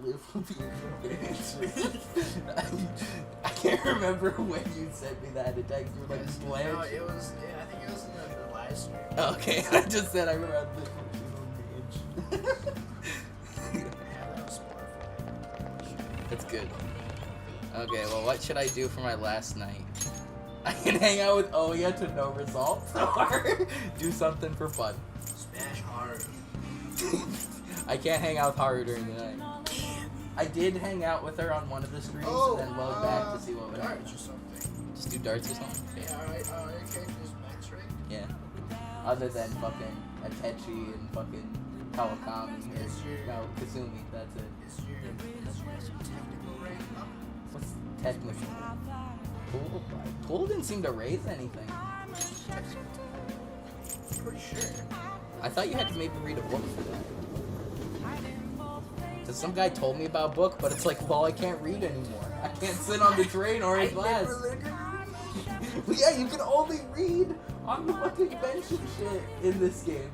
live with you. I can't remember when you sent me that in text. You were like, Blanche. No, it was. Yeah, I think it was in the live stream. Okay, I just said I remember I live with you. That's good. Okay, well, what should I do for my last night? I can hang out with Oya to no results, or do something for fun. Smash hard. I can't hang out with Haru during the night. I did hang out with her on one of the streams and then load back to see what would happen. Darts or something. Just do darts or something? Yeah, alright, your character's max rank? Yeah. Other than fucking Atechi and fucking Kawakami or Kazumi, that's it. Is your technical rank up? What's technical? Pool didn't seem to raise anything. Pretty sure. I thought you had to maybe read a book for that. Cause some guy told me about a book, but it's like, well, I can't read anymore. I can't sit on the train or in class. Well, yeah, you can only read on the fucking bench and shit in this game.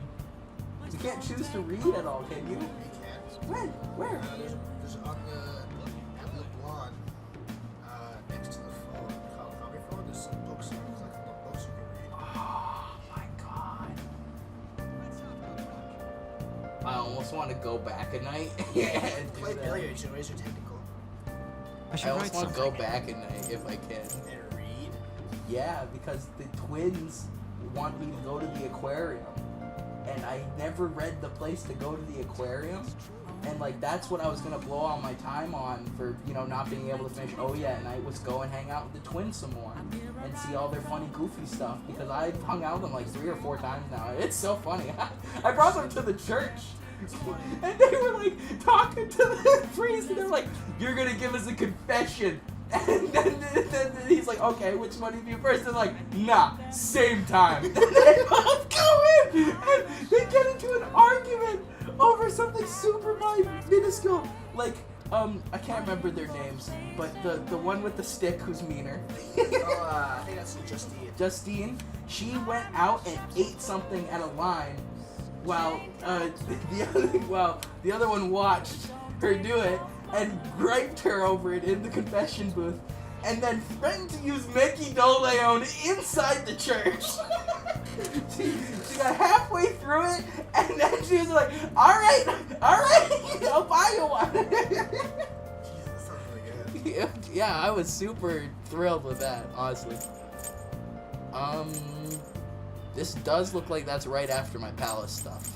You can't choose to read at all, can you? You can. When? Where? There's on at the blonde, next to the phone, Kawakami phone, there's some books, you can click on the books you can read. Oh my god. I almost want to go back a night and do Play that. billiards, you raise your technical. I almost want to go back a night if I can. And read. Yeah, because the twins want me to go to the aquarium. And I never read the place to go to the aquarium. And like that's what I was gonna blow all my time on for, you know, not being able to finish Oya at night was go and hang out with the twins some more and see all their funny goofy stuff because I've hung out with them like 3 or 4 times now. It's so funny. I brought them to the church. And they were like talking to the priest and they're like, "You're gonna give us a confession." And then he's like, "Okay, which one do you do first?" They're like, "Nah, same time." And they both go in and they get into an argument over something super minuscule. Like, I can't remember their names, but the one with the stick who's meaner. I think that's Justine. Justine, she went out and ate something at a line while the other one watched her do it and griped her over it in the confession booth, and then threatened to use Meki Doleon inside the church. she got halfway through it, and then she was like, all right, I'll buy you one. Jesus, that sounds really good. Yeah, I was super thrilled with that, honestly. This does look like that's right after my palace stuff.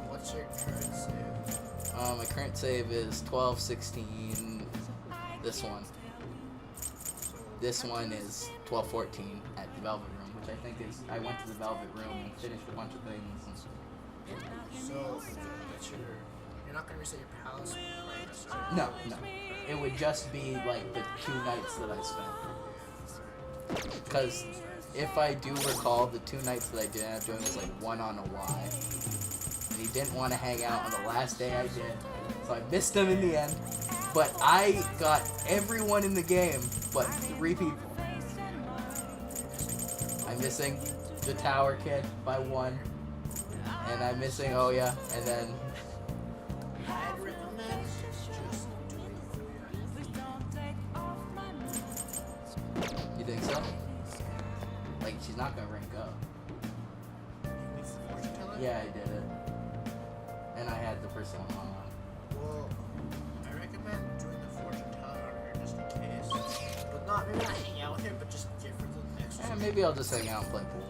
What's your current save? My current save is 12:16. This one. This one is 12:14 at the Velvet Room, which I think is. I went to the Velvet Room and finished a bunch of things. So, that's you're not gonna reset your palace? Right? No. It would just be like the 2 nights that I spent. Because if I do recall, the 2 nights that I did end up doing was like one on a Y. And he didn't want to hang out on the last day I did. So I missed him in the end. But I got everyone in the game but 3 people. I'm missing the tower kid by 1. And I'm missing Oya. And then... I'd recommend just doing You think so? Like, she's not gonna rank up. Yeah, I did it. And I had the person on. Well, I recommend doing the fortune teller on her just in case. But maybe not hang out with her, but just give her the next And maybe I'll just hang out and play pool.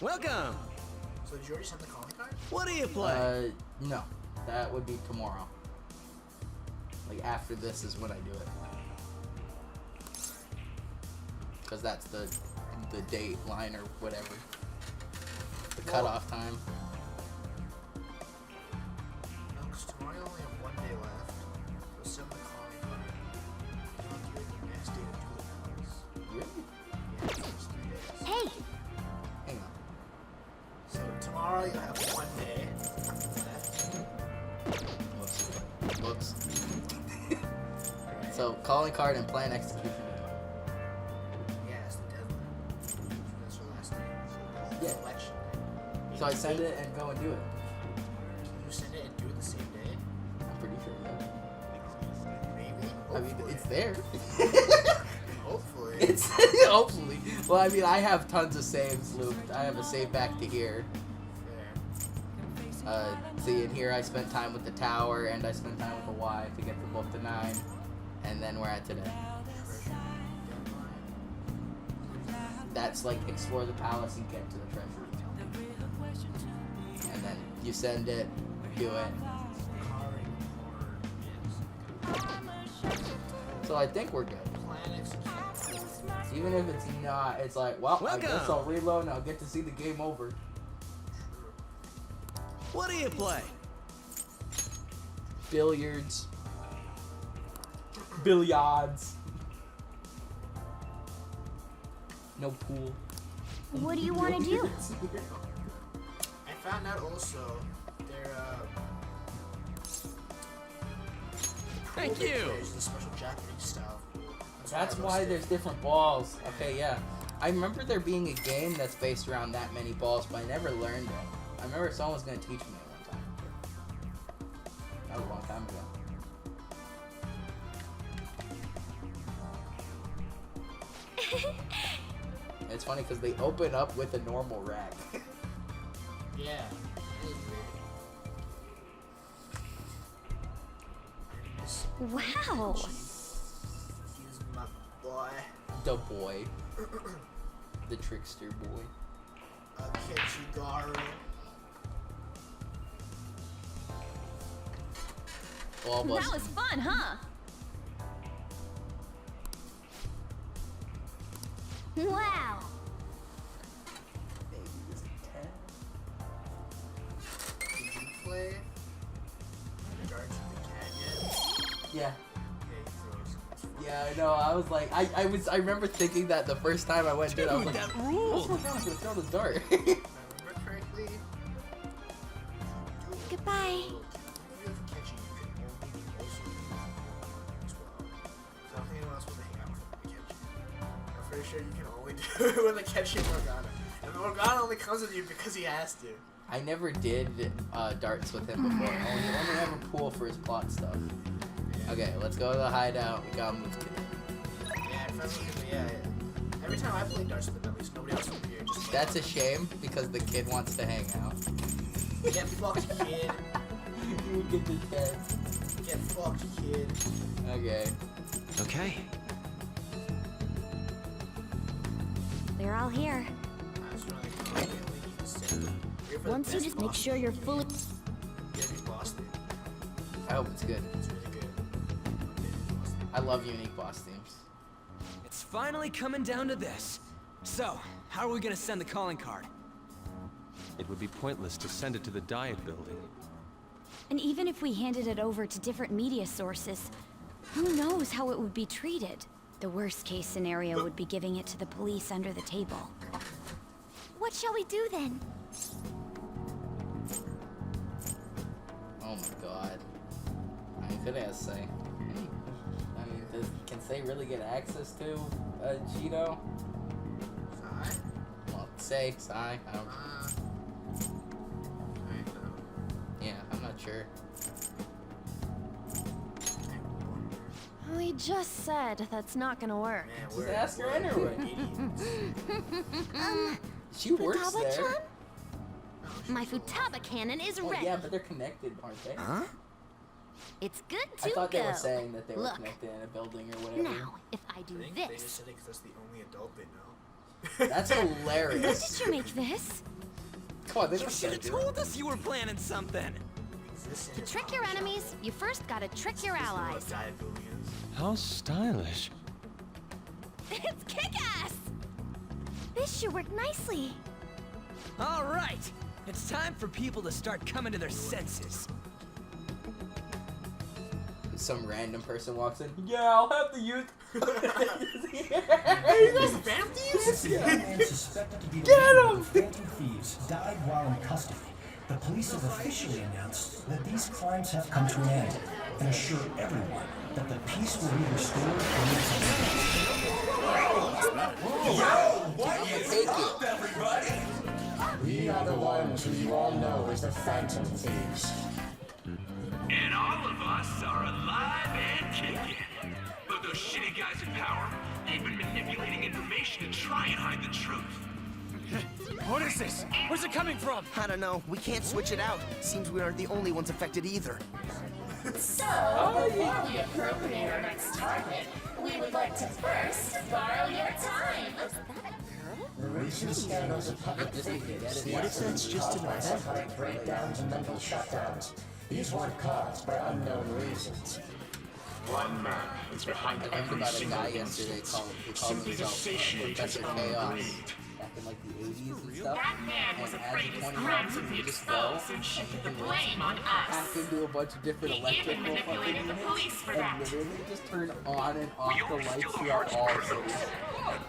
Welcome! So did you already send the calling card? What do you play? No. That would be tomorrow. Like, after this is when I do it. Because that's the date line or whatever. The cutoff time. No, because tomorrow you only have 1 day left. So send the calling card. I'll do it your next day of 2 hours. Really? Yeah, it's just 3 days. Hey! Hang on. So tomorrow you'll have 1 day left. Whoops. So, calling card and plan execution. Yeah, it's the deadline. That's your last day. Yeah. Election day. So I send it and go and do it. Can you send it and do it the same day? I mean, it's there. Hopefully. It's hopefully. Well, I mean, I have tons of saves looped. I have a save back to here. Fair. See, in here I spent time with the tower and I spent time with the Y to get them both to 9. And then we're at today. That's like explore the palace and get to the treasure room. And then you send it, do it. So I think we're good. Even if it's not, it's like, well, I guess I'll reload and I'll get to see the game over. What do you play? Billiards. Billiards. No pool. What do you want to do? I found out also their Thank pool they you. play is the special Japanese style pool. That's I go why stay. there's different balls. Okay, yeah. I remember there being a game that's based around that many balls, but I never learned it. I remember someone was going to teach me it one time. That was a long time ago. It's funny because they open up with a normal rack. Yeah. It is weird. Wow. He's my boy. The boy. The trickster boy. Kichigaru. All of us. That was fun, huh? Wow. Maybe this is 10. Did you play Darts in the Canyon? Yeah. Yeah, he throws. Yeah, I know. I was like, I remember thinking that the first time I went in, I was like, that what's ruled. going on? I'm gonna throw the dart. If I remember correctly, Goodbye. if you have Kenshi, you can only also use as well. So I don't think anyone else wants to hang out with Kenshi. I'm pretty sure you can only do it with a Kenshi and Morgana. And Morgana only comes with you because he has to. I never did darts with him before. Only ever pool for his plot stuff. Okay, let's go to the hideout. We got him with Kid. Yeah, if I remember, yeah. Every time I play darts with him, at least nobody else will be here. Just That's a shame because the kid wants to hang out. get fucked, kid. You get the dead. Get fucked, kid. Okay. Okay. We're all here. That's really cool. You only need to say, "Here for the Once you best just make boss sure you're fully. Get me boss theme. I hope it's good. It's really good. I love unique boss themes. It's finally coming down to this. So, how are we gonna send the calling card? It would be pointless to send it to the Diet Building. And even if we handed it over to different media sources, who knows how it would be treated? The worst case scenario would be giving it to the police under the table. What shall we do then? Oh my god. I mean, could I say? I mean, can Say really get access to Cheeto? Alright. Well, Say, I don't. Alright, no. Yeah, I'm not sure. We just said that's not gonna work. Man, Just we're, ask her we're anyway. idiots. She works there. Futaba-chan? My Futaba cannon is Well, ready. yeah, but they're connected, aren't they? Huh? It's good to I thought go. they were saying that they were Look, connected in a building or whatever. now, if I do I think they just this. said it because that's the only adult they know. That's How hilarious. did you make this? Come on, they You don't should say have that. told us you were planning something. To trick your enemies, you first gotta trick your allies. How stylish. It's kick-ass! This should work nicely. All right. It's time for people to start coming to their senses. Some random person walks in. Yeah, I'll have the youth. Hey, you guys vamp thieves? Man suspected to be Get a him! of phantom thieves died while in custody. The police have officially announced that these crimes have come to an end and assure everyone that the peace will be restored in the Take it. We are the ones who you all know as the Phantom Thieves. And all of us are alive and kicking. those shitty guys in power, they've been manipulating information to try and hide the truth. What is this? Where's it coming from? I don't know. We can't switch it out. Seems we aren't the only ones affected either. So, before we appropriate our next target, we would like to first borrow your time. The recent scandals of public figures, What if that's just an by event? psychotic breakdowns and mental shutdowns. These weren't caused by unknown reasons. One man is behind I learned every about a single guy yesterday incident, who called simply to himself satiate his Professor own Chaos greed. back in like the 80s and stuff. That man was And afraid as a his 20-year-old crimes kid, would be you just go exposed and shifted the and blame on hack us. into a bunch of different He electrical even manipulated fucking the units police for and that. literally just turn on and off We the only lights steal the throughout hearts of all criminals. cities.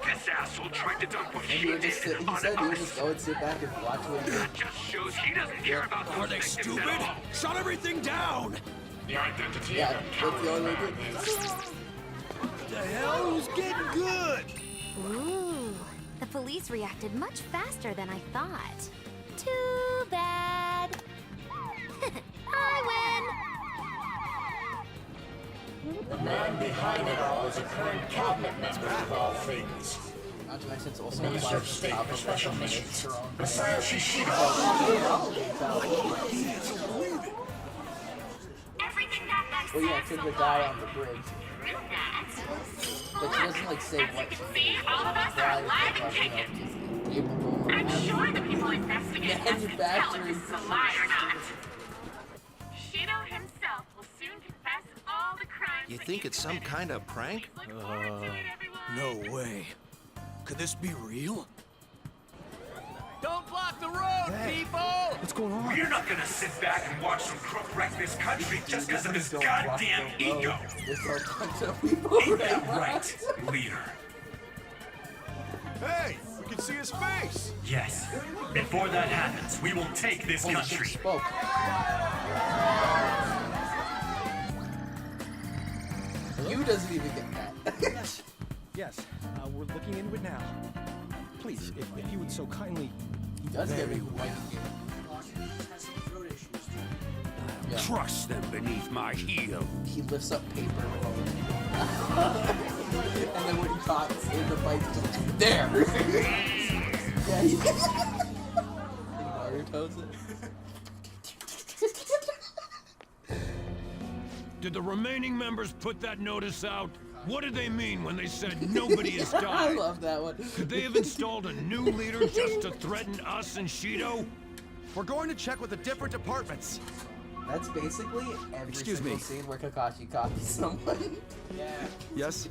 This asshole tried to dump what And he you would did just sit, he on said he would us. just go and sit back and watch what he That just shows he doesn't care about those Are they victims stupid? at all. Shut everything down! The identity Yeah, of that's the only way to do empowerment it. matters. The hell? Who's getting good? Ooh, the police reacted much faster than I thought. Too bad. I The man behind it all is a current cabinet member of all things. Not to mention it's also Minister applies of to State top for of Special like Missions, minister on- Masayoshi Shido. Everything that guy Well, yeah, said to so the guy far on the bridge. through that. But she doesn't like say As what you she can see, thinks. all of us Why are it's alive like, and you know, kicking. just capable of I'm having- sure the people investigating us can tell if Manufacturing this is a lie or not. Shido himself will soon confess all the crimes You that think he's it's some committed. kind of prank? Look forward to it, everyone. No way. Could this be real? Don't block the road, people! What's going on? We're not gonna sit back and watch some crook wreck this country just because of his Don't block goddamn the road. ego. There's a bunch of people Ain't that right, leader? Hey, we can see his face. Yes. Before that happens, we will take this Holy shit, country. spoke. You doesn't even get that. Yes. Yes. We're looking into it now. Please, if you would so kindly. He does get me white. Yeah. Crush them beneath my heel. He lifts up paper. And then when he talks in the fight, he's just there. Yeah, he Naruto's it. Did the remaining members put that notice out? What did they mean when they said nobody has I died? love that one. Could they have installed a new leader just to threaten us and Shido? We're going to check with the different departments. That's basically every Excuse single me. scene where Kakashi copies someone. Yes?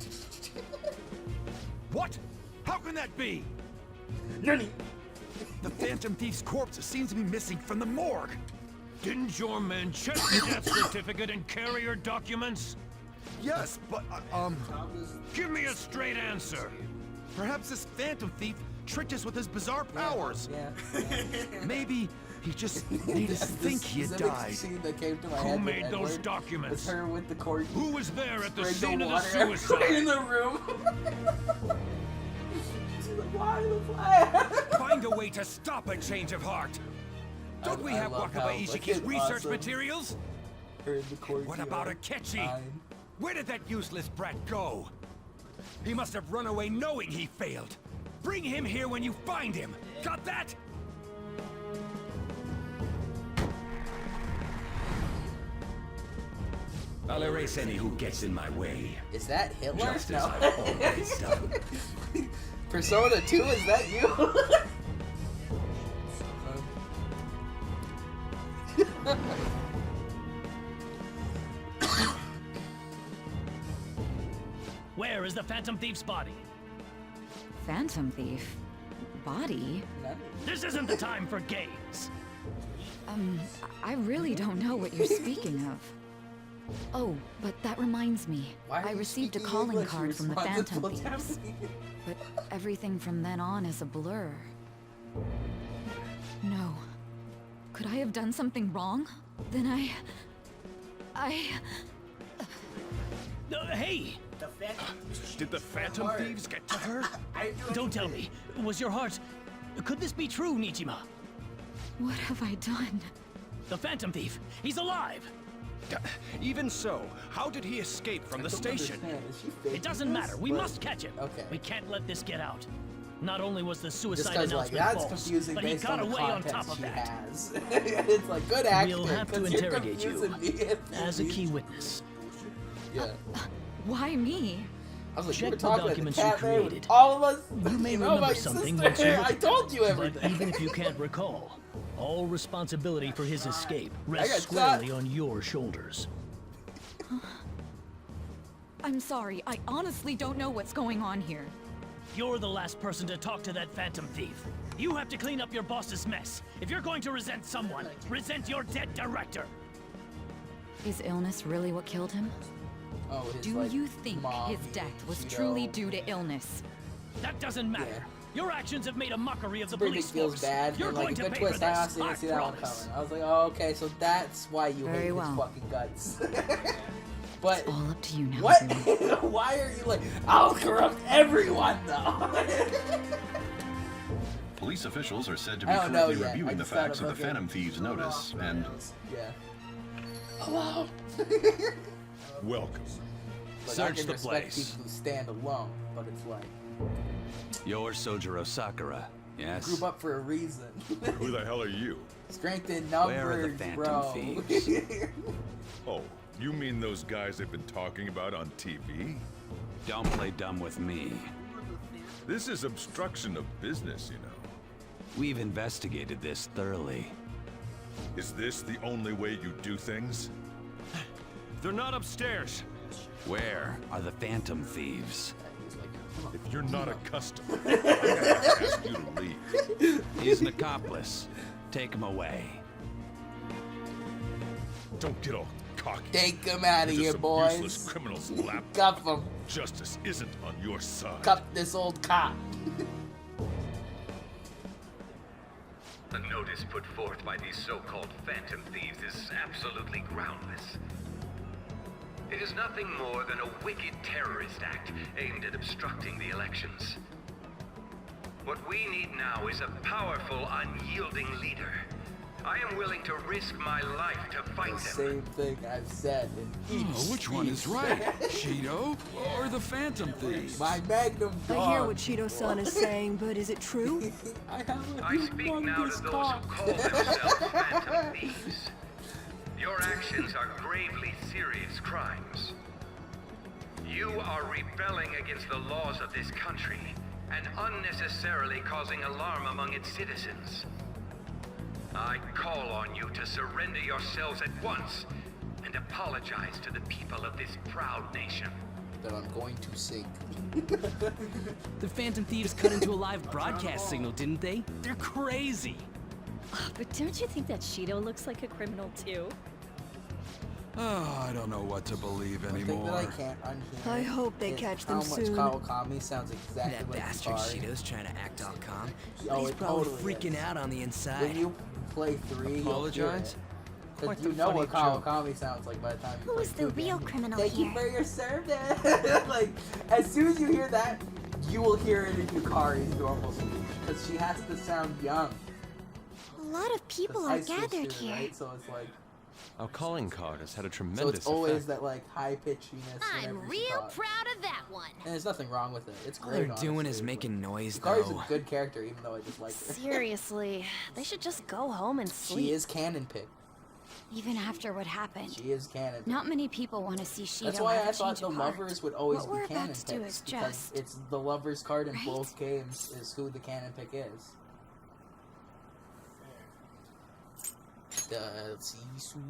What? How can that be? Nani? The Phantom Thief's corpse seems to be missing from the morgue. Didn't your men check the death certificate and carrier documents? Yes, but, Give me a straight answer. perhaps this Phantom Thief tricked us with his bizarre powers. Yeah. Maybe he just made us think he had Specific died. Scene that came to my Who head with made those Edward documents? was her with the corgi. Who was there at the spraying scene of the water everywhere suicide? in the room. She's like, why the flag? Find a way to stop a change of heart. Don't we I have love how Wakabayashi Ishiki's fucking research awesome materials? Her and the corgi What about are Akechi? fine. Where did that useless brat go? He must have run away knowing he failed. Bring him here when you find him. Got that? I'll erase any who gets in my way. Is that Hitler? Just as No. I've always done. Persona 2, is that you? Where is the Phantom Thief's body? Phantom Thief? Body? This isn't the time for games. I really don't know what you're speaking of. Oh, but that reminds me. Why are I you received a speaking calling English, card from the responsible Phantom Thieves. Japanese? But everything from then on is a blur. No. Could I have done something wrong? Then Hey! The Phantom. Did the Phantom Thieves get to her? Don't tell me. Was your heart... Could this be true, Nijima? what have I done? The Phantom Thief, he's alive! Even so, how did he escape from the station? It doesn't matter. We must catch him. Okay. We can't let this get out. Not only was the Just suicide because, like, announcement that's false, confusing but he based got on the away on top context of she that. has. It's like, good acting. We'll have to 'cause you're interrogate you confusing me if as a you- key witness. Yeah. Why me? I was like, Check you were the talking about the documents you cat man with created. all of us. You may know remember my something sister. once you look I told you But everything. even if you can't recall, all responsibility for his escape got rests shot. squarely on your shoulders. I'm sorry. I honestly don't know what's going on here. You're the last person to talk to that phantom thief. You have to clean up your boss's mess. If you're going to resent someone, resent your dead director. Is illness really what killed him? Oh, his, Do like, you think mom his being death was Cheeto. truly due to illness? That doesn't matter. Yeah. Your actions have made a mockery of the Pretty police feels force. bad. You're and, going like, to a good pay twist. for I this. honestly didn't see that one promise. coming. I was like, oh, okay, so that's why you Very hate well. his fucking guts. But All up to you now. what? everyone. Why are you like, I'll corrupt everyone though? Police officials are said to I be don't know currently yet. I reviewing the just started facts of the looking. Phantom Thieves' notice, and Yeah. Hello. Welcome. Like, I Search can the respect place. people who stand alone, but it's like, You're Sojiro Sakura, yes? group up for a reason. Who the hell are you? Strength in Where are the numbers, Phantom bro. Thieves? Oh, you mean those guys they've been talking about on TV? Don't play dumb with me. This is obstruction of business, you know. We've investigated this thoroughly. Is this the only way you do things? They're not upstairs. Where are the Phantom Thieves? If you're not a customer, I'm gonna ask you to leave. He's an accomplice. Take him away. Don't get all cocky. Take him out of You're here, just some boys. useless criminal's lap. Cuff him. Justice isn't on your side. Cuff this old cop. The notice put forth by these so-called Phantom Thieves is absolutely groundless. It is nothing more than a wicked terrorist act aimed at obstructing the elections. What we need now is a powerful, unyielding leader. I am willing to risk my life to fight The them. same thing I've said in each Which one is speech. right? Shido or the Phantom Thieves? My magnum I dog. hear what Shido-san is saying, but is it true? I speak now to those who call themselves Phantom Thieves. Your actions are gravely serious crimes. You are rebelling against the laws of this country and unnecessarily causing alarm among its citizens. I call on you to surrender yourselves at once and apologize to the people of this proud nation. That I'm going to sink. The Phantom Thieves cut into a live broadcast signal, didn't they? They're crazy. But don't you think that Shido looks like a criminal too? Oh, I don't know what to believe One thing that I anymore. can't unhear I hope they is catch them how soon. much Kawakami sounds exactly That like bastard Hikari. Shido's trying to act all calm. Oh, He's it probably totally freaking is. out on the When inside. you play 3, Apologize? Because Quite you the know what funny joke. Kawakami sounds like by the time you Who play is the 2 real again. criminal Thank you here? for your service. Like, as soon as you hear that, you will hear it in Yukari's normal speech. Because she has to sound young. A lot of people I are switched gathered to, here. Right? So it's like, Our calling card has had a so tremendous it's always effect. that like high pitchiness. I'm real proud of that one. And there's nothing wrong with it. It's All great. they're doing honestly, is but making noise, Yukari's though. a good character, even though I dislike her. Seriously, they should just go home and sleep. She is canon pick. Even after what happened. She is canon pick. Not many people want to see Shido That's why have I a thought change the of heart. lovers would always What be we're canon about to do picks is because just... it's the lovers card in Right? both games is who the canon pick is. See you soon.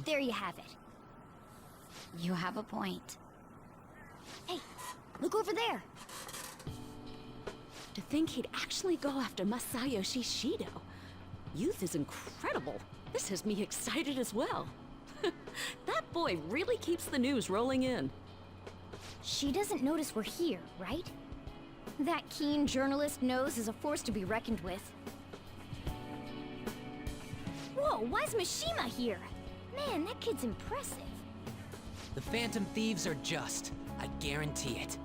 There you have it. You have a point. Hey, look over there. To think he'd actually go after Masayoshi Shido. Youth is incredible. This has me excited as well. That boy really keeps the news rolling in. She doesn't notice we're here, right? That keen journalist nose is a force to be reckoned with. Whoa, why's Mishima here? Man, that kid's impressive. The Phantom Thieves are just. I guarantee it.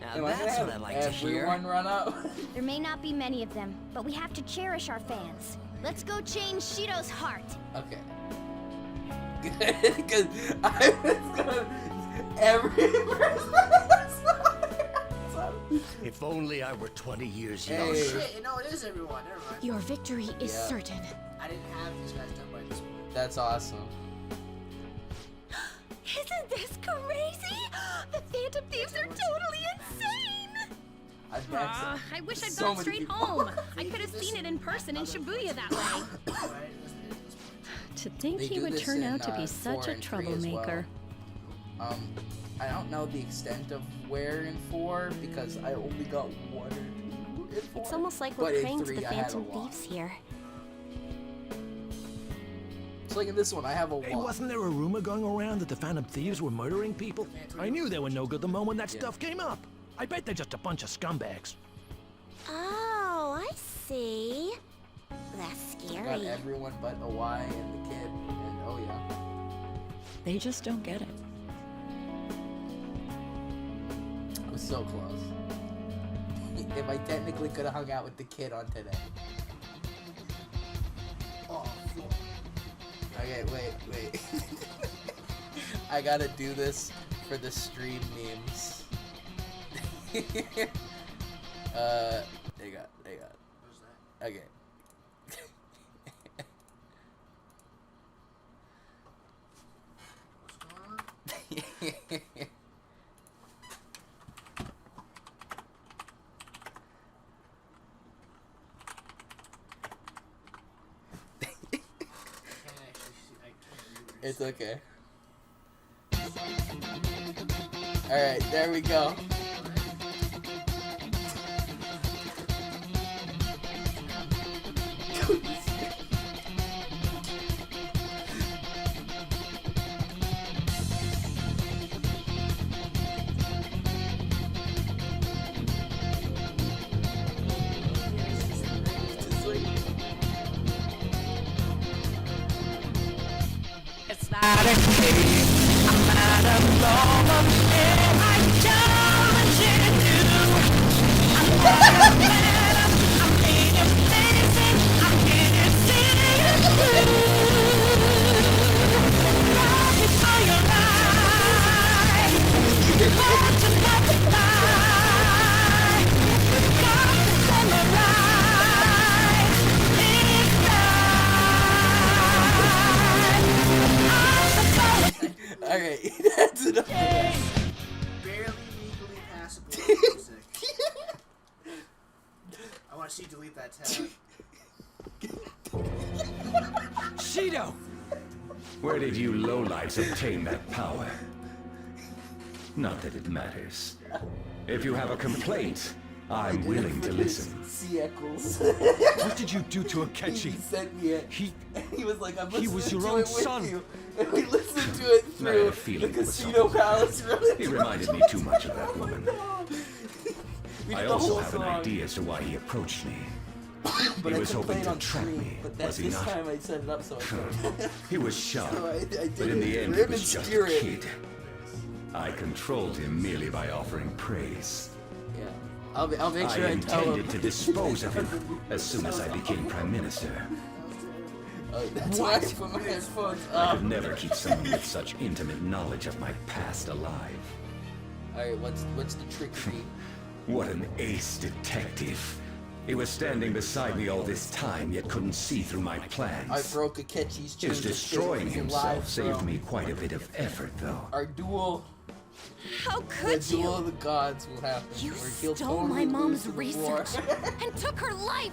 Now Am I gonna that's have what I like to hear. everyone run up? There may not be many of them, but we have to cherish our fans. Let's go change Shido's heart. Okay. good because I was gonna every person. If only I were 20 years Hey. younger. Shit, no, it is everyone. Never mind. Your victory is Yeah. certain. I didn't have these guys done by this point. That's awesome. Isn't this crazy? The Phantom Thieves are totally insane! I've met some- I wish I'd so gone many straight people. home. I could have seen it in person in Shibuya that way. To think They he do would this turn in, out to be 4 such a and 3 as troublemaker. well. I don't know the extent of where in 4 because I only got 1 or 2 in 4. It's almost like But we're in praying to 3, the I had a Phantom lot. Thieves here. It's like in this one, I have a Hey, lot. wasn't there a rumor going around that the Phantom Thieves were murdering people? I knew they were no good the moment that stuff came up. I bet they're just a bunch of scumbags. Oh, I see. That's I got scary. everyone but Awai and the kid, and oh yeah. They just don't get it. I was so close. If I technically could have hung out with the kid on today. Oh, Okay, wait. I gotta do this for the stream memes. They got. what's that? Okay. What's going on? It's okay. Alright, there we go. It's not a case. I'm not alone. And I challenge you. I'm not a man. I'm being amazing. I'm getting serious. Love is all your life. Love to multiply. Got to summarize. It's Alright, that's enough of that. Barely legally passable music. I want to see you delete that tab. Shido! Where did you lowlights obtain that power? Not that it matters. If you have a complaint, I'm willing to listen. See Eccles. What did you do to Akechi? He sent me it. He was like, I'm he listening was your to own it with son. you. And we listened to it I had through a feeling the it was Casino something. Palace. He reminded me too much of that woman. We I did the also whole have an song. idea as to why he approached me. But He I was hoping complained to on trap stream, me, but that was he this not? time I set it up so I could. He was sharp, So I did but in it the end for he him was in just a spirit. kid. I controlled him merely by offering praise. Yeah. I'll make sure I tell him. intended to dispose of him as soon as I became Prime Minister. That's why I put my headphones I up. could never keep someone with such intimate knowledge of my past alive. Alright, what's the trick sheet? What an ace detective. He was standing beside me all this time, yet couldn't see through my plans. I broke Akechi's chain. His destroying himself saved me quite a bit of effort, though. Our duel. How could The duel you? of the gods will happen. You where he'll stole totally my mom's lose the war. research and took her life.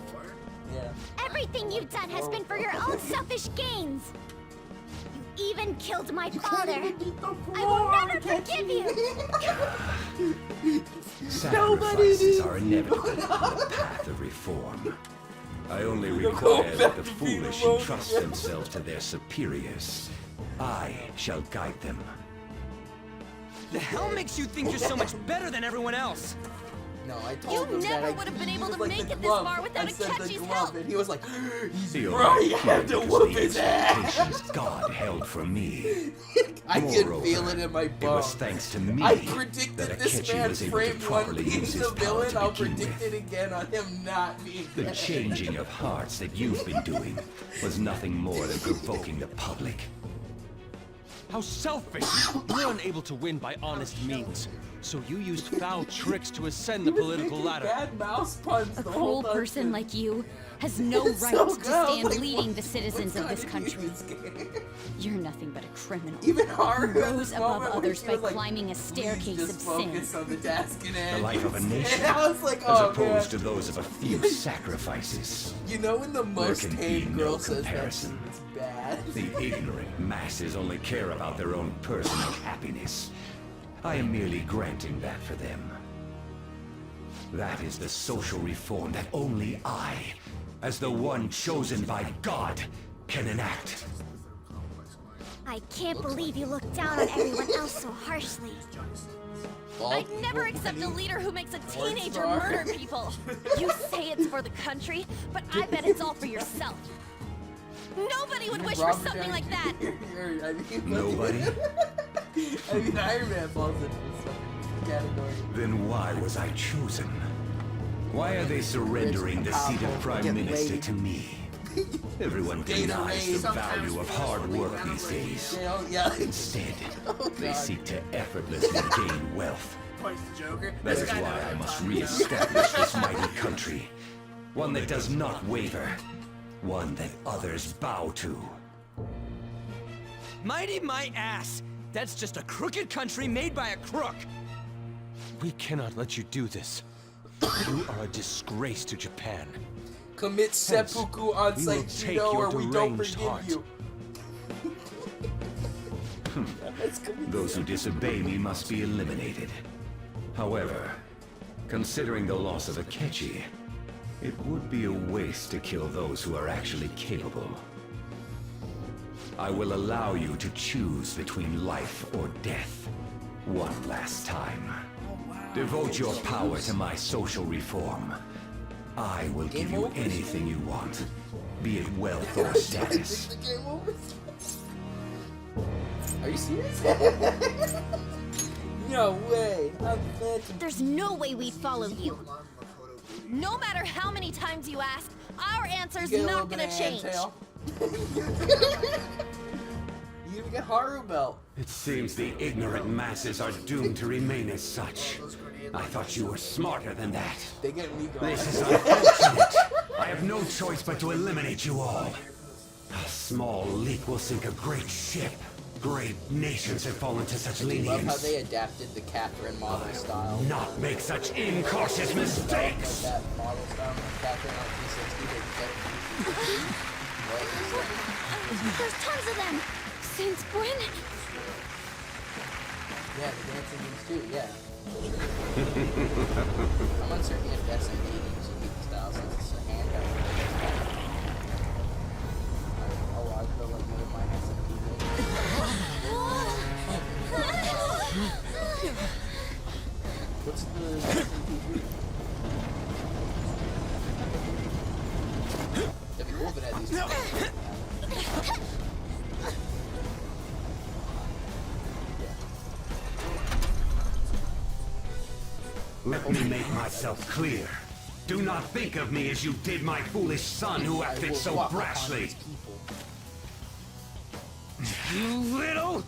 Yeah. Everything you've done has been for your own selfish gains. You even killed my father. I will never forgive you. Sacrifices are inevitable on the path of reform. I only require that the foolish entrust themselves to their superiors. I shall guide them. The hell makes you think you're so much better than everyone else? No, I told him that never I would have been he able was to like make the it this glove. far without I said the Akechi's glove, help. and he was like, he's The right, only I have to because whoop the his ass. expectations God held for me. I can Moreover, feel it in my It bones. was thanks to me I that predicted this Akechi man was able to framed one properly use piece his of power villain. to I'll begin predict with. it again on him not being The dead. changing of hearts that you've been doing was nothing more than provoking the public. How selfish! You're unable to win by honest means, so you used foul tricks to ascend the political ladder. Bad mouse puns. A the cruel whole time. person like you has no It's right so to good. stand Like, leading what- the citizens what of this kind of country. game? You're nothing but a criminal. Even who Haru at rose this above moment when others she by was like, climbing a "Please staircase just of focus sin. on the task in hand." The life of a nation, And I was like, as oh opposed man. to those of a few sacrifices. You know when the most can be tame no girl says that comparison. it's bad. The ignorant masses only care about their own personal happiness. I am merely granting that for them. That is the social reform that only I, as the one chosen by God, can enact. I can't believe you look down on everyone else so harshly. I'd never accept a leader who makes a teenager murder people. You say it's for the country, but I bet it's all for yourself. Nobody would wish for Robert something Downey like that. Jr., I mean, Nobody? I mean, Iron Man falls into this fucking category. Then why was I chosen? Why are they surrendering the seat of Prime Minister to me? Everyone denies the value of hard work these days. Instead, they seek to effortlessly gain wealth. Points the Joker. That is why I must re-establish this mighty country. One that does not waver. One that others bow to. Mighty my ass! That's just a crooked country made by a crook! We cannot let you do this. You are a disgrace to Japan. Commit seppuku on we will take Saichido your or we don't deranged forgive heart. you. Those who disobey me must be eliminated. However, considering the loss of Akechi, it would be a waste to kill those who are actually capable. I will allow you to choose between life or death. One last time. Devote your power to my social reform. I will give you anything you want, be it wealth or status. Are you serious? No way. There's no way we'd follow you. No matter how many times you ask, our answer's You get a not little gonna bit of change. handtail. You even get Haru belt. It seems the ignorant masses are doomed to remain as such. I thought you were smarter than that. They get me going. This is unfortunate. I have no choice but to eliminate you all. A small leak will sink a great ship. Great nations have fallen to such I love how lenience. they adapted the Catherine model style. Not make such incautious mistakes. Like that model style from Catherine on 360. There's tons of them! Since when? Yeah, the dancing moves too, yeah. I'm uncertain if SMD needs to keep the style since it's a handheld. Oh, I feel like one of my SMD What's the SMD? That'd be cool if it had these. Let me make myself clear. Do not think of me as you did my foolish son who acted so brashly. You little...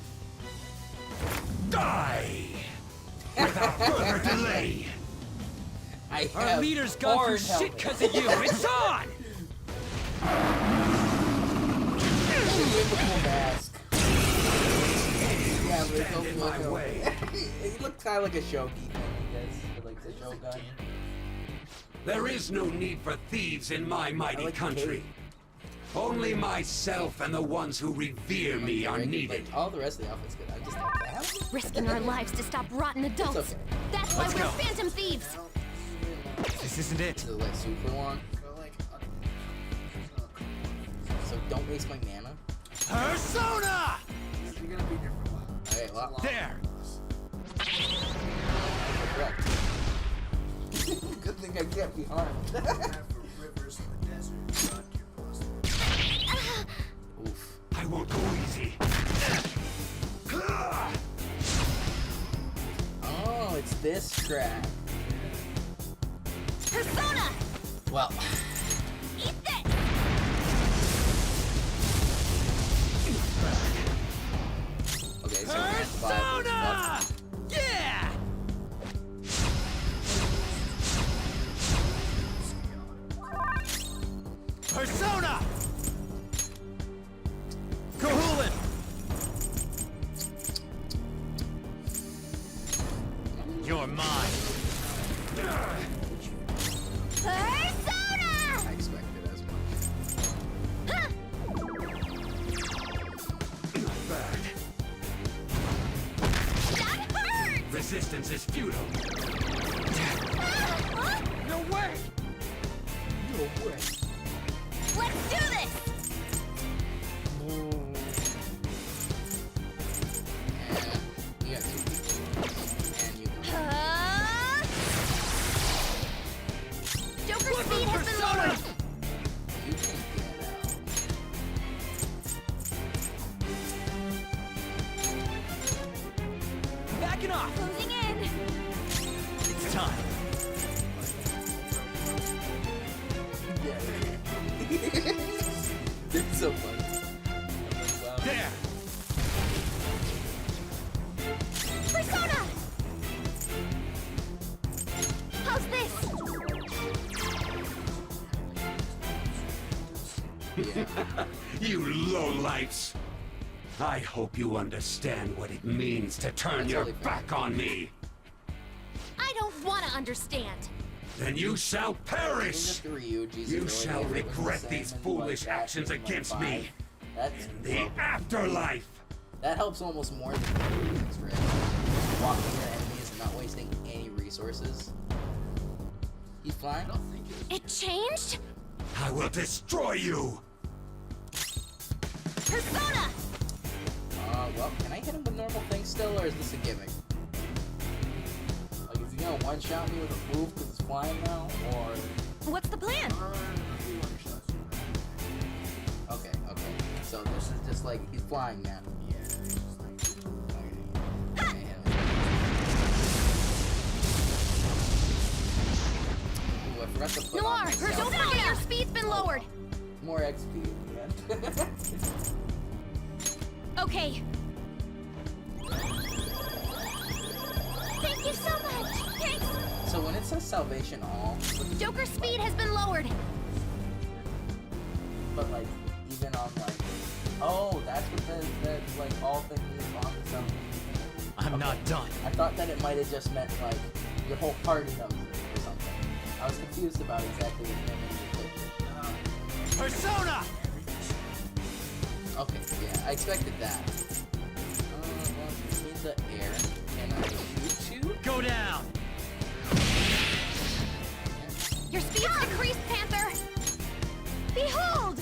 Die! Without further delay! Our leader's gone through shit because of you! It's on! Yeah, but it's only like a... He looked kind of like a shogi thing, I guess. Like the Shogun. There is no need for thieves in my mighty country. Only myself and the ones who revere me are needed. All the rest of the outfit's good. I just like that. Risking our lives to stop rotten adults. okay. That's why Let's we're go. phantom thieves. This isn't it. Is it like super long? So don't waste my mana. Persona! Okay, well. There! Correct. Good thing I can't be harmed. Oof. I won't go easy. Oh, it's this track. Persona! Well. Eat this! yeah. You lowlifes! I hope you understand what it means to turn your back on me. I don't want to understand. Then you shall perish! You You shall regret these foolish actions against me in the afterlife! That helps almost more than things for walking your enemies and not wasting any resources. He's flying? It changed? I will destroy you! Persona! Well, can I hit him with normal things still, or is this a gimmick? Like, is he gonna one-shot me with a move because it's flying now, or... What's the plan? Okay, okay. So this is just like, he's flying now. Ooh, I forgot to put on Noir, don't forget your speed's been lowered. more XP at the end. Okay. Thank you so much. Thanks. So when it says salvation all, Joker's speed has been lowered. but like even on like, oh, that's what the like all thing is on the salvation. I'm not done. I thought that it might have just meant like your whole party knows it or something. I was confused about exactly what it meant when you clicked it. Persona! Okay, yeah, I expected that. Well, in the air, can I shoot you? Go down. Your speed's decreased, Panther. Behold!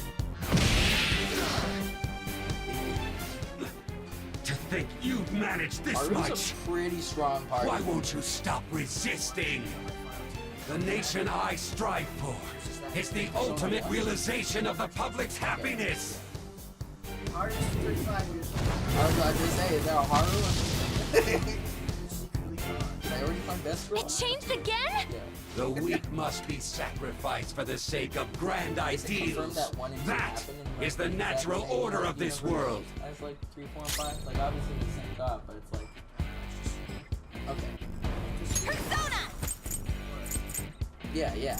To think you've managed this Haru's much! a pretty strong party. Why won't you stop resisting? The nation I strive for is the ultimate realization of the public's happiness! Haru's 35 years old. I was about to say, is there a Haru? Did I already find best girl? It changed again? Yeah. The weak must be sacrificed for the sake of grand ideals. That is the natural order of this world. That's like 3, 4, and 5. Like obviously the same thought, but it's like okay. Persona! Yeah, yeah.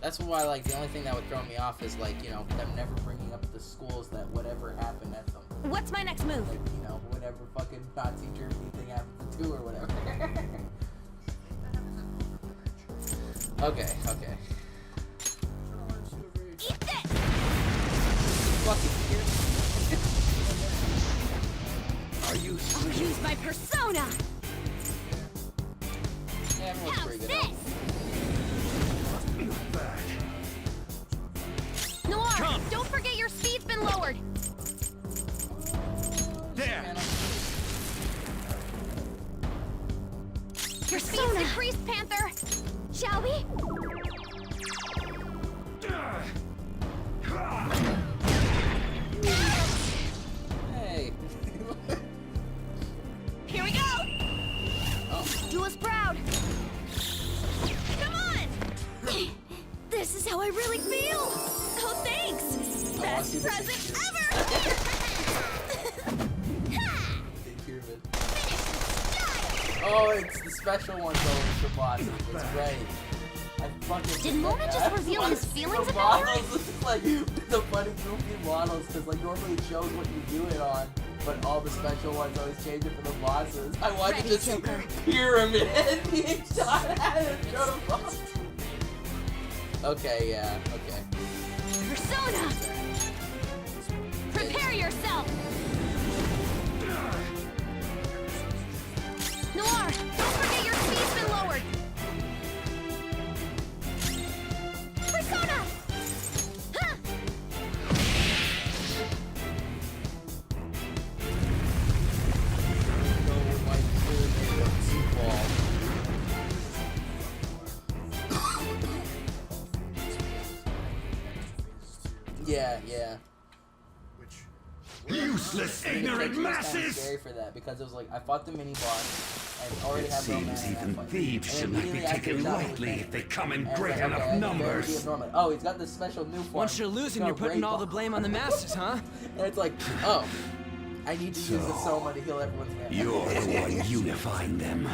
That's why like the only thing that would throw me off is like, you know, them never bringing up the schools that whatever happened at them. What's my next move? Like, you know, whatever fucking Nazi Germany thing happened to 2 or whatever. Okay, okay. Eat this! Fucking Are you I'll use my persona! Yeah, everyone's How's pretty good. this? Noir, Come. don't forget your speed's been lowered. There! Your speed's decreased, Panther. Shall we? Hey. Here we go! Oh. Do us proud! Come on! This is how I really feel! Oh, thanks! I want to see Best the present ever! Big pyramid. Oh, it's the special one though, with the body. It's great. I fucking Did Mona just reveal his feelings about her? It's like the funny goofy models, because like normally it shows what you do it on, but all the special ones always change it for the bosses. I wanted to see pyramid being shot at and showed him off. Okay, yeah, okay. Persona! Prepare yourself! Noir, don't forget your speed's been lowered! Persona! Huh! Yeah, yeah. Useless, ignorant It was kinda masses! scary for that because it was like I fought the mini boss and already It had no seems mana in even that fight. thieves And should not be immediately after taken it shot me lightly with if they come in and it's great like, enough okay, I can barely numbers. be abnormal. Oh, he's got this special new form. Once you're losing, It's you're got putting great all the ball. blame on the masses, huh? And it's like, oh, I need to use the Soma to heal everyone's mana. You're the one unifying them.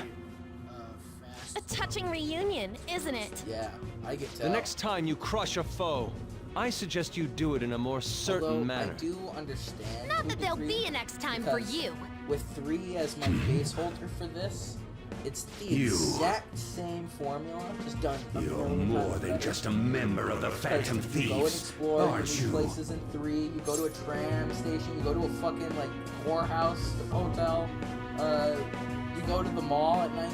A touching reunion, isn't it? Yeah, I get The next time you crush a foe, I suggest you do it in a more certain Although manner. I do understand. Not that there'll 3, be a next time for because you. With 3 as my base holder for this, it's the You. exact same formula, just done. a You're million more times than better. just a member of the Phantom Because you go and Thieves, explore aren't these you? places in 3. You go to a tram station. You go to a fucking like whorehouse, a hotel. You go to the mall at night.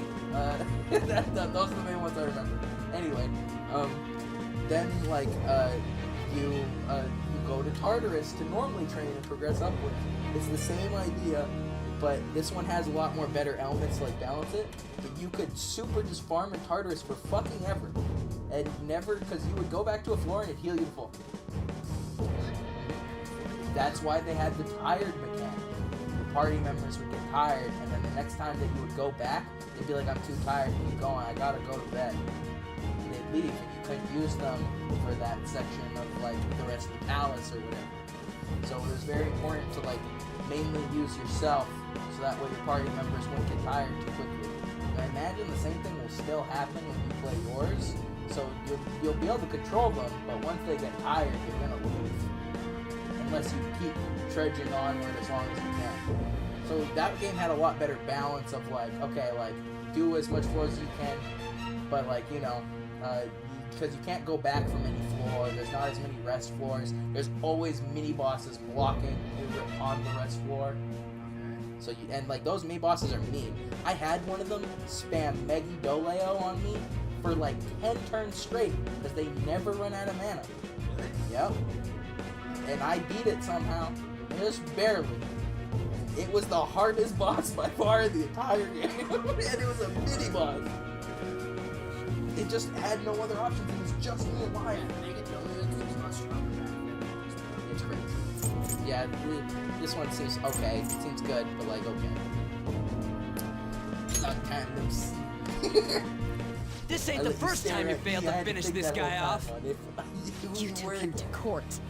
Those are the main ones I remember. Anyway, then like you go to Tartarus to normally train and progress upwards. It's the same idea, but this one has a lot more better elements to like balance it. But you could super just farm in Tartarus for fucking ever, and never, because you would go back to a floor and it'd heal you full. That's why they had the tired mechanic. The party members would get tired, and then the next time that you would go back, they'd be like, "I'm too tired to keep going. I gotta go to bed." And they'd leave, and you couldn't use them for that section of like the rest of the palace or whatever. So it was very important to like mainly use yourself, so that way your party members won't get tired too quickly. And I imagine the same thing will still happen when you play yours. So you'll be able to control them, but once they get tired, they're gonna leave. Unless you keep trudging onward as long as you can. So that game had a lot better balance of like, okay, like do as much floors as you can, but like, you know, because you can't go back from any floor. There's not as many rest floors. There's always mini bosses blocking on the rest floor. So you, and like those mini bosses are mean. I had one of them spam Megidoleo on me for like 10 turns straight because they never run out of mana. Yep. And I beat it somehow, just barely. It was the hardest boss by far in the entire game, and it was a mini boss. It just had no other options. It was just me and Lion. It's crazy. Yeah, this one seems okay. It seems good, but like okay. Not kind of. This ain't the first time you failed to finish this guy off. You took him to court,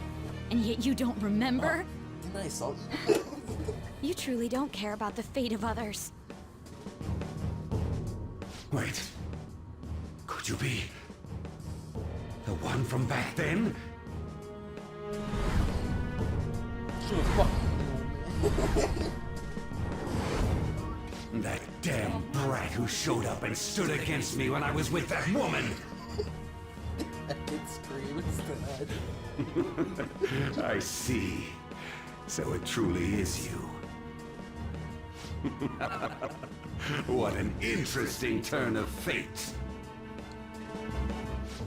and yet you don't remember? Didn't I assault you? You truly don't care about the fate of others. Wait. Could you be the one from back then? That damn brat who showed up and stood against me when I was with that woman! That kid screams instead. I see. So it truly is you. What an interesting turn of fate.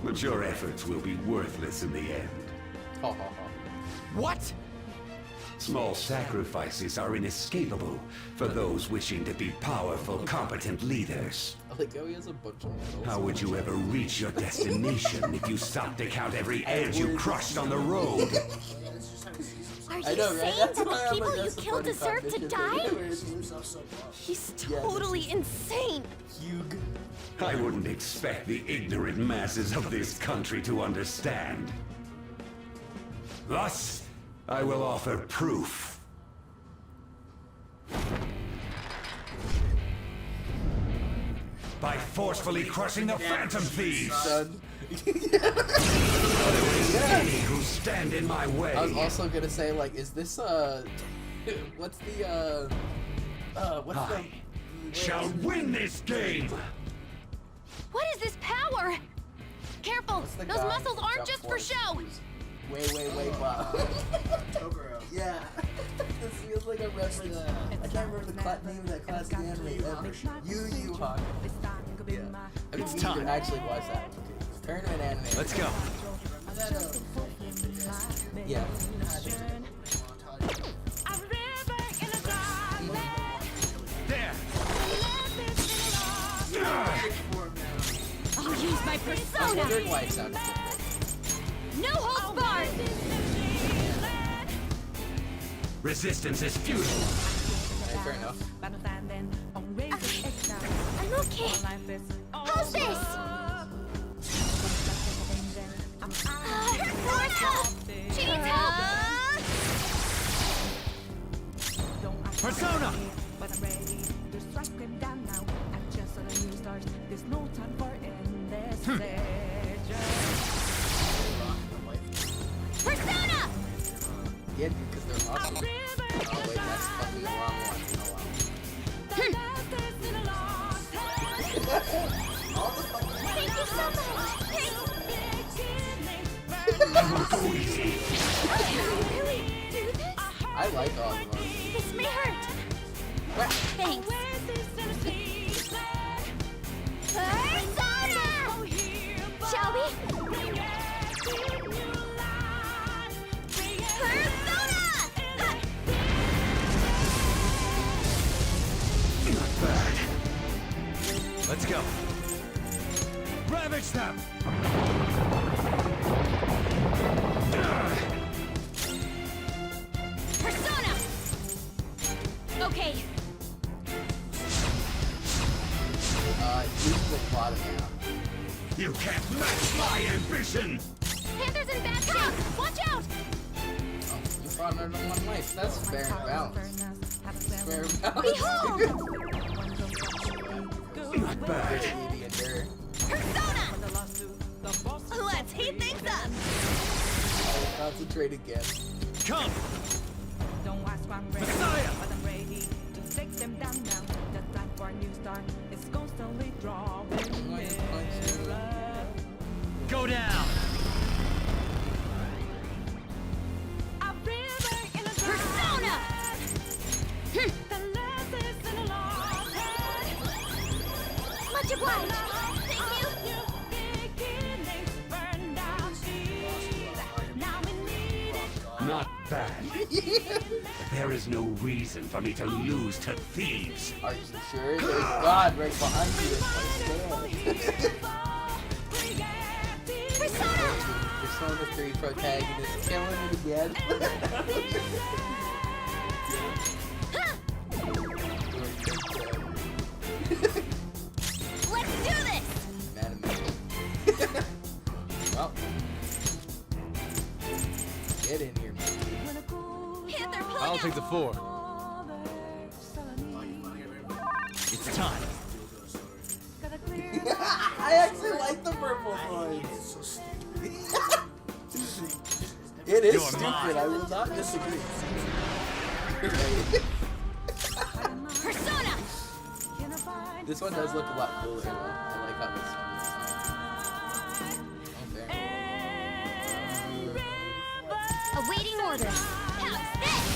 But your efforts will be worthless in the end. What? Small sacrifices are inescapable for those wishing to be powerful, competent leaders. I like how he has a bunch of medals. How would you ever reach your destination if you stopped to count every ant you crushed on the road? Are you I know, right? saying That's that why the I'm people like, you that's a killed funny deserve to cognition die? thing. He's Yeah, totally insane. Hugh. I wouldn't expect the ignorant masses of this country to understand. Thus, I will offer proof. By forcefully crushing the Phantom Thieves! Who stand in my way. I was also gonna say, like, is this what's the shall win this game. What is this power? Careful! the Those guy muscles who aren't jumped just for forward? show! Wait, wow. Yeah. This feels like a reference. I can't remember the name of that classic anime ever. Yu Yu Hakusho. Yeah. I mean, It's we time. should actually watch that. Tournament anime. Let's go. Yeah. There. I'll use my I was persona! wondering why it sounded different. No holds barred! Resistance is futile. Alright, fair enough. I'm okay. How's this? Force help! She needs help! Persona! Yeah, dude, because they're muscle. Oh wait, that's fucking the wrong one. Oh well. Thank you so much. I like all of them. This may hurt. Thanks. Persona! Shall we? Persona! Not bad. Let's go. Ravage them! Persona! Okay. Use the plot now. You can't match my ambition! Panther's in bad shape! Watch out! Oh, you fought under one life. That's fair and balanced. Fair and balanced. Behold! Not bad. Persona! Let's heat things up! Concentrate again. Come! Don't ask why I'm ready, Messiah! but I'm ready to take them down now. The time for a new start is constantly drawing nearer. Go down! Persona! Much obliged. Thank you. Not bad. There is no reason for me to lose to thieves. Are you sure? There's God right behind you. Persona 3 protagonist killing it again. Let's do this! Well, get in here, man. Panther, pull I'll take the 4. It's time. I actually like the purple noise. It is You're stupid. mine. I will not disagree. Persona! This one does look a lot cooler. Though. I like how this one is. Awaiting orders. How's this?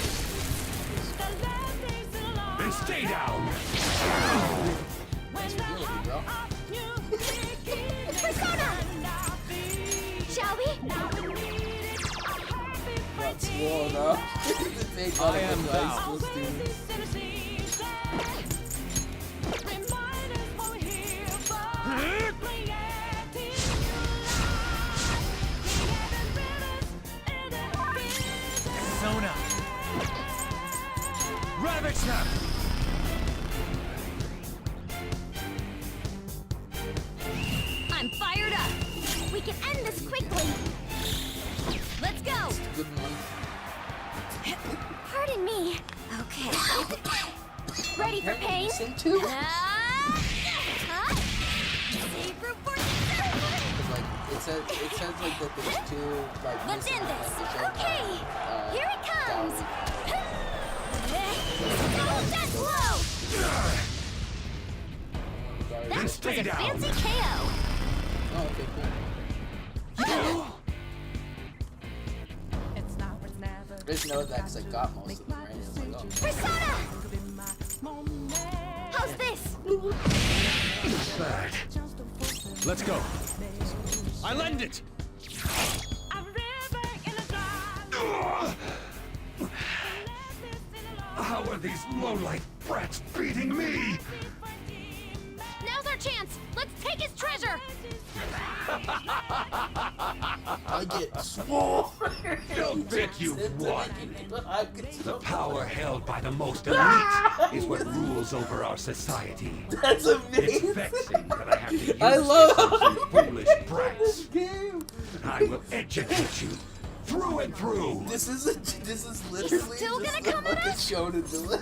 And stay down! Persona! Shall we? That's cool enough to take on I am high thou. school students. Persona! Ravage them! I'm fired up. We can end this quickly. Let's go. Good one. Pardon me. Okay. Ready for pain? Too? Huh? Save room for Like it says like that there's two like. Let's missing end this. messages, Okay. Here it comes. Double death blow. That was a stay down. fancy KO. Oh, okay, cool. I just know that because I got most of them, right? It's like, oh. Persona! How's this? Bad. Let's go. I lend it! How are these low-life brats beating me? Now's our chance. Let's take his treasure. I get swole. Don't think you've won. The power held by the most elite is what rules over our society. That's amazing. It's vexing that I have to use I love this on some foolish brats. game. I will educate you through and through. This is literally still just gonna come the at fucking us? show to do it.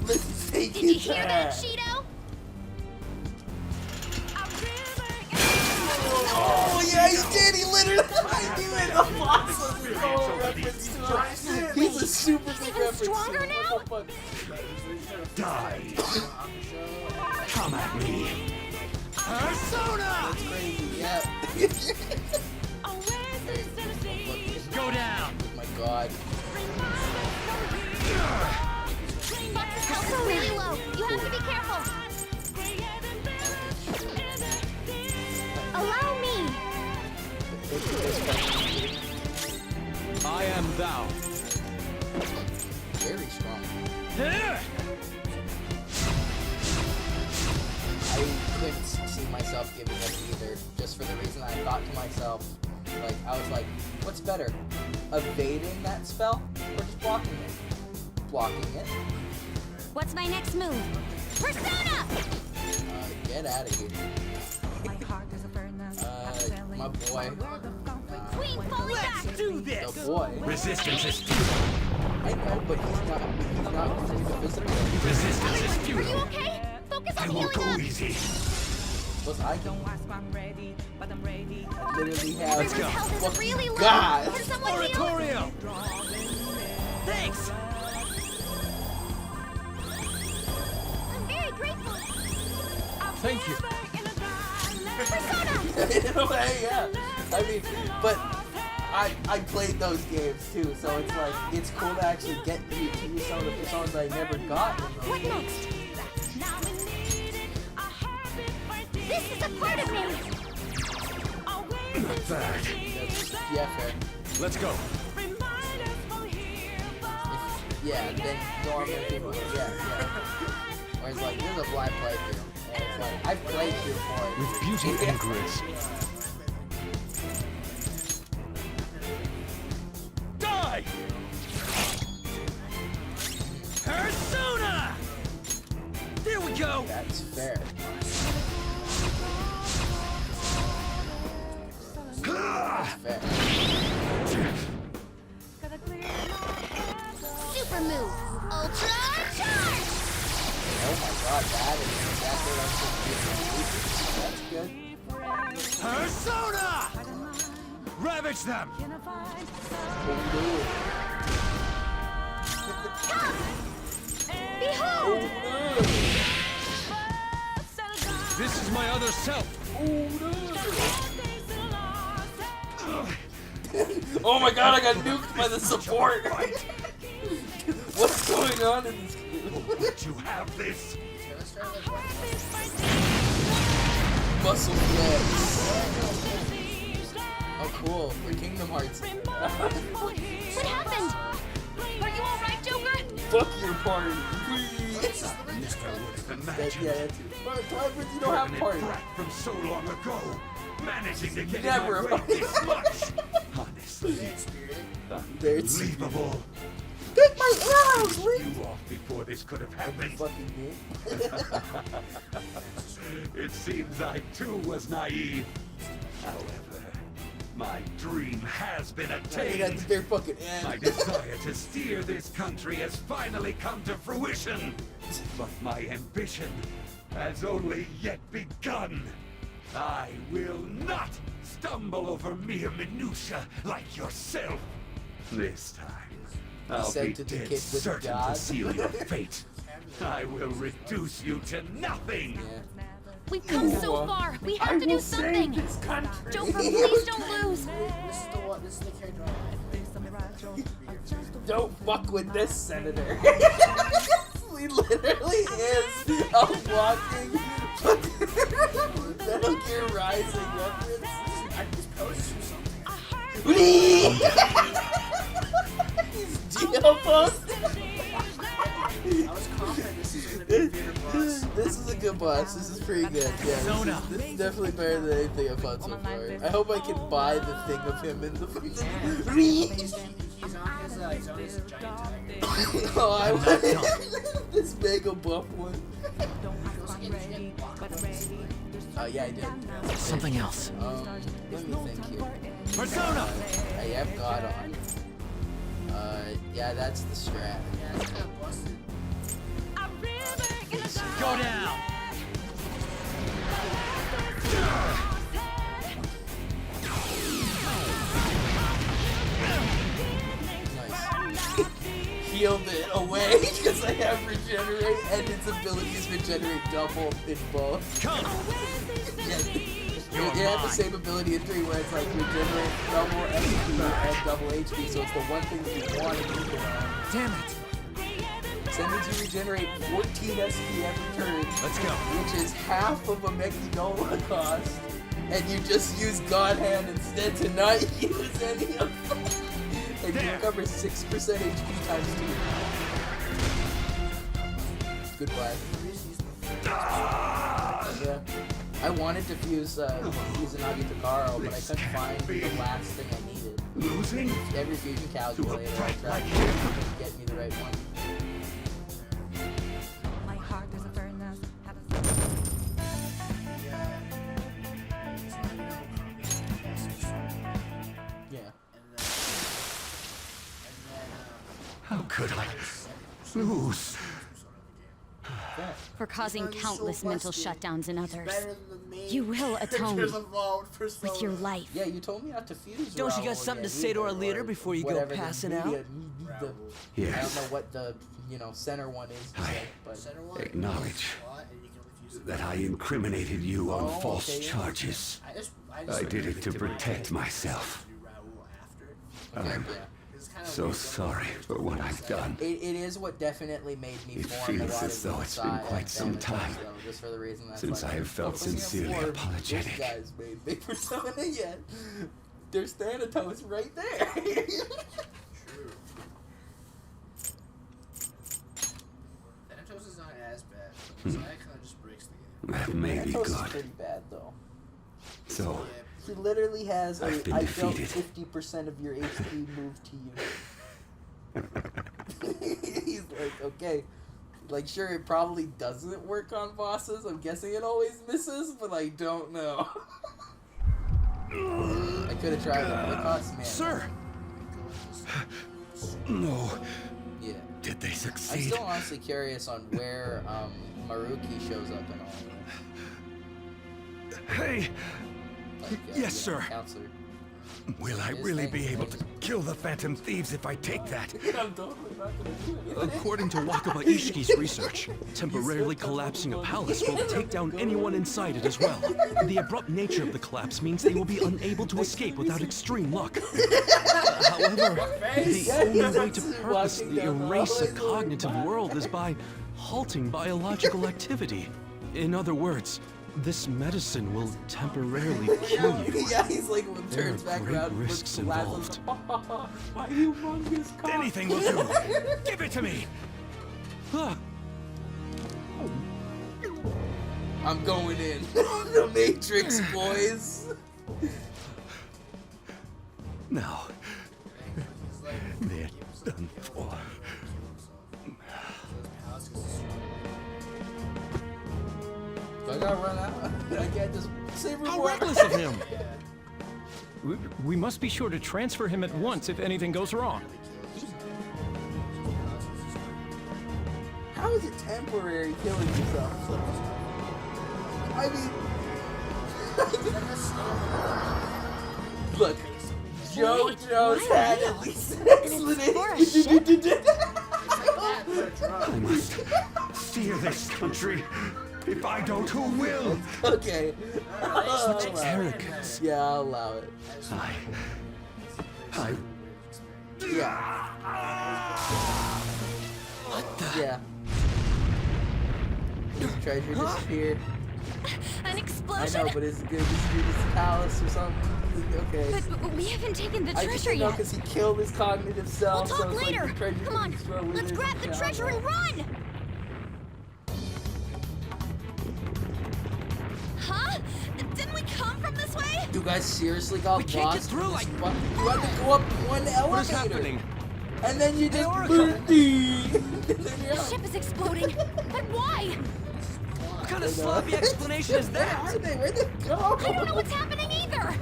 Let's take Did you his hear that, ass. Shido? Oh yeah, he did. He lit the boss was a total reference to him. He's a super big reference. Stronger now? What the fuck? Die. Come at me. Persona! That's crazy, yeah. Go down. Oh my god. Fox's health is really low. You have to be careful. Allow me. I am thou. Very strong. Here. I couldn't see myself giving up either, just for the reason I thought to myself, like, I was like, what's better? Evading that spell or just blocking it? Blocking it. What's my next move? Persona! Get out of here. My boy. Queen, falling back! Let's do this! The boy. Resistance is futile. I know, but he's not going to visit me. Resistance is Are futile. you okay? Focus I on won't healing go up. easy. Plus, I can literally have. Let's go. Health is really low. God. Can someone heal? Oratorio! Thanks! I'm very grateful. Thank you. Persona! In a way, yeah. I mean, but I played those games too, so it's like it's cool to actually get to use some of the personas I never got. What next? This is a part of me. Third. Yeah, fair. Let's go. Yeah, then normal people. Yeah. Whereas like there's a blind playthrough, and it's like I've played through before. With beauty and grace. Die! Persona! There we go! That's fair. That's fair. Super move. Ultra charge. Oh my god, that is exactly what I'm That's good. Persona! Ravage them! Behold! This is my other self. Oh my god, I got nuked by the support! What's going on in this game? Would you have this? Muscle flex. Oh cool, for Kingdom Hearts. What happened? Are you alright, Joker? Fuck your party, please! Imagine. Yeah, that's it. But you don't have a party. From so long ago, managing to get Never in my way this much. Honestly, unbelievable. Take my arrows, You off before this could have happened. Fucking game. It seems I too was naive. However, my dream has been attained. Their fucking My desire to steer this country has finally come to fruition. But my ambition has only yet begun. I will not stumble over mere minutia like yourself. This time, I'll be Sent to the dead kid with certain God. to seal your fate. I will reduce you to nothing. We've come so far. We have to do something. Joker, please don't lose. This is the character Don't fuck with this senator. He literally is a walking Metal Gear Rising reference. I just posted something. He's Geopost. I was confident this is gonna be a favorite boss. This is a good boss. This is pretty good. Yeah, this is definitely better than anything I've fought so far. I hope I can buy the thing of him in the fucking. He's on his giant tiger. Oh, I want this mega buff one. Yeah, I did. Something else. Let me think here. Persona! I have God on. Yeah, that's the strat. Go down! okay, because I have regenerate and its abilities regenerate double in both. Come. It had the same ability in 3 where it's like regenerate double SP and double HP, so it's the one thing that you want to keep it on. Damn it. So that means you regenerate 14 SP every turn. Let's go. Which is half of a Mechanola cost. And you just use God Hand instead to not use any of them. And you recover 6% HP times 2. Goodbye. Yeah. I wanted to fuse Izanagi Takaro, but I couldn't find the last thing I needed. Losing? Every fusion calculator I tried to get me the right one. My heart is a furnace. Yeah. How could I lose? For causing countless mental shutdowns in others. Better than me. You will atone There's a vault for so with your long. life. Yeah, you told me not to fuse. Don't you got Raoul something to yet say to our either, leader or before you go whatever the passing media- out? I Yes. don't know what the center one is, but Acknowledge that I incriminated you on false charges. I did it to protect myself. I'm so sorry for what I've done. It is what definitely made me It form a feels lot as of though it's been Messiah quite some Thanatos, time though, just for the reason that's since like, I have felt we haven't sincerely formed apologetic. This guy's made big persona yet. There's Thanatos right there. Thanatos is not as bad. Messiah kind of just breaks the game. That may be Thanatos is good. pretty bad though. So, He literally has I've been I felt defeated. 50% of your HP moved to you. He's like, okay. Like, sure, it probably doesn't work on bosses. I'm guessing it always misses, but I don't know. I could have tried it, but it costs mana. Sir! No. Yeah. Did they I'm succeed? still honestly curious on where Maruki shows up in all of this. Hey! Like, Yes, sir. Counselor. Will I really be able to kill the Phantom Thieves if I take that? I'm totally not gonna do anything. According to Wakaba Ishiki's research, temporarily collapsing a palace will take down anyone inside it as well. The abrupt nature of the collapse means they will be unable to escape without extreme luck. However, the only way to purposely erase a cognitive world is by halting biological activity. In other words, this medicine will temporarily kill you. Yeah, he's like There turns are back great around. risks puts the glasses involved. on. My humongous cock. Anything will do. Give it to me. I'm going in. The Matrix, boys. Now, they're done for. I gotta run out. I can't just save her. How reckless of him! We must be sure to transfer him at once if anything goes wrong. How is it temporary killing yourself? I mean, look, JoJo's had at least an explanation. I must steer this country. If I don't, who will? Okay. Such arrogance. Yeah, I'll allow it. Yeah. What the? Yeah. Does the treasure disappear? An I explosion? know, but is it gonna disappear this palace or something? Okay. But we haven't taken the I treasure just don't know yet. because he killed his cognitive self. We'll so talk it's later. Like the treasure Come on, can throw it let's in. grab the Yeah, treasure and run! Huh? Didn't we come from this way? You guys seriously got We can't lost get through, in this like- fucking- You had to go up one elevator. What is happening? And then you just The ship is exploding. But why? What kind of sloppy explanation is Where that? are they? Where'd they go? I don't know what's happening either.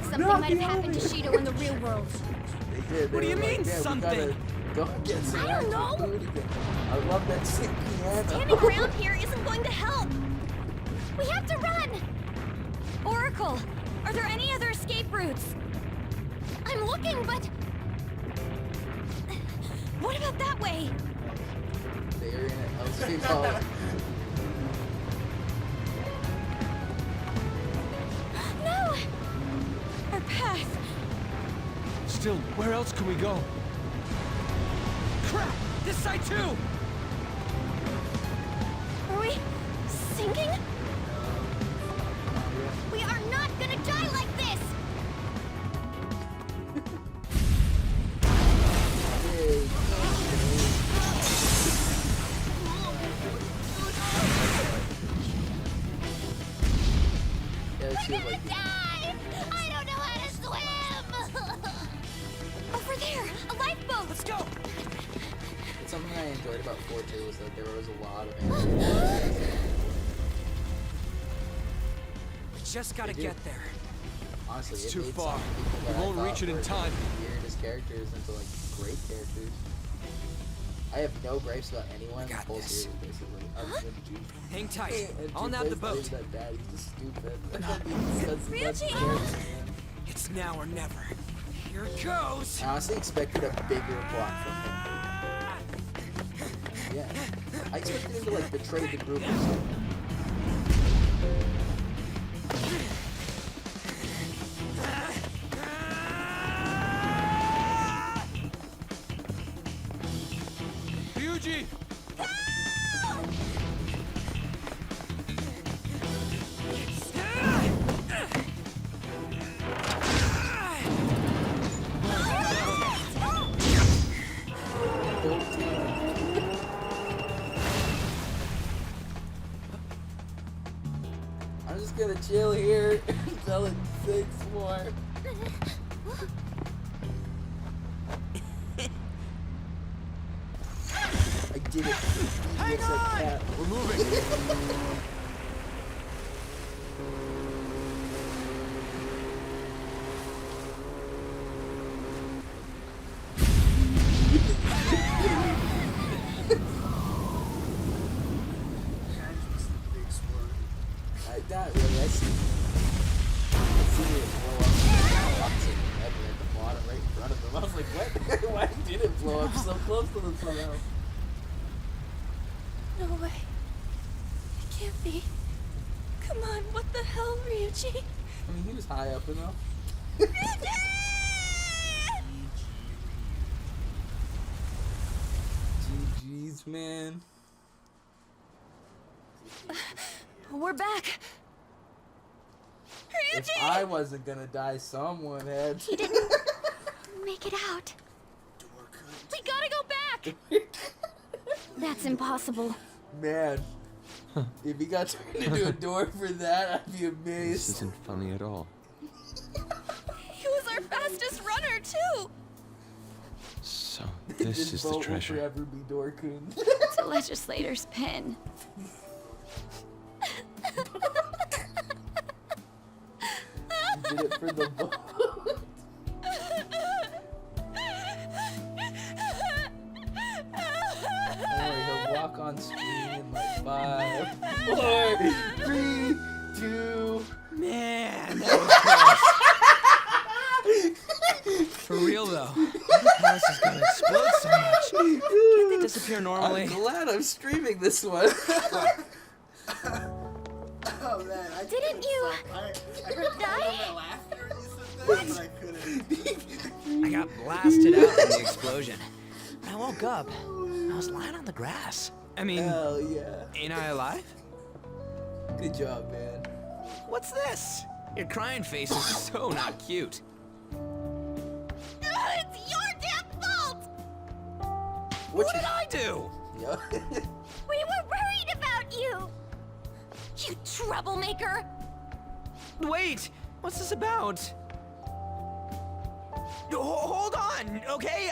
Something might have happened to Shido in the real world. They did. What do you mean, We something? gotta go get some I don't actual know. food again. I love that sick piano. Standing around here isn't going to help. We have to run. Oracle, are there any other escape routes? I'm looking, but... What about that way? people. No! Our path. Still, where else can we go? Crap! This side too! Are we sinking? We are not gonna die like this! We're gonna die! I don't know how to swim! Over there! A lifeboat! Let's go! Something I enjoyed about 4-2 was that there was a lot of animals. We just gotta get there. Honestly, It's it too made far. some people that We I won't thought reach it in were time. the weirdest characters into like great characters. I have no gripes about anyone. got Full this. series, basically. Other than Jude. Hang tight. And I'll Jude nab the plays boat. That dad, he's just stupid. That's the best Ryuji! character. It's now or never. Here it goes. I honestly expected a bigger plot from him. Yeah. I expected him to like betray the group or something. Ryuji! I'm just gonna chill here until it sinks more. I did it. Hang on! We're moving. Not really. I see it blow up. At the bottom, right in front of them. I was like, what? Why did it blow up so close to them somehow? No way. It can't be. Come on, what the hell, Ryuji? I mean, he was high up enough. GG's, man. We're back. If I wasn't gonna die, someone had to. He didn't make it out. We gotta go back. That's impossible. Man, if he got turned into a door for that, I'd be This amazed. isn't funny at all. He was our fastest runner too. So, this is the boat treasure. will forever be Dorkun. It's a legislator's pen. Did it for the boat. He'll walk on screen in like 5, 4, 3, 2. Man, that was close. For real though, the palace is gonna explode so much. Can't they disappear normally? I'm glad I'm streaming this one. Oh man, I Didn't you I heard die? my laughter when you said that, but I couldn't. I got blasted out in the explosion. When I woke up, I was lying on the grass. I mean, Hell yeah. ain't I alive? Good job, man. What's this? Your crying face is so not cute. It's your damn fault. What did I do? Yeah. We were worried about you. You troublemaker. Wait, what's this about? Hold on, okay?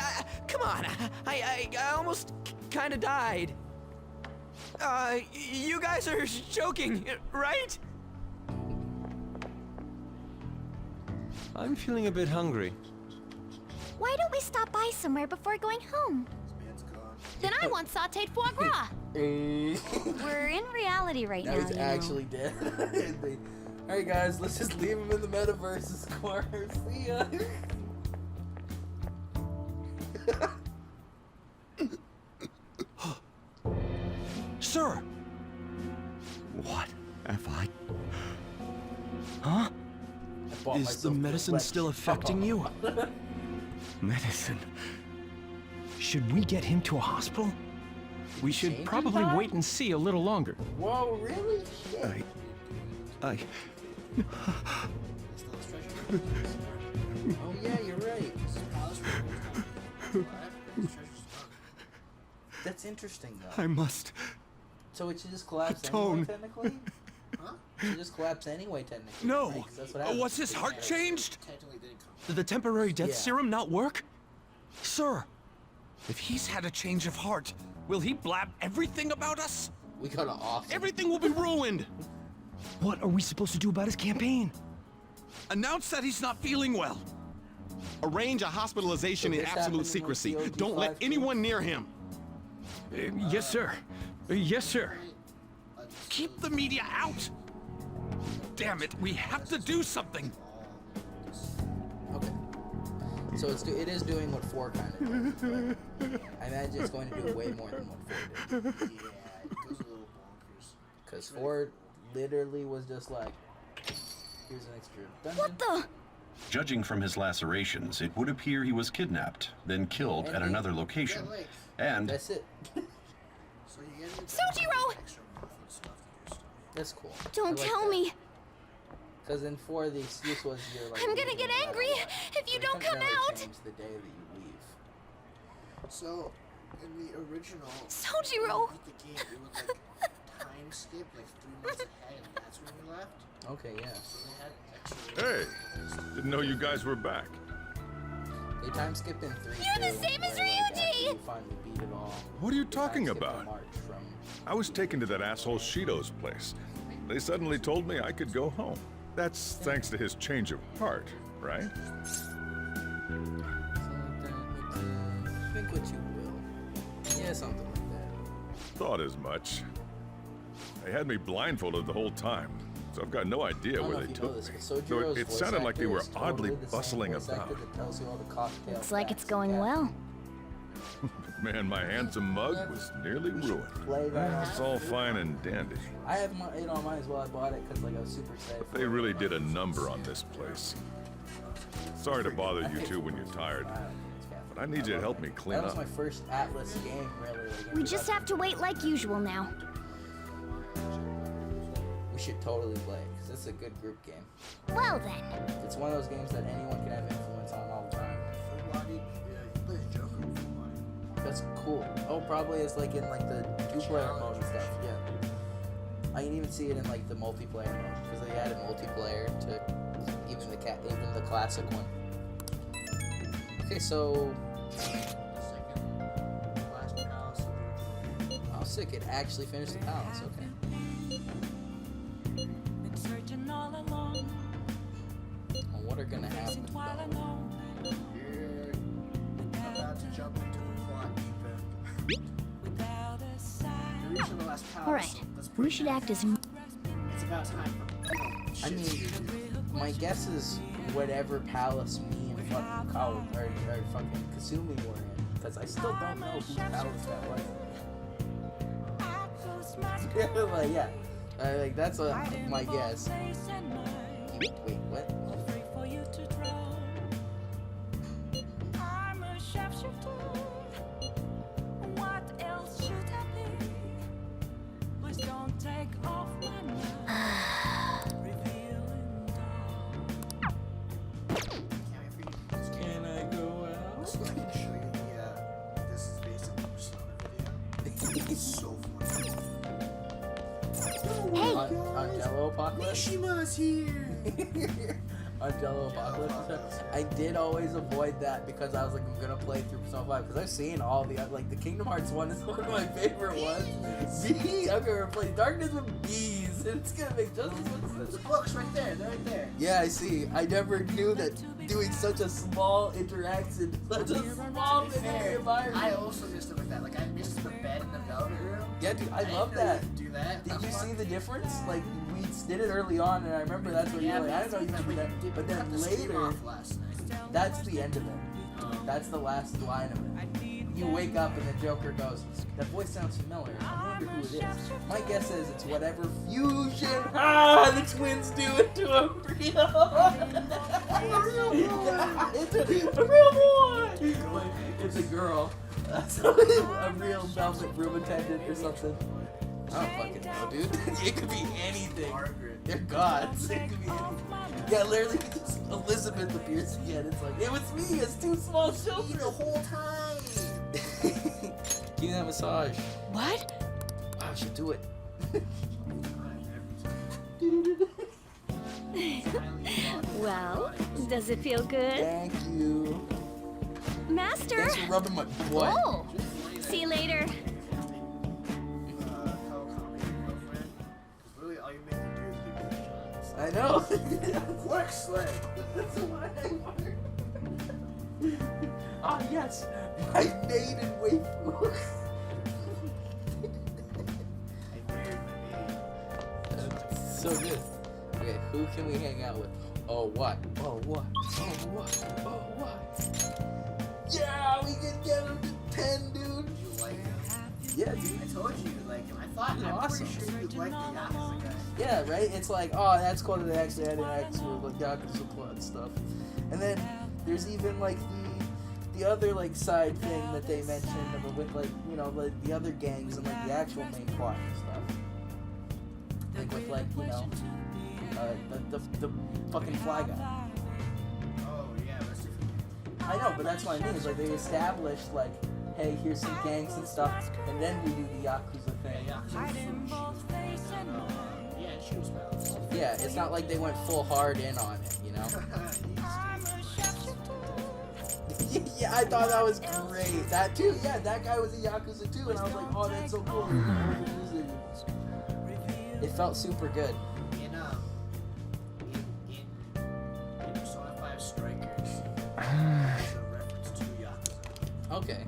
Come on, I almost kind of died. You guys are joking, right? I'm feeling a bit hungry. Why don't we stop by somewhere before going home? Then I want sautéed foie gras. We're in reality right now, Now he's you know. actually dead. Alright guys, let's just leave him in the metaverse. Score. See ya. Have I? Huh? bought Is the myself medicine Fletch. still affecting you? Medicine. Should we get him to a hospital? We should probably wait and see a little longer. Whoa, really? Shit. I... Oh yeah, you're right. That's interesting though. I must... So it should just collapse atone. anyway, technically? Huh? It should just collapse anyway, technically. No! Right? 'Cause that's what happens. What's his heart changed? Technically didn't come. Did the temporary death Yeah. serum not work? Sir, if he's had a change of heart, will he blab everything about us? We got an off. Everything will be ruined! What are we supposed to do about his campaign? Announce that he's not feeling well. Arrange a hospitalization So in this absolute happened with secrecy. the OG5 Don't let too? anyone near him. Yes, sir. Yes, sir. Keep the media out. Damn it, we have to do something. Okay. So it is doing what 4 kind of did. Right? I imagine it's going to do way more than what 4 did. Yeah, it goes a little bonkers. Because 4 literally was just like, here's an extra dungeon. What the? Judging from his lacerations, it would appear he was kidnapped, then killed at another location. And That's it. So you get Sojiro! That's cool. Don't tell me. Because in 4, the excuse was you're like... I'm gonna get angry if you don't come out. Change the day that you leave. So, in the original, Sojiro! when you beat the game, it would like time skip like 3 months ahead, and that's when you left. Okay, yeah. So they had extra. Hey, didn't know you guys were back. They time skipped in 3. You're the same as Ryuji! You finally beat it all. What are you They talking time skipped about? the march from... I was taken to that asshole Shido's place. They suddenly told me I could go home. That's thanks to his change of heart, right? Think what you will. Yeah, something like that. Thought as much. They had me blindfolded the whole time, so I've got no idea I don't where know they if you know took this, me. but Though Sojiro's it voice sounded like they actor were is totally oddly the same bustling voice actor about. that tells you all the cocktail Looks like it's facts going and well. Man, my handsome mug was nearly ruined. play that It's all fine and dandy. I have it on mine as well. I bought it because like I was super excited. They really did a number on this place. Sorry to bother you two when you're tired, but I need you to help me clean That was up. my first Atlas game, really. Like, We just have to wait like usual now. We should totally play it because it's a good group game. Well then. It's one of those games that anyone can have influence on all the time. Full-bodied, yeah, you play Joker with full-bodied. That's cool. Oh, probably it's like in like the 2-player mode and stuff. Yeah. I can even see it in like the multiplayer mode because they added multiplayer to even the classic one. Okay, so Last Palace of the original. oh, sick! It actually finished the palace. Okay. Well, what are gonna happen? You're about to jump into a plot deep end. The reason the Last Palace. Alright, that's we pretty should bad. act as... It's about time for. I mean, my guess is whatever palace me and fucking college or fucking Kasumi were in, because I still don't know whose palace that was. Like, yeah, like that's my guess. Wait, what? Can I go out? So I can show you the. This is based on the Persona video. It's so funny. On Jello Apocalypse? Mishima's here! On Jello Apocalypse? I did always avoid that because I was like, I'm gonna play through Persona 5 because I've seen all the like the Kingdom Hearts one is one of my favorite ones. Bees! I'm gonna play Darkness with Bees. It's gonna make justice with The book's right there, they're right there. Yeah, I see. I never knew that doing such a small interaction, such a small thing in the environment. I also missed it with that. Like, I missed the bed in the velvet room. Yeah, dude, I didn't love know that. you could do that. Did you see the difference? Like, we did it early on, and I remember that's what Yeah, you were like, I didn't know you could do that. But then cut the stream later, off last night. that's the end of it. That's the last line of it. you wake up and the Joker goes, that voice sounds familiar. I wonder who it is. My guess is it's whatever fusion the twins do it to a real it's a real boy. It's a girl. A real velvet room attendant or something. I don't fucking know, dude. It could be anything. They're gods. It could be anything. Yeah, literally, just Elizabeth appears again. It's like, it was me, it's two small children the whole time. Give me that massage. What? I should do it. Well, does it feel good? Thank you. Master! Thanks for rubbing my butt. Oh! See you later. I know. Quick slay. That's what I want. Ah, yes. My maiden waifu. So good. Okay, who can we hang out with? Oh, what? Oh, what? Oh, what? Oh, what? Yeah, we can get him to 10, dude. You like him? Yeah, dude. I told you you like him. I thought, He's I'm awesome. pretty sure you'd like the Yakuza guy. Yeah, right? It's like, oh, that's cool to the X and X with Yakuza plot and stuff. And then there's even like the other like side thing that they mentioned with like, you know, like the other gangs and like the actual main plot and stuff. Like with like, you know, the fucking Fly Guy. Oh, yeah, that's different. I know, but that's what I mean. Is like they established like, hey, here's some gangs and stuff, and then we do the Yakuza thing. Yeah, it's not like they went full hard in on it, you know? Yeah, I thought that was great. That too, yeah, that guy was a Yakuza too, and I was like, oh, that's so cool. It felt super good. In Persona 5 Strikers, there's a reference to Yakuza. Okay.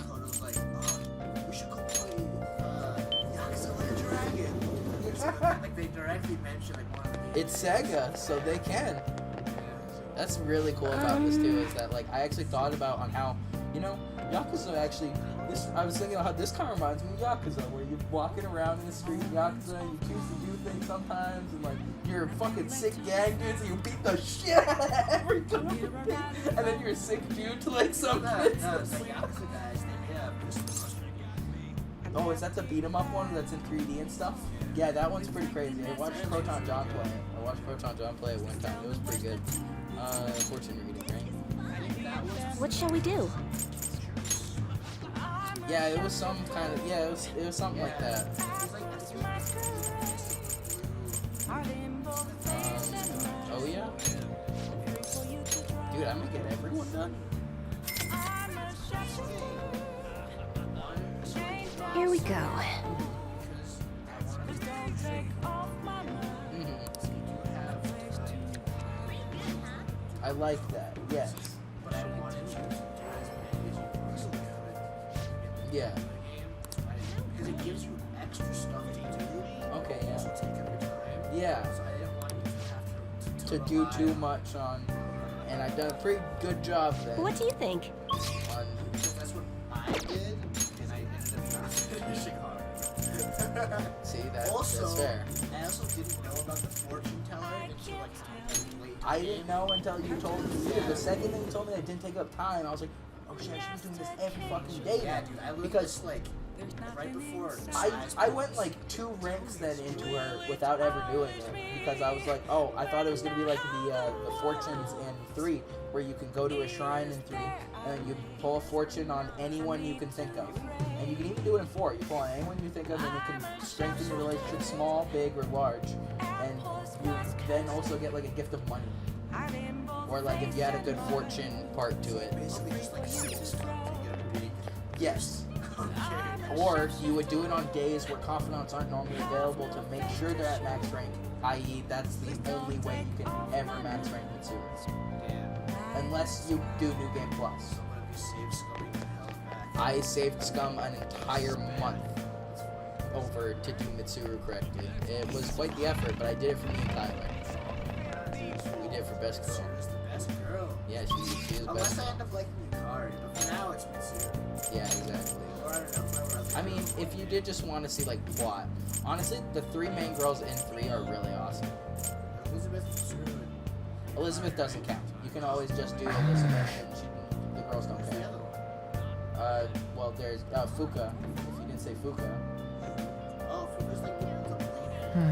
Kono's like, oh, we should go play Yakuza Like a Dragon. Like they directly mention like one of the It's Sega, so they can. That's really cool about this too, is that like I actually thought about on how, you know, Yakuza actually this I was thinking about how this kind of reminds me of Yakuza, where you're walking around in the street in Yakuza and you choose to do things sometimes and like you're a fucking sick gang dude, so you beat the shit out of every and then you're a sick dude to like some No, kids. it's like Yakuza guys, they have this monster game. Oh, is that the beat 'em up one that's in 3D and stuff? Yeah, that one's pretty crazy. I watched Proton John play it. I watched Proton John play it one time. It was pretty good. Fortune reading, right? What shall we do? Yeah, it was some kind of it was something like that. Oh yeah? Dude, I'm gonna get everyone done. Here we go. I like that, yes. Yeah. Because it gives you extra stuff to do. Okay, yeah. Also take up your time. Yeah. So I didn't want you to have To do too much on, and I've done a pretty good job there. What do you think? On, That's what I did, and I ended up not finishing hard. see, that's fair. I also didn't know about the fortune teller until like late. I didn't know until you told me. The second thing you told me that didn't take up time, I was like, oh shit, I should be doing this every fucking day. Yeah, now. dude, I learned because this like right before. I went like 2 ranks then into her without ever doing it because I was like, oh, I thought it was gonna be like the fortunes in 3, where you can go to a shrine in 3 and you pull a fortune on anyone you can think of, and you can even do it in 4. You pull on anyone you think of, and it can strengthen your relationship, small, big, or large, and you then also get like a gift of money, or like if you had a good fortune part to it. Basically, just like Yes. Or you would do it on days where confidants aren't normally available to make sure they're at max rank, i.e. that's the only way you can ever max rank Mitsuru. Unless you do New Game Plus. I saved Scum an entire month over to do Mitsuru correctly. It was quite the effort, but I did it for me and Tyler. We did it for Best Girl. best girl. Yeah, she's the Unless best. I end up liking Yukari, but for now it's Mitsuru. Yeah, exactly. Or I don't know, whoever I mean, if you did just want to see like plot, honestly, the 3 main girls in 3 are really awesome. Elizabeth, Mitsuru, and Elizabeth doesn't count. You can always just do Elizabeth, and the girls don't count. Well, there's Fuka. If you didn't say Fuka. oh, Fuka's like the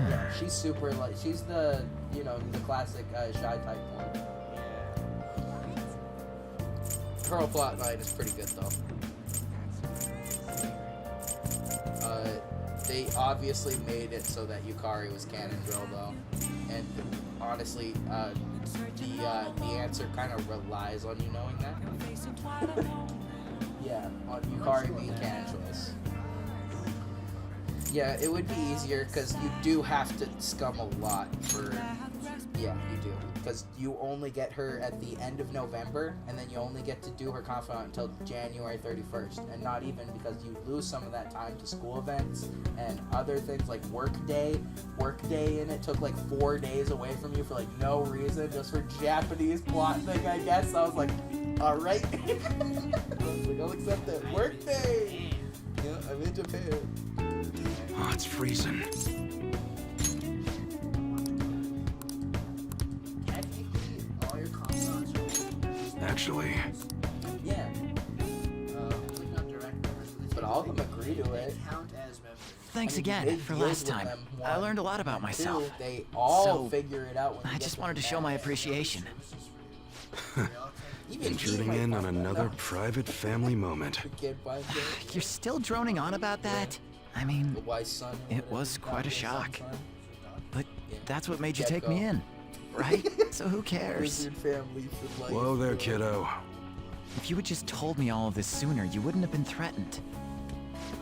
Yeah, she's super like she's the the classic shy type one. Her whole plot line is pretty good though. They obviously made it so that Yukari was canon girl though, and honestly, the answer kind of relies on you knowing that. Yeah, on Yukari being canon choice. Yeah, it would be easier because you do have to scum a lot for. Yeah, you do. Because you only get her at the end of November, and then you only get to do her confidant until January 31st. And not even because you lose some of that time to school events and other things like Workday. Workday in it took like 4 days away from you for like no reason, just for Japanese plot thing, I guess. I was like, alright. I was like, I'll accept it. Workday! Yeah, I'm in Japan. Oh, it's freezing. Actually, yeah. But all of them agree to it. Thanks I mean, you again make for deals last with time. them, I one, learned a lot about and myself. two, they all So, figure it out when I you just get wanted to the show my match. appreciation. intruding in on another private family moment. You're still droning on about that? I mean, wise son, it was quite a shock. But that's what made you take me in, right? So who cares? Whoa there, kiddo. If you had just told me all of this sooner, you wouldn't have been threatened.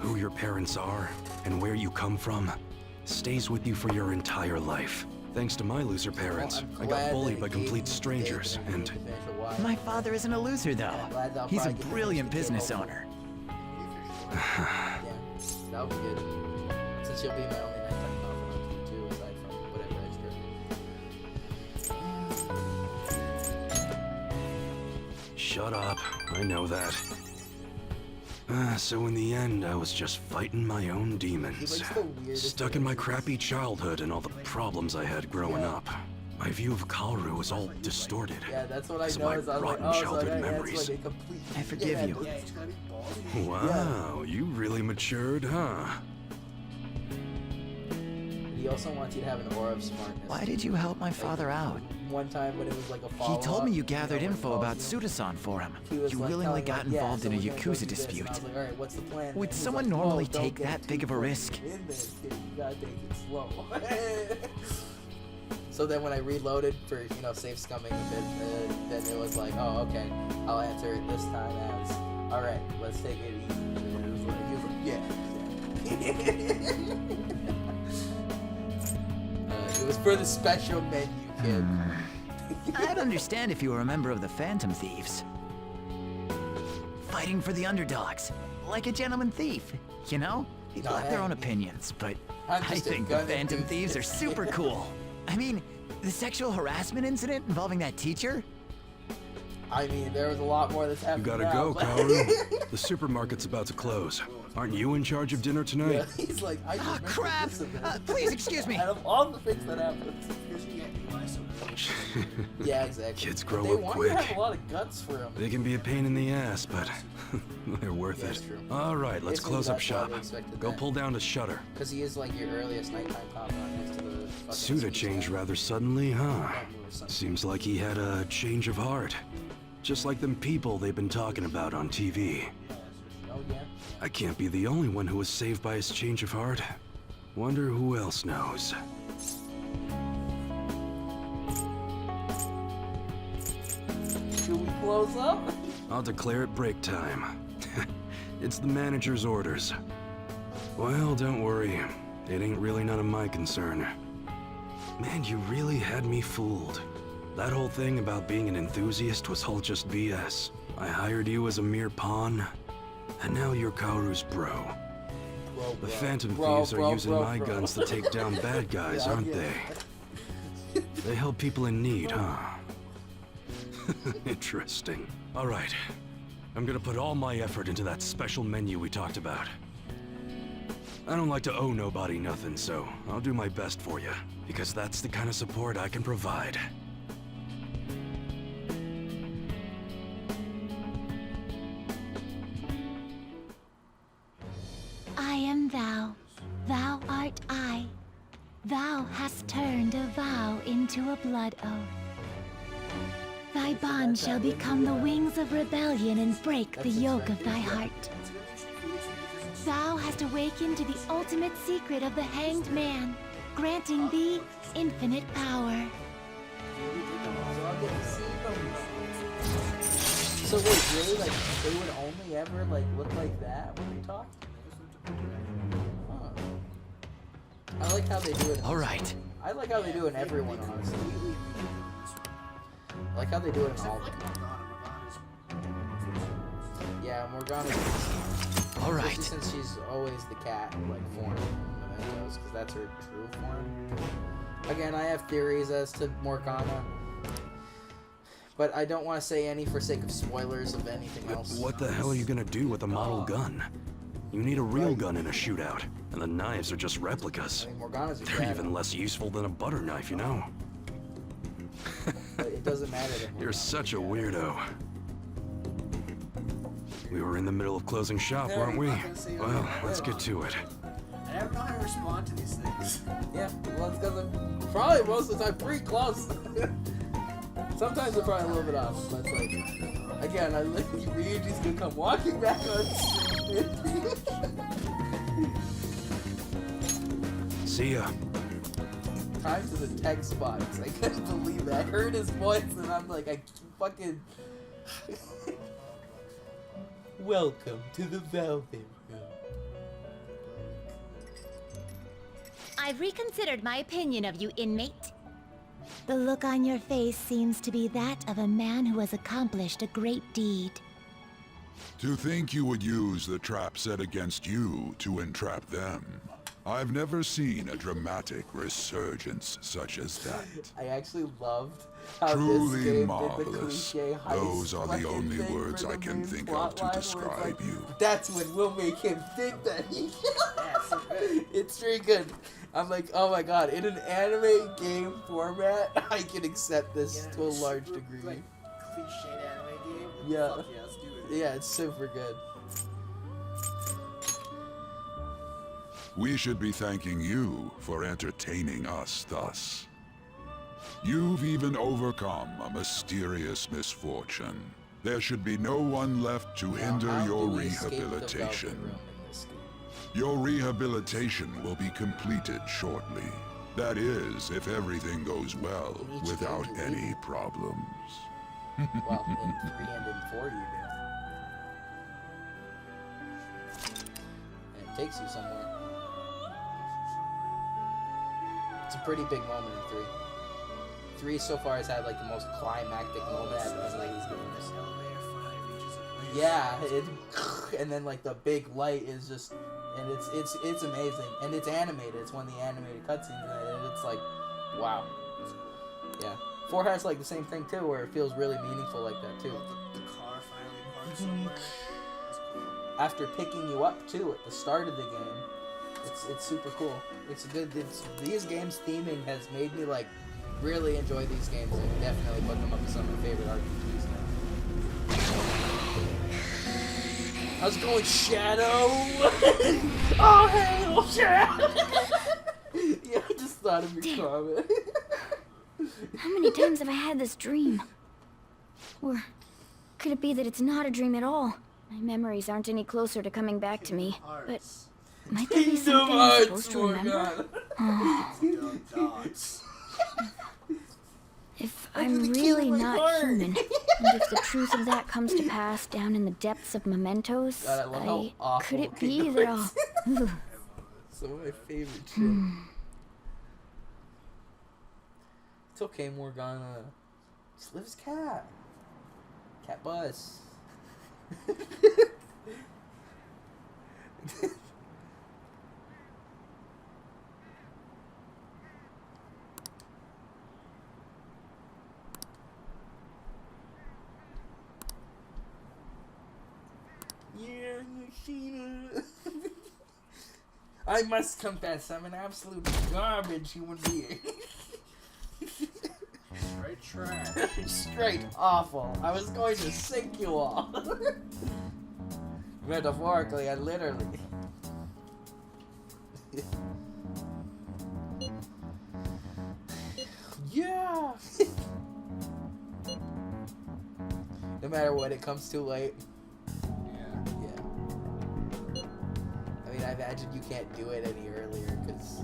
Who your parents are and where you come from stays with you for your entire life. Thanks to my loser parents, I got bullied by complete strangers, and... My father isn't a loser, though. He's a brilliant business owner. Yeah, that would be good. Since you'll be my only nighttime confidant too, aside from whatever extra. Shut up. I know that. So in the end, I was just fighting my own demons. Stuck in my crappy childhood and all the problems I had growing up. My view of Kaoru was all distorted. Yeah, that's what I Because of know. my Is I was like, rotten oh, childhood so memories. It's like a complete. I forgive you. Wow, you really matured, huh? He also wants you to have an aura of smartness. Why did you help my father out? One time when it was like a He follow-up, told me you gathered when info he about calls you, Suda-san for him. he was You like willingly telling, got like, yeah, involved so in a we're gonna go Yakuza do this. And dispute. I was like, all right, what's the plan? Would And he's someone like, normally "Whoa, don't take get that big too of a risk?" in this, kid. You gotta take it slow. So then when I reloaded for, safe scumming a bit, then it was like, oh, okay, I'll answer it this time as, all right, let's take it easy. And it was like, he was like, yeah. It was for the special menu, kid. I'd understand if you were a member of the Phantom Thieves. Fighting for the underdogs, like a gentleman thief, you know? People have their own opinions, but I just a think the gun Phantom Thieves are enthusiast. super cool. I mean, the sexual harassment incident involving that teacher? I mean, there was a lot more that's You happening gotta now, go, but- Kaoru. The supermarket's about to close. Aren't you in charge of dinner tonight? Yeah, he's like, I just Ah, remembered crap! this event. Please excuse me. Out of all the things that happened. Yeah, exactly. Kids But grow they up want quick. you to have a lot of guts for them. They can be a pain in the ass, but they're worth it. All right, let's It's close up that's why shop. they expected Go that. pull down the shutter. Because he is like your earliest nighttime confidant next to the fucking Suda sweet changed spot. rather suddenly, huh? Seems like he had a change of heart. Just like them people they've been talking about on TV. Oh, yeah. I can't be the only one who was saved by his change of heart. Wonder who else knows. Should we close up? I'll declare it break time. It's the manager's orders. Well, don't worry. It ain't really none of my concern. Man, you really had me fooled. That whole thing about being an enthusiast was all just BS. I hired you as a mere pawn, and now you're Kaoru's bro. The Phantom Thieves are using my guns to take down bad guys, Yeah, aren't yeah. they? They help people in need, huh? Interesting. All right. I'm gonna put all my effort into that special menu we talked about. I don't like to owe nobody nothing, so I'll do my best for you, because that's the kind of support I can provide. I am thou, thou art I. Thou hast turned a vow into a blood oath. Thy bond shall become the wings of rebellion and break the yoke of thy heart. Thou hast awakened to the ultimate secret of the hanged man, granting thee infinite power. So wait, really? Like, they would only ever, like, look like that when they talk? Huh. I like how they do it. All right. I like how they do it in everyone, honestly. I like how they do it in all of them. Yeah, Morgana's all right. Especially since she's always the cat, like, form in Mementos, because that's her true form. Again, I have theories as to Morgana, but I don't want to say any for sake of spoilers of anything else. What the hell are you gonna do with a model gun? You need a real gun in a shootout, and the knives are just replicas. I mean, Morgana's a They're shadow. even less useful than a butter knife, you know? But it doesn't matter to You're such a weirdo. We were in the middle of closing shop, weren't we? Well, let's get to it. I never know how to respond to these things. Yeah, well, it's because I'm probably most of the time pretty close. Sometimes I'm probably a little bit off, but it's like, again, I look at Ryuji's gonna come walking back on screen. See ya. Time to the text box. I couldn't believe that. I heard his voice and I'm like, I fucking. Welcome to the Velvet Room. I've reconsidered my opinion of you, inmate. The look on your face seems to be that of a man who has accomplished a great deed. To think you would use the trap set against you to entrap them. I've never seen a dramatic resurgence such as that. I actually loved how Truly this game marvelous. did the cliche Those are the fucking only thing words for the I can main think plot of to line where it's describe like, you. That's when we'll make him think that he. It's very good. I'm like, oh my god, in an anime game format, I can accept this to a large degree. Like, cliched anime game? Yeah. Fuck yeah, let's do it. Yeah, it's super good. We should be thanking you for entertaining us thus. You've even overcome a mysterious misfortune. There should be no one left to hinder how your do we escape the rehabilitation. Velvet Room in this game? Your rehabilitation will be completed shortly. That is, if everything goes well, without any problems. Well, in 3 and in 4 you do. And it takes you somewhere. It's a pretty big moment in 3. 3 so far has had like the most climactic moment ever. Like, yeah, and then like the big light is just, and it's amazing, and it's animated. It's one of the animated cutscenes, and it's like, wow. Yeah, 4 has like the same thing too, where it feels really meaningful like that too. The car finally parked somewhere. After picking you up too at the start of the game, it's super cool. It's good. These games theming has made me like really enjoy these games and definitely put them up to some of my favorite RPGs now. How's it going, Shadow? Oh, hey, little Shadow! Yeah, I just thought of your comment. How many times have I had this dream? Or could it be that it's not a dream at all? My memories aren't any closer to coming back to me, but might there be something I'm supposed to remember? If I'm really not human, and if the truth of that comes to pass down in the depths of Mementos, God, I love how awful could it be Kingdom that Hearts I'll... is. Some of my favorite shit. It's okay, Morgana. Just live as cat. Cat bus. Sheena. I must confess, I'm an absolute garbage human being. Straight trash. Straight awful. I was going to sink you all. Metaphorically and literally. Yeah. No matter what, it comes too late. Yeah. I mean, I imagine you can't do it any earlier because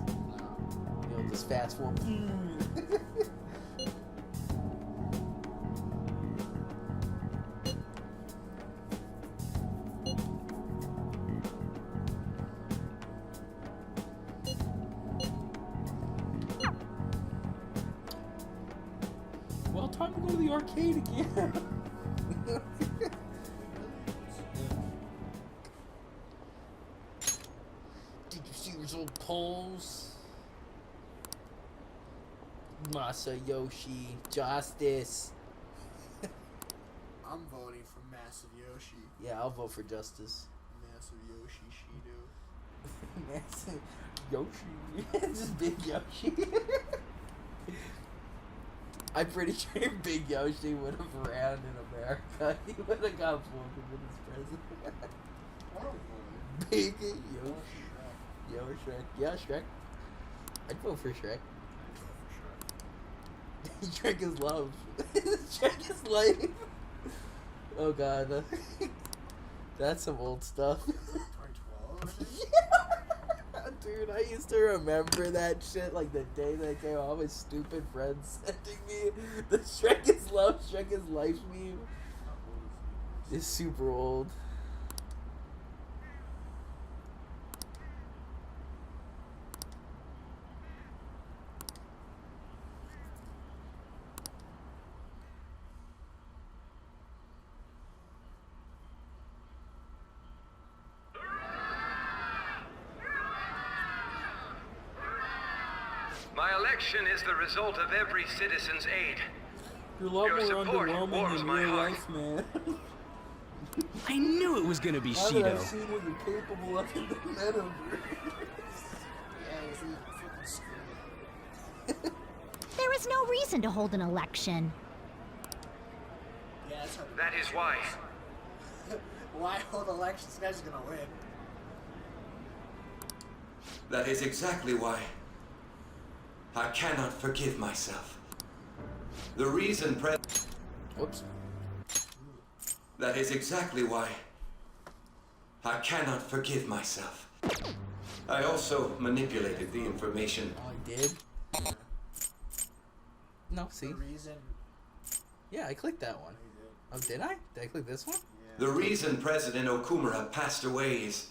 you'll just fast forward. Well, time to go to the arcade again. Did you see those old polls? Masayoshi, justice. I'm voting for Massive Yoshi. Yeah, I'll vote for justice. Massive Yoshi Shido. Massive Yoshi. Just Big Yoshi. I'm pretty sure Big Yoshi would have ran in America. He would have got voted as president. Big Yoshi. Yo, Shrek. Yeah, Shrek. I'd vote for Shrek. Shrek is love. Shrek is life. Oh god. That's some old stuff. 2012? Dude, I used to remember that shit like the day that it came out. All my stupid friends sending me the Shrek is love, Shrek is life meme. It's super old. My election is the result of every citizen's aid. You're a lot Your more support underwhelming warms than my real heart. life, man. I knew it was gonna be Now that I've Shido. seen what you're capable of in the metaverse. There is no reason to hold an election. Yeah, that's That is why. Why hold elections? This guy's gonna win. That is exactly why I cannot forgive myself. The reason Whoops. That is exactly why I cannot forgive myself. I also manipulated the information. Oh, I did? No, see? Reason. Yeah, I clicked that one. Oh, did I? Did I click this one? The reason President Okumura passed away is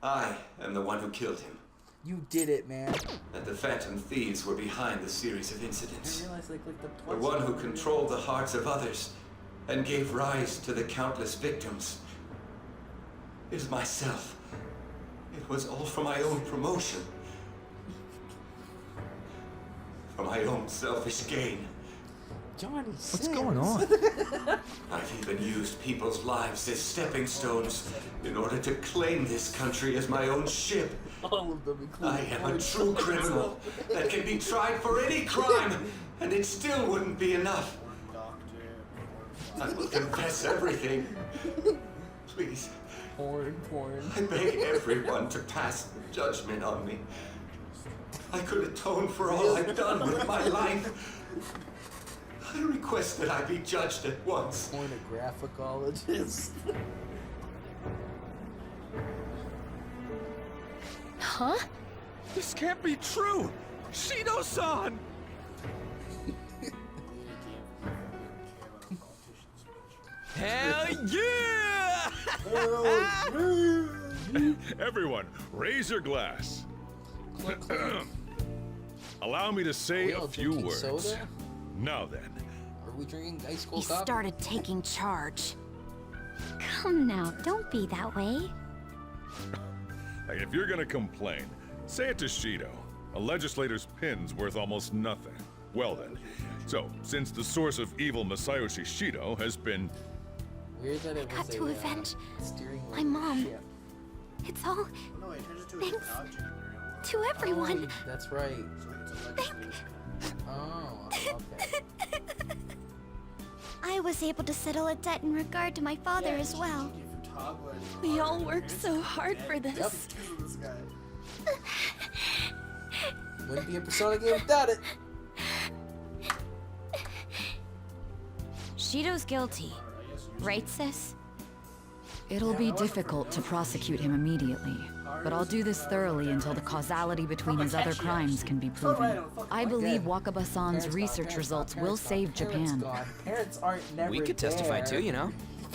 I am the one who killed him. You did it, man. And the Phantom Thieves were behind the series of I incidents. realized I clicked up The twice. one who controlled the hearts of others and gave rise to the countless victims is myself. It was all for my own promotion. For my own selfish gain. Johnny, What's going on? I've even used people's lives as stepping stones in order to claim this country as my own ship. All of them, including I am a true criminal that can be tried for any crime, and it still wouldn't be enough. I will confess everything. Please. Porn. I beg everyone to pass judgment on me. I could atone for all I've done with my life. I request that I be judged at once. Pornographicologist. Huh? This can't be true! Shido-san! Hell yeah! Everyone, raise your glass. Allow me to say a few drinking words. soda? Now then, Are we drinking ice He cold coffee? started taking charge. Come now, don't be that way. if you're gonna complain, say it to Shido. A legislator's pin's worth almost nothing. Well then, so since the source of evil Masayoshi Shido has been Weird that it I got was to a avenge steering my wheel mom. ship. It's all No, it turns into a thanks dog gym in real life. to everyone. Oh, that's right. Oh, okay. I was able to settle a debt in regard to my father as well. We all worked so hard for this. Wouldn't be a Persona game without it. Shido's guilty. Right, sis? It'll be difficult to prosecute him immediately, but I'll do this thoroughly until the causality between his other crimes can be proven. I believe Wakaba-san's research results will save Japan. Parents aren't never We could testify there. too, you know.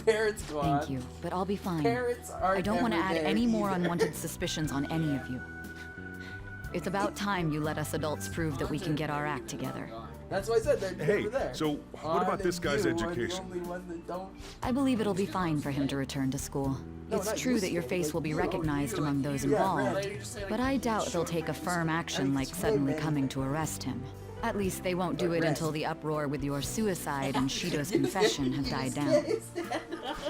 Parents gone. Thank you, but I'll be fine. Parents aren't I don't want to never add there any more either. unwanted suspicions on any of you. It's about time you let us adults prove that we can get our act together. That's why I said they're Hey, never there. so what about this guy's education? I believe it'll be fine for him to return to school. It's true that your face will be recognized among those involved, but I doubt they'll take a firm action like suddenly coming to arrest him. At least they won't do it until the uproar with your suicide and Shido's confession have died down.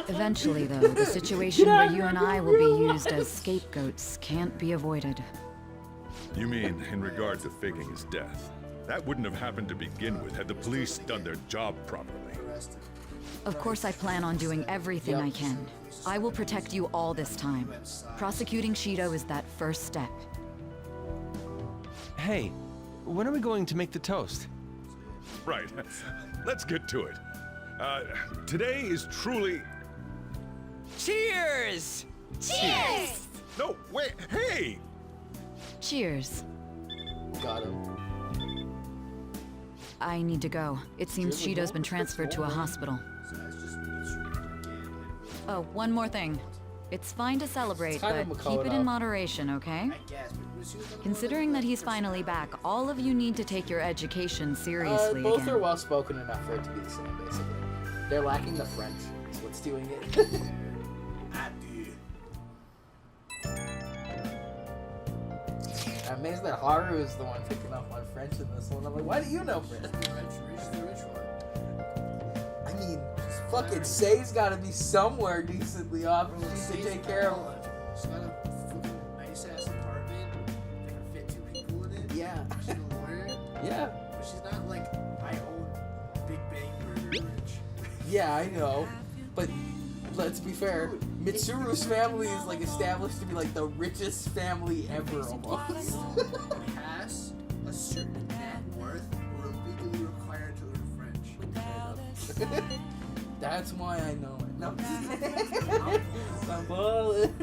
Eventually, though, the situation where you and I will be used as scapegoats can't be avoided. You mean in regard to faking his death? That wouldn't have happened to begin with had the police done their job properly. Of course I plan on doing everything I can. I will protect you all this time. Prosecuting Shido is that first step. Hey, when are we going to make the toast? Right. Let's get to it. Today is truly... Cheers! Cheers! No, wait, hey! Cheers. Got him. I need to go. It seems Shido's been transferred to a hospital. Oh, one more thing. It's fine to celebrate, kind but of keep it Makoto. in moderation, okay? Considering that he's finally back, all of you need to take your education seriously Both again. are well spoken enough for it to be the same, basically. They're lacking the French. Is what's doing it. I'm amazed that Haru is the one picking up on French in this one. I'm like, why do you know French? I mean, fucking Say's gotta be somewhere decently off and needs to take care of. She's got a fucking nice ass apartment that can fit 2 people in it. Yeah. She's a lawyer. Yeah. But she's not like, I own Big Bang Burger rich. Yeah, I know. But let's be fair, Mitsuru's family is like established to be like the richest family ever almost. Pass a certain net worth or legally required to learn French. That's why I know it. No, I'm balling.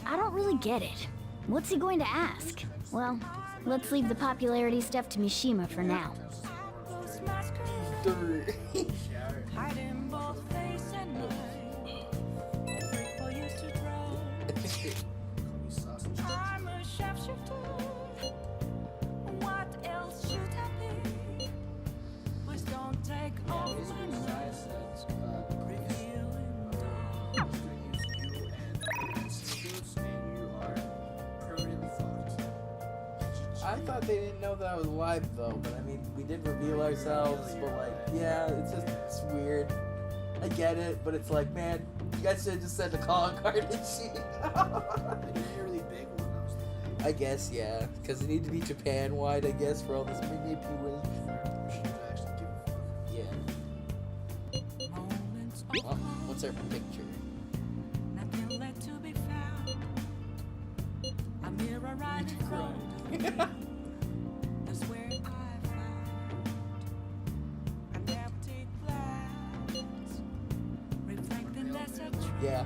I don't really get it. What's he going to ask? Well, let's leave the popularity stuff to Mishima for now. I thought they didn't know that I was alive though, but I mean, we did reveal ourselves, but like, yeah, it's weird. I get it, but it's like, man, you guys should have just sent a calling card and shit. I guess, yeah, because it need to be Japan-wide, I guess, for all this manipulation. Yeah. Oh, what's our picture? Yeah.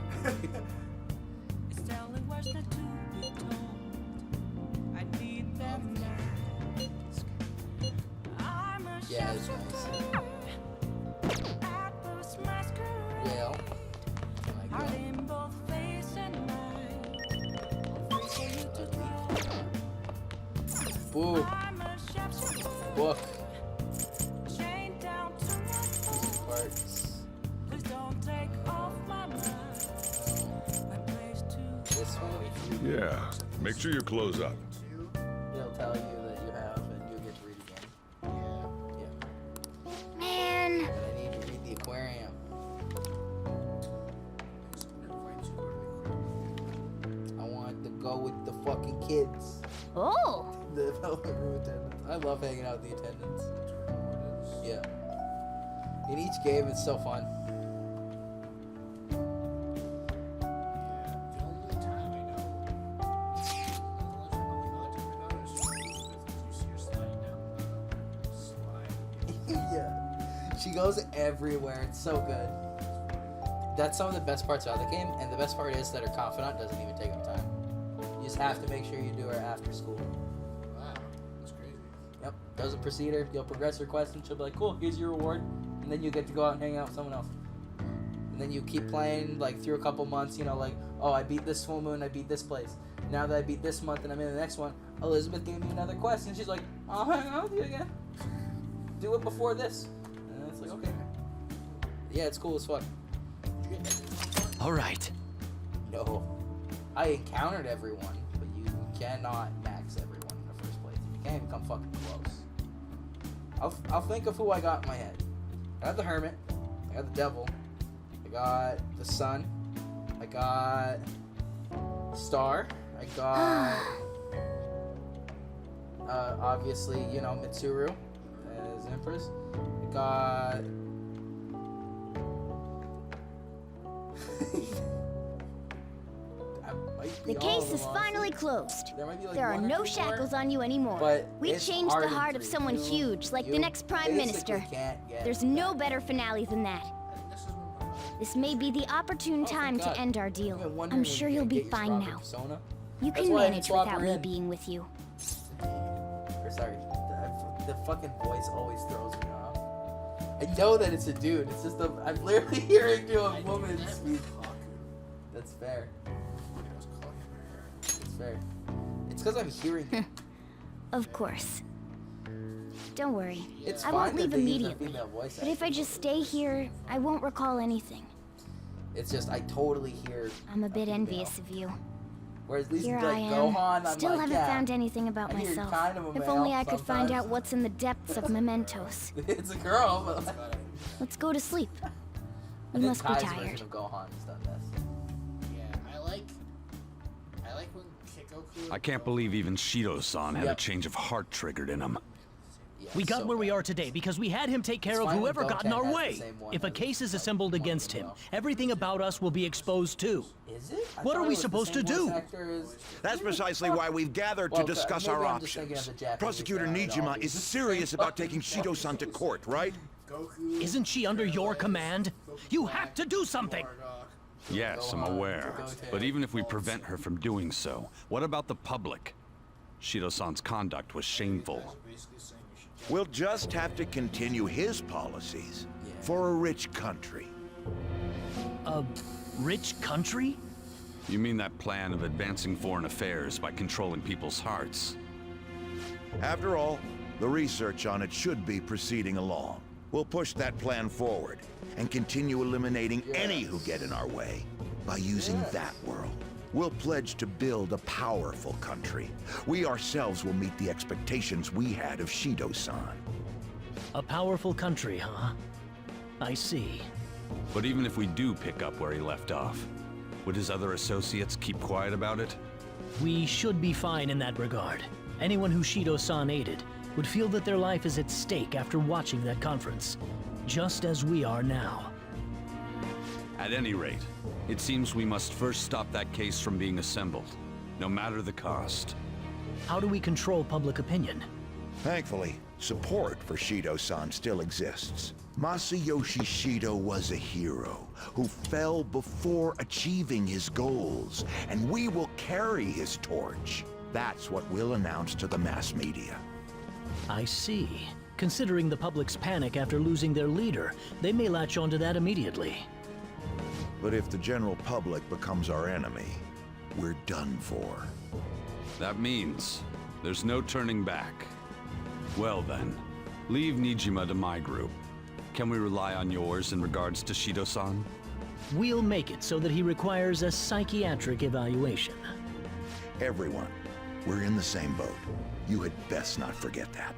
Yeah, it's nice. Well, can I go? Boo. Book. Parts. This one. Yeah, make sure you close up. It'll tell you that you have, and you'll get to read again. Man, Oh! The development room attendants. I love hanging out with the attendants. Yeah. In each game, it's so fun. Yeah. She goes everywhere. It's so good. That's some of the best parts of the game, and the best part is that her confidant doesn't even take up time. You just have to make sure you do her after school. Wow, that's crazy. Yep, does a procedure, you'll progress her quest, and she'll be like, cool, here's your reward, and then you get to go out and hang out with someone else. And then you keep playing, like, through a couple months, you know, like, oh, I beat this full moon, I beat this place. Now that I beat this month and I'm in the next one, Elizabeth gave me another quest, and she's like, I'll hang out with you again. Do it before this. And it's like, okay. Yeah, it's cool as fuck. All right. No. I encountered everyone, but you cannot max everyone in the first place. You can't become fucking close. I'll think of who I got in my head. I got the Hermit. I got the Devil. I got the Sun. I got Star. I got obviously, you know, Mitsuru as Empress. I got The case is finally closed. There are one or no two more, shackles on you anymore. but We it's changed the hard heart to of someone do. huge, like the You next prime basically minister. can't get There's no better finale than that. This may be the opportune time God. to end our deal. wondering I'm when sure you're you'll gonna be get your fine swap now. persona. You That's can why I didn't manage swap without her me in. being with you. Or sorry, the fucking voice always throws me off. I know that it's a dude. It's just I'm literally hearing to a woman speak. That's fair. It's fair. It's because I'm hearing it. Of course. Don't worry. It's I fine won't that leave they use a immediately. female voice But if I just stay here, I won't recall anything. It's just I totally hear. I'm a bit envious of you. Whereas at least Here like I am. Gohan, I'm Still like, haven't yeah, found anything about I hear myself. kind of a If male only I could find sometimes. out what's in the depths of mementos. It's a girl, but Let's go to sleep. I You think must be Kai's tired. version of Gohan is done best. Yeah, I like when Kikoku. I can't believe even Shido-san had a change of heart triggered in him. We got where we are today because we had him take care of fine when whoever got in Goten our has the way. same one If a as case is assembled against him, everything about us will be exposed too. Is it? I What thought are it we was the supposed same to do? voice actor as- That's precisely why we've gathered to Well, discuss maybe our I'm just thinking options. of the Japanese Prosecutor guy, Nijima dog. is serious about taking Shido-san to court, right? Isn't she under your command? You have to do something! Yes, I'm aware. But even if we prevent her from doing so, what about the public? Shido-san's conduct was shameful. We'll just have to continue his policies for a rich country. A rich country? You mean that plan of advancing foreign affairs by controlling people's hearts? After all, the research on it should be proceeding along. We'll push that plan forward and continue eliminating any who get in our way by using that world. We'll pledge to build a powerful country. We ourselves will meet the expectations we had of Shido-san. A powerful country, huh? I see. But even if we do pick up where he left off, would his other associates keep quiet about it? We should be fine in that regard. Anyone who Shido-san aided would feel that their life is at stake after watching that conference, just as we are now. At any rate, it seems we must first stop that case from being assembled, no matter the cost. How do we control public opinion? Thankfully, support for Shido-san still exists. Masayoshi Shido was a hero who fell before achieving his goals, and we will carry his torch. That's what we'll announce to the mass media. I see. Considering the public's panic after losing their leader, they may latch onto that immediately. But if the general public becomes our enemy, we're done for. That means there's no turning back. Well then, leave Nijima to my group. Can we rely on yours in regards to Shido-san? We'll make it so that he requires a psychiatric evaluation. Everyone, we're in the same boat. You had best not forget that.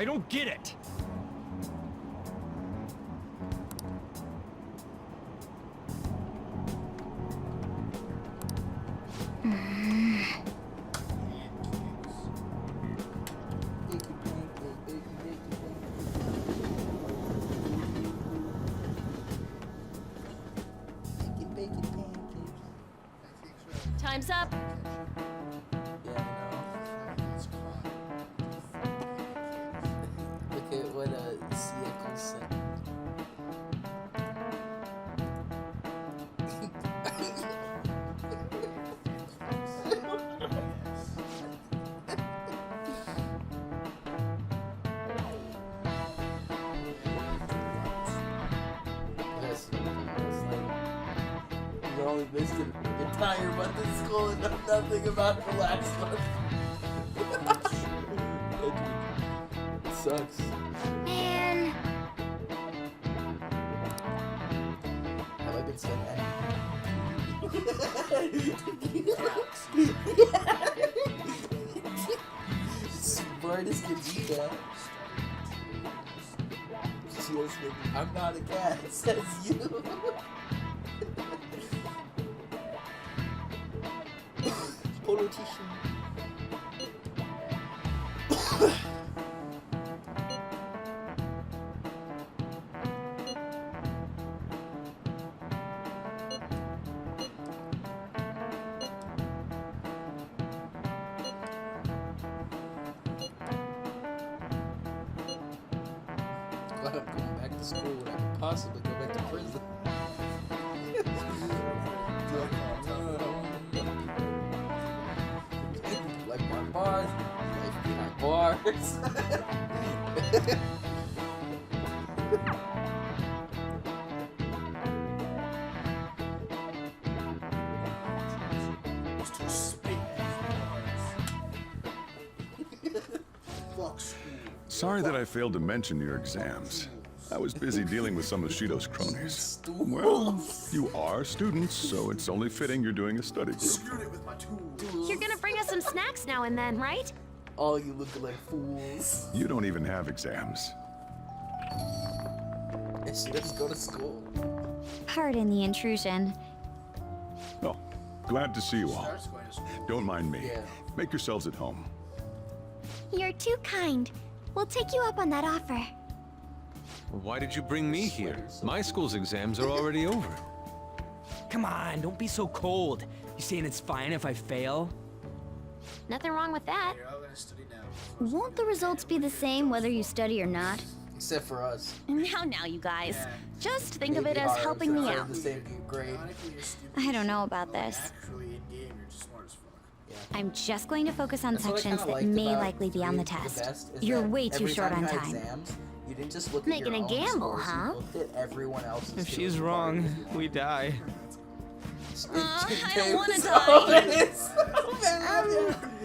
I don't get it. Time's up. Look at what Seattle said. You only missed an entire month of school and know nothing about the last month. It sucks. Man. Have I been saying that? Smartest can beat that. I'm not a cat, says you. Politician. Glad I'm going back to school when I could possibly go back to prison. Like my bars, like my bars. Sorry that I failed to mention your exams. I was busy dealing with some of Shido's cronies. Well, you are students, so it's only fitting you're doing a study group. You're gonna bring us some snacks now and then, right? All you look like fools. You don't even have exams. She doesn't go to school. Pardon the intrusion. Oh, glad to see you all. Don't mind me. Make yourselves at home. You're too kind. We'll take you up on that offer. Why did you bring me here? My school's exams are already over. Come on, don't be so cold. You saying it's fine if I fail? Nothing wrong with that. Won't the results be the same whether you study or not? Except for us. Now, you guys. Just think of it as helping me out. The same grade. I don't know about this. I'm just going to focus on sections that may likely be on the test. You're way too short on time. You didn't just look Making at your a gamble, own scores, huh? You looked at everyone else's. If she's wrong, we die. I don't want to die.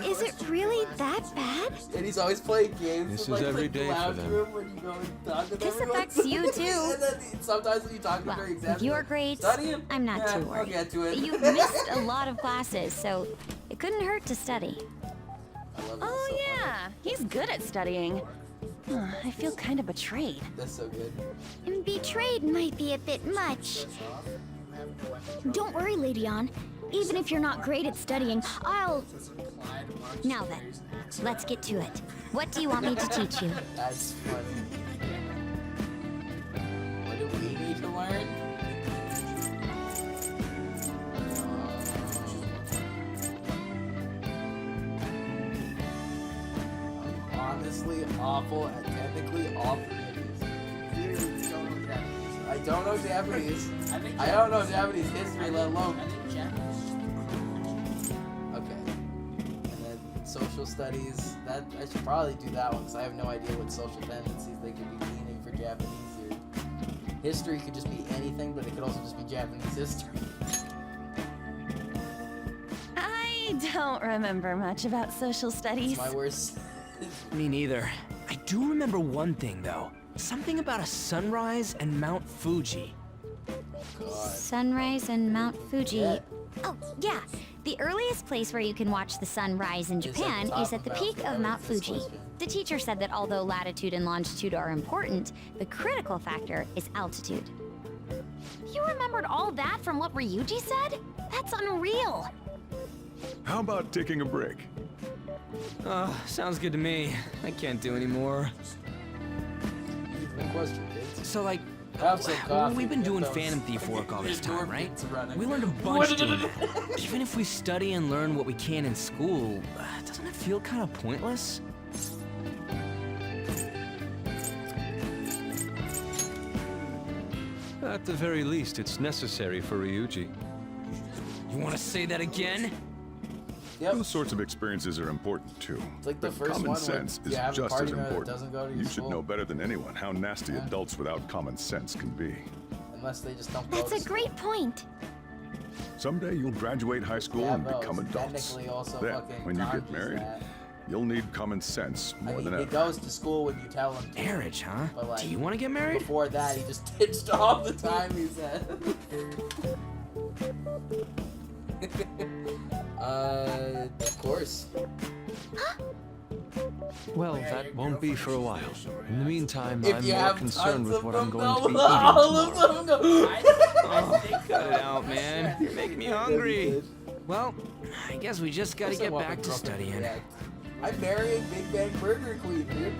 Is it really that bad? And he's always playing games. This with, is every like, day the for lounge them. room when you go and talk to This everyone. affects you, too. And then sometimes when you talk to their exams, With your grades, studying? I'm not Yeah, too worried. I'll get to it. You've missed a lot of classes, so it couldn't hurt to study. Oh, yeah. He's good at studying. I feel kind of betrayed. That's so good. And betrayed might be a bit much. Don't worry, Lady Ann. Even if you're not great at studying, I'll... Now then, let's get to it. What do you want me to teach you? That's funny. What do we need to learn? I'm honestly awful and technically awful at these. I don't know Japanese. I don't know Japanese history, let alone. Okay. And then social studies. That I should probably do that one because I have no idea what social tendencies they could be meaning for Japanese here. History could just be anything, but it could also just be Japanese history. I don't remember much about social studies. It's my worst. Me neither. I do remember one thing, though. Something about a sunrise and Mount Fuji. Sunrise and Mount Fuji. Yeah. Oh, yeah. The earliest place where you can watch the sun rise in Japan is at the peak of Mount Fuji. The teacher said that although latitude and longitude are important, the critical factor is altitude. You remembered all that from what Ryuji said? That's unreal. How about taking a break? Sounds good to me. I can't do anymore. Good question, kids. So, like, Have some coffee, we've been get doing those- Phantom Thief work all this time, right? endorphins running. We learned a bunch doing that. Even if we study and learn what we can in school, doesn't it feel kind of pointless? At the very least, it's necessary for Ryuji. You want to say that again? Those sorts of experiences are important too. It's like the But first common one where sense you is have a just party as member that important. doesn't go to your You should school. know better than anyone how nasty adults without common sense can be. Unless they just don't go That's to a great point. Someday you'll graduate high school Yeah, and bro, become it's adults. technically also Then, fucking when you get Kanji's married, that. you'll need common sense I more mean, than he ever. goes to school when you tell him to. Marriage, huh? But like, Do you want to get married? Before that, he just ditched all the time, he said. Of course. Well, that won't be for a while. In the meantime, If I'm you more have concerned tons with of what I'm them, going to be no, eating all of tomorrow. them go. Cut it out, man. You're making me hungry. Well, I guess we just gotta Guess I get want back my to girlfriend studying. react. I'm marrying Big Bang Burger Queen, dude.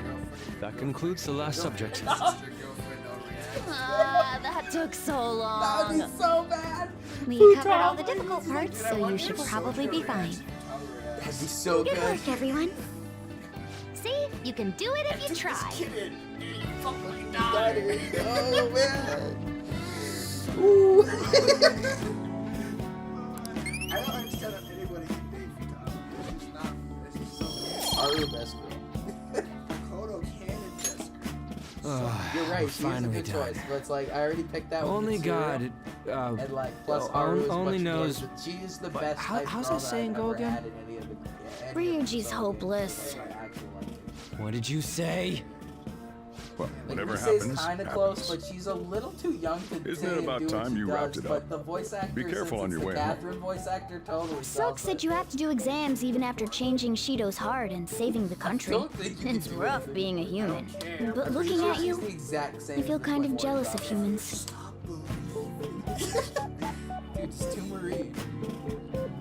That concludes the last subject. That took so long. That'd be so bad. We covered all the difficult parts, so you should probably be fine. That'd be so Good good. work, everyone. See? You can do it if you try. Oh man. Ooh. I don't understand how anybody can date Futaba. It's not. It's just so Our best girl. Kodo Cannon best You're right. She's a finally good done. choice. But it's like I already picked that one. Only God, and like plus o- Haru is only much knows- good, but she's the but best. how- type how's girl that saying I've go ever again? had in any of the- Ryuji's hopeless. What did you say? Well, whatever Lisa's happens, kind of happens. close, but she's a little too young to Isn't say it and about do what time she you does, wrapped it But up? the voice actor, Be careful since on it's your the way home. Catherine voice actor totally Silk sells said it. you have to do exams even after changing Shido's heart and saving the country. don't think you It's can do rough anything. being a human. I'm But pretty looking sure at she's you, the exact same I feel as kind of Twin jealous of Boy. humans. Dude, it's too Marie.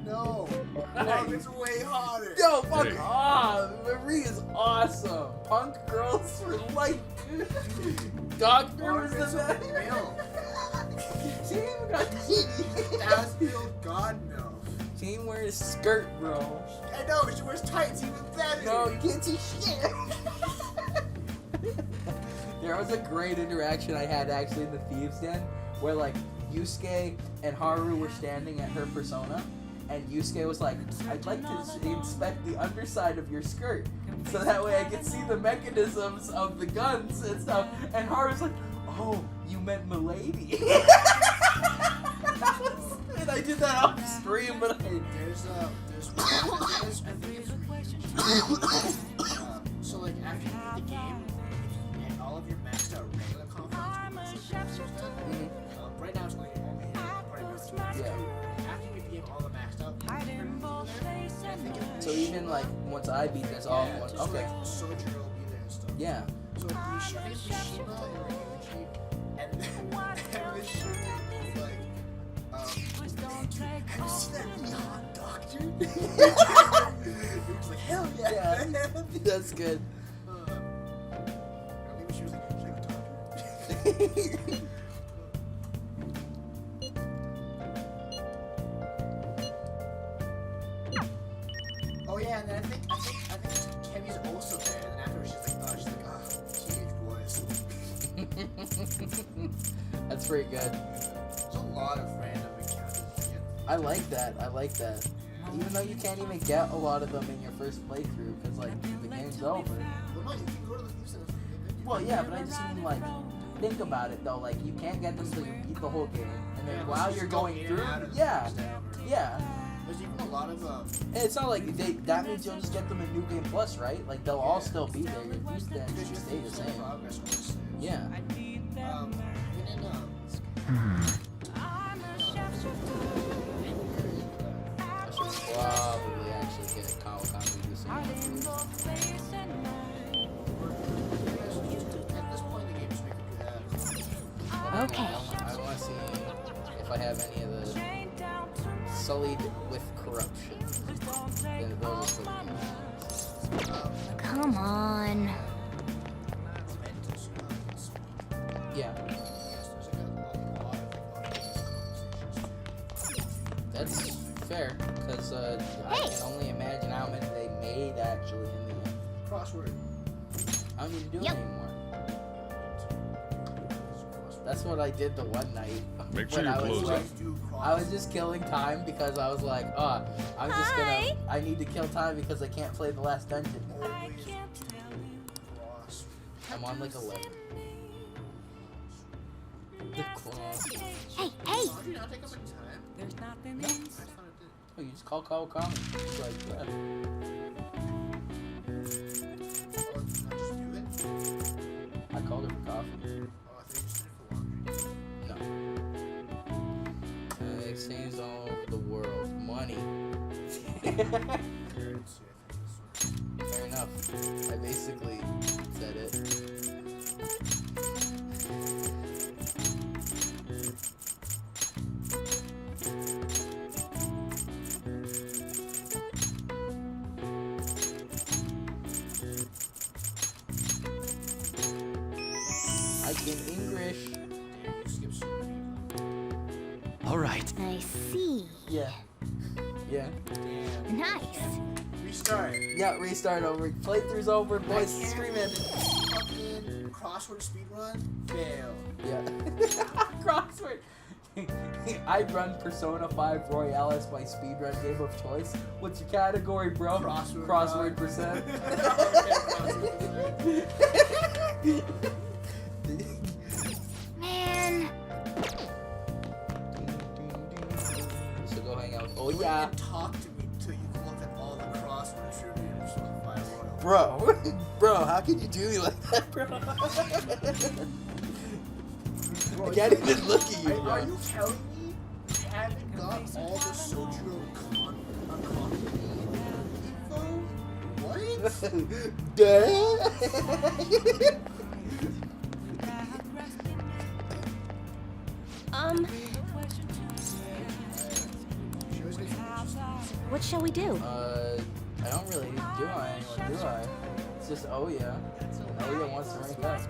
No. Oh, it's way hotter. Yo, fuck Hey. off! Marie is awesome. Punk girls for life, dude. Doctor was the best. She ain't even got titties. Asfield, God no. She ain't wearing a skirt, bro. I know, she wears tights even better. No, you can't see shit. There was a great interaction I had actually in the Thieves' Den where like Yusuke and Haru were standing at her persona, and Yusuke was like, "I'd like to inspect the underside of your skirt, so that way I can see the mechanisms of the guns and stuff." And Haru's like, "Oh, you meant Milady." And I did that off stream, but I So like after you beat the game and all of your maxed out regular confidence, right now it's only party members. Yeah. After you beat the game, all the maxed out. So even like once I beat this, all at once. So Okay. like Sojourner will be there and stuff. Yeah. So Mishima and Ryuji, and then Mishima is like, have you seen that Neon Doctor? He was like, hell yeah. That's good. She was like, should I go talk to her? Oh yeah, and then I think Kevy's also there. And afterwards she's like, teenage boys. That's pretty good. There's a lot of random encounters. I like that. I like that. Even though you can't even get a lot of them in your first playthrough, because like the game's over. Well, no, you can go to the Thieves' Den. Well, yeah, but I just mean like, think about it though. Like you can't get them until you beat the whole game, and then while you're going through, yeah, yeah. There's even a lot of And it's not like that means you'll just get them in New Game Plus, right? Like they'll all still be there. Your use then should stay the same. progress on this. Yeah. Even in I should probably actually get a Comic-Con review soon. Okay. I want to see if I have any of the sullied with corruption. Then those are the Come on. Yeah. That's fair, because I can only imagine how many they made actually in the end. Crossword. I don't need to do it anymore. That's what I did the one night. Make sure when you I was close like, up. I was just killing time because I was like, oh, I'm just gonna. I need to kill time because I can't play the last dungeon. I'm on like 11. The claw. Hey, hey! Did you not take up any time? There's nothing. No. Oh, you just call common. It's like that. I called it for coffee. No. Exchange all over the world. Money. Fair enough. I basically said it. I can English. All right. I see. Yeah. Yeah. Nice. Restart. Yeah, restart over. Playthrough's over, boys. Stream ended. Fucking crossword speedrun. Fail. Yeah. Crossword. I run Persona 5 Royales by speedrun game of choice. What's your category, bro? Crossword percent. Man. So go hang out. Oh yeah. Talk to me until you look at all the crossword trivia from Fire Royal. Bro, how can you do me like that, bro? I can't even look at you, bro. Are you telling me you haven't got all the Sojiro info? What? What shall we do? I don't really do anyone, do I? It's just Oya. And Oya wants to rank up.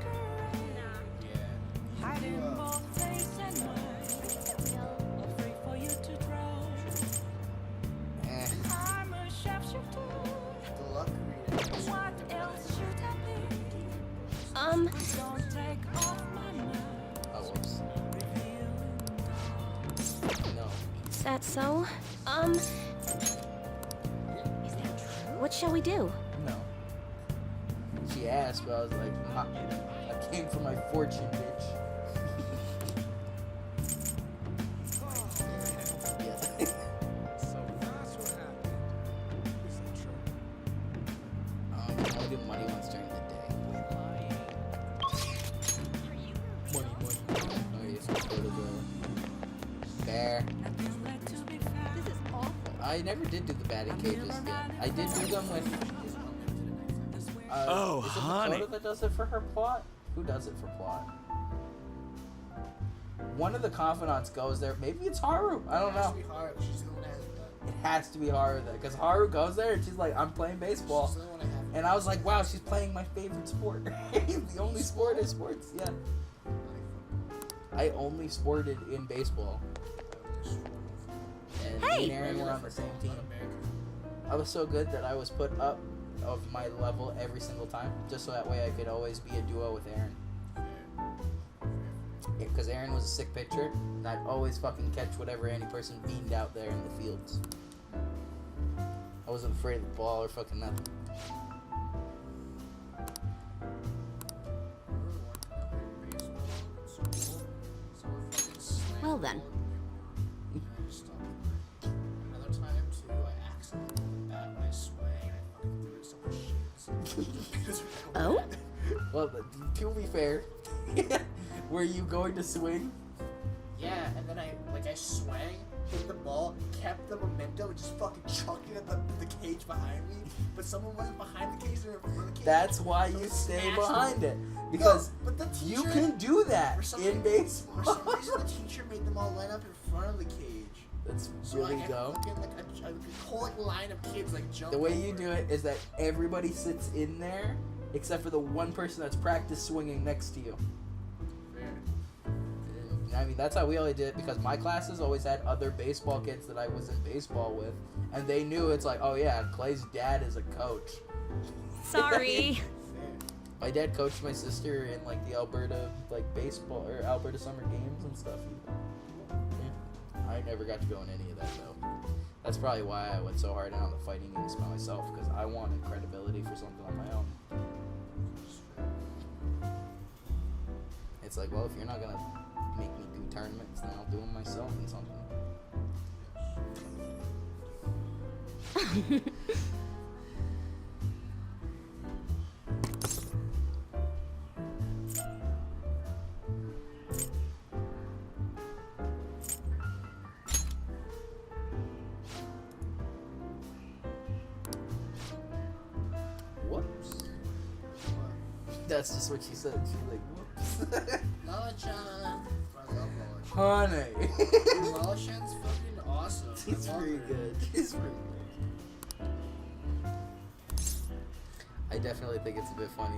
Oh, whoops. No. Is that so? What shall we do? No. She asked, but I was like, nah. I came for my fortune, bitch. I do money once during the day. Money. Oh, yeah, so go to the bear. I never did do the batting cages yet. I did do them with. Oh, is it honey. Makoto that does it for her plot? Who does it for plot? One of the confidants goes there. Maybe it's Haru. I don't know. It has to be Haru then, because Haru goes there and she's like, "I'm playing baseball," and I was like, "Wow, she's playing my favorite sport. The only sport is sports." Yeah. I only sported in baseball. And me and Aaron were on the same team. I was so good that I was put up of my level every single time, just so that way I could always be a duo with Aaron. Because Aaron was a sick pitcher, and I'd always fucking catch whatever any person beamed out there in the fields. I wasn't afraid of the ball or fucking nothing. Well then. Another time too, I accidentally bat my swing and I fucking threw someone's shins. Oh? Well, to be fair, were you going to swing? Yeah, and then I swang, hit the ball, kept the momentum, and just fucking chucked it at the cage behind me. But someone wasn't behind the cage, they were in front of the cage. That's why So you it stay smashed behind them. it. Because No, but the you teacher- can do that For some in reason- baseball. For some reason, the teacher made them all line up in front of the cage. That's So really like, dumb. Fucking, like a whole like, line of kids like jump. The way you do it is that everybody sits in there, except for the one person that's practice swinging next to you. I mean, that's how we always did it because my classes always had other baseball kids that I was in baseball with, and they knew it's like, oh yeah, Clay's dad is a coach. Sorry. My dad coached my sister in like the Alberta baseball or Alberta summer games and stuff. Yeah. I never got to go in any of that though. That's probably why I went so hard in on the fighting games by myself because I wanted credibility for something on my own. It's like, well, if you're not gonna make me do tournaments, then I'll do them myself and something. Whoops. That's just what she said. She's like, whoops. Lala-chan. I love Lala-chan. Honey. Dude, Lala-chan's fucking awesome. She's I love pretty her. good. She's pretty good. I definitely think it's a bit funny.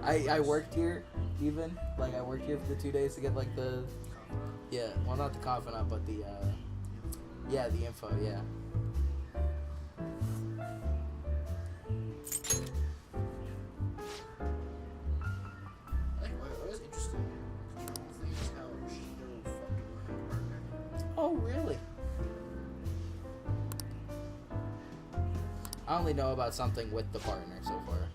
I worked here even. Like, I worked here for the 2 days to get, like, the... Yeah, well, not the confidant, but the, yeah, the info, yeah. What was interesting thing is how Shido fucked with her partner. Oh, really? I only know about something with the partner so far.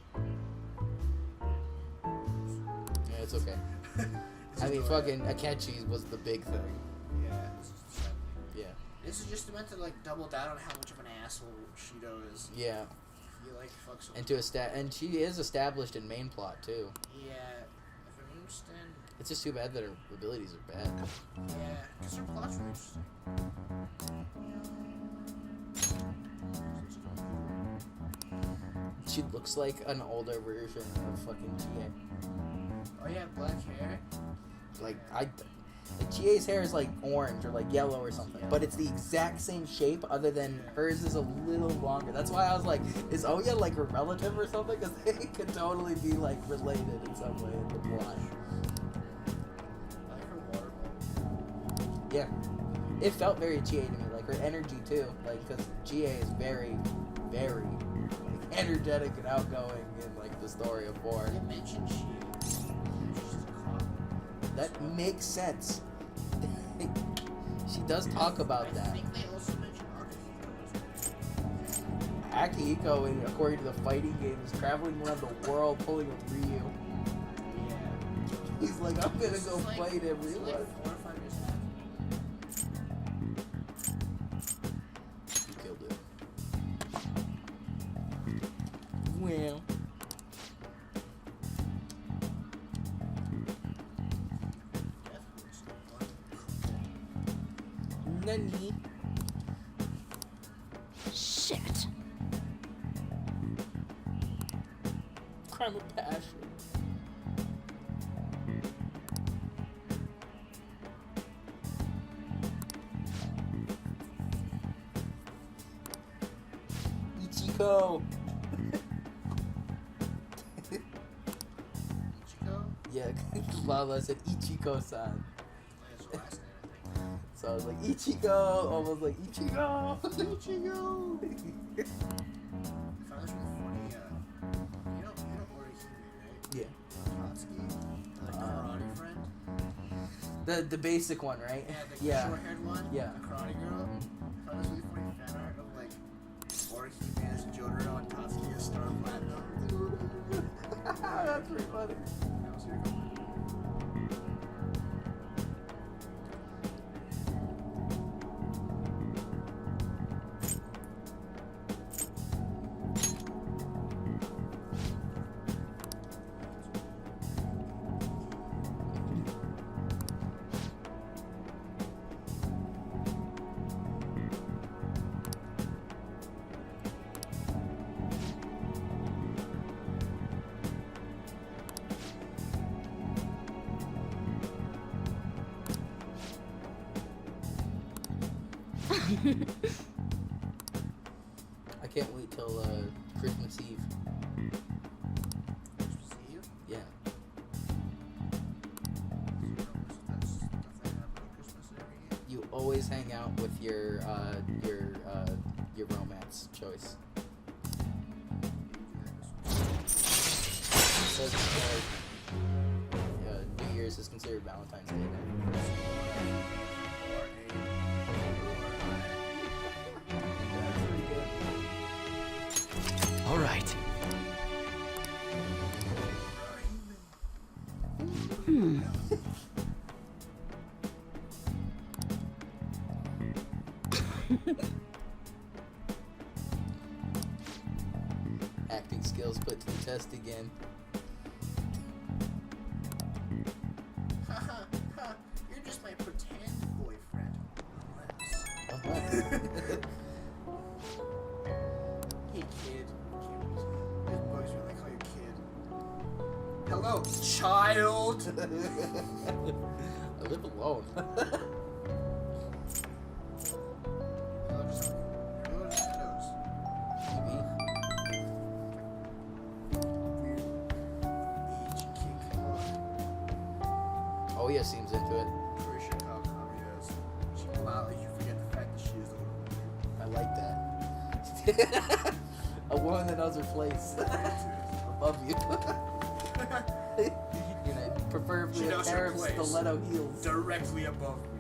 Yeah, it's okay. I mean, fucking Akechi was the big thing. Yeah, this is the sad thing. Yeah. This is just meant to like double down on how much of an asshole Shido is. Yeah. He like fucks with And and she is established in main plot too. Yeah, if I understand. It's just too bad that her abilities are bad. Yeah, because her plot's really interesting. She looks like an older version of fucking GA. Oh yeah, black hair. Like GA's hair is like orange or like yellow or something, but it's the exact same shape other than hers is a little longer. That's why I was like, is Oya like her relative or something? Because they could totally be like related in some way in the plot. I like her water. Yeah, it felt very GA to me, like her energy too, like because GA is very, very like, energetic and outgoing in like the story of 4. You mentioned she. That makes sense. She does talk about I that. think they also mentioned Akihiko, according to the fighting game, is traveling around the world pulling a Ryu. Yeah. He's like, I'm gonna go fight everyone. Like 4 or 5 years after. He killed it. Well. Nani? Shit. Crime of passion. Ichiko. Ichiko? Yeah, Lala said Ichiko-san. That's her last name, I think. So I was like, Ichigo! Almost like, Ichigo! Ichigo! I found this really funny. You know Orihime, right? Yeah. Katsuki, the karate friend. The basic one, right? Yeah, the Yeah. short-haired one. Yeah. The karate girl. I found this really funny fan art of like Orihime as Jotaro and Tatsuki as Star Platinum. That's pretty funny. That was really cool. I can't wait till Christmas Eve. Christmas Eve? Yeah. That's definitely happening Christmas every year. You always hang out with your romance choice. So, New Year's is considered Valentine's Day now. All right. Acting skills put to the test again. You're just my pretend boyfriend. Hey kid. This bugs me when they call you kid. Hello, child. I live alone. Oh yeah, seems into it. Pretty sure how Kami is. She allows you forget the fact that she is the one. I like that. A woman that knows her place. Above you. You know, preferably She a knows pair her of place. stiletto heels. Directly above me.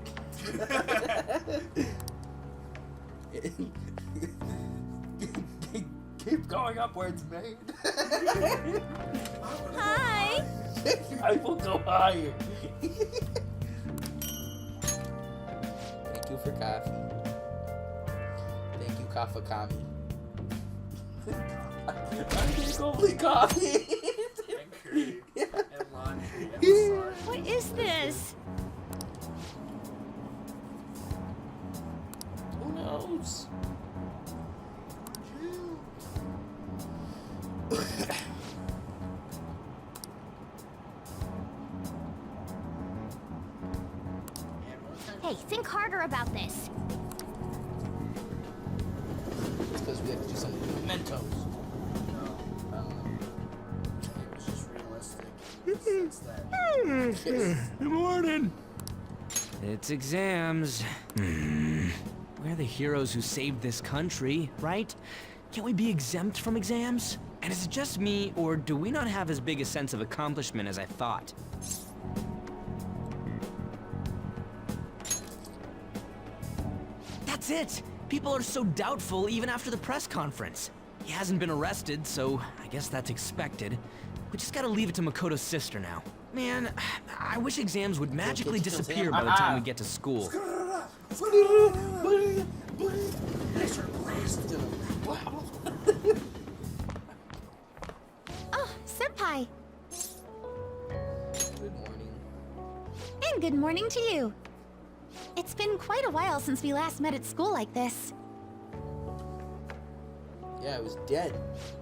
Keep going up where it's made. Hi! I will go higher. Thank you for coffee. Thank you, Kafakami. I think only coffee. And laundry and massage. What is this? Who knows? Hey, think harder about this. It's because we have to do something with mementos. It was just realistic. In the sense that Good morning. It's exams. We're the heroes who saved this country, right? Can't we be exempt from exams? And is it just me, or do we not have as big a sense of accomplishment as I thought? That's it! People are so doubtful even after the press conference. He hasn't been arrested, so I guess that's expected. We just gotta leave it to Makoto's sister now. Man, I wish exams would magically disappear by the time we get to school. Oh, Senpai! Good morning. And good morning to you. It's been quite a while since we last met at school like this. Yeah, I was dead.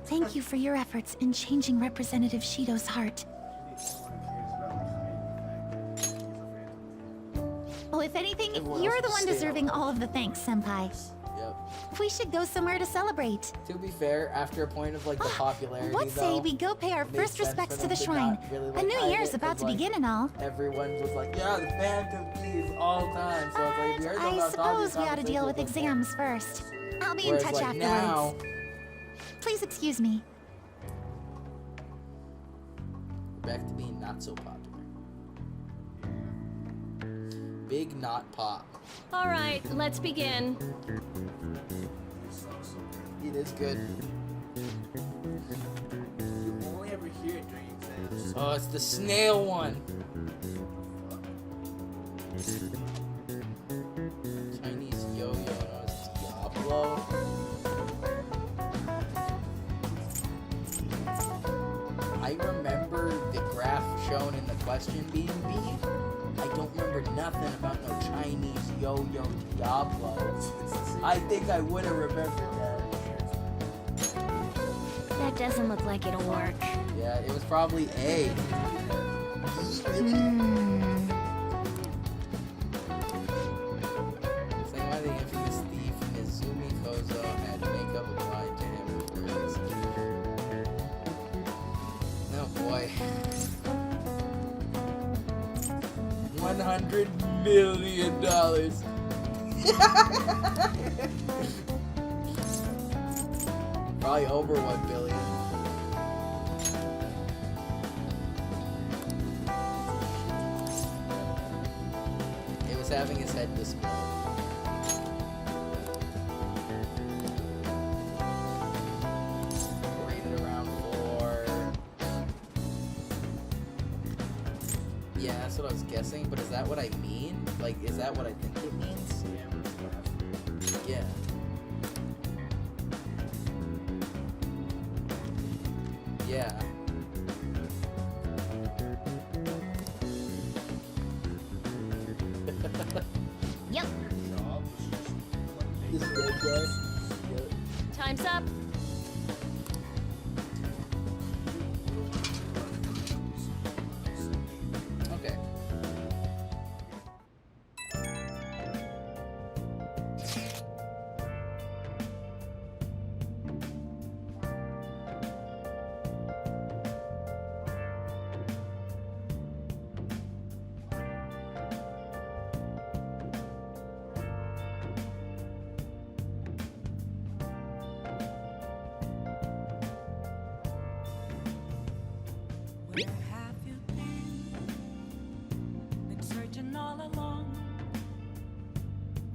Thank you for your efforts in changing Representative Shido's heart. Well, if anything, Everyone you're else the one stay deserving all of the thanks, Senpai. Yep. We should go somewhere to celebrate. To be fair, after a point of like the popularity, What say though, we go pay our it made first sense respects for to them the shrine? not really, A like, new hide year's it, about 'cause, to like, begin and all. Everyone was like, yeah, the Phantom Thieves all time. So it's like, if you heard them I not talking suppose we ought to deal with conversation, exams first. I'll be in whereas, touch like, afterwards. now, Please excuse me. we're back to being not so popular. Big not pop. All right, let's begin. It is good. you only ever hear it during exams. Oh, it's the snail one. Chinese yo-yo. No, it's Diablo. I remember the graph shown in the question being B. I don't remember nothing about no Chinese yo-yo Diablo. I think I would have remembered that. That doesn't look like it'll work. Yeah, it was probably A. Same way the infamous $100 million. Probably over $1 billion. It was having his head displayed. Rated around 4. Yeah, that's what I was guessing, but is that what I mean? Like, is that what I think it means? Yeah. Yeah. Yep. This is good, guys. Time's up. Okay. Where have you been searching all along,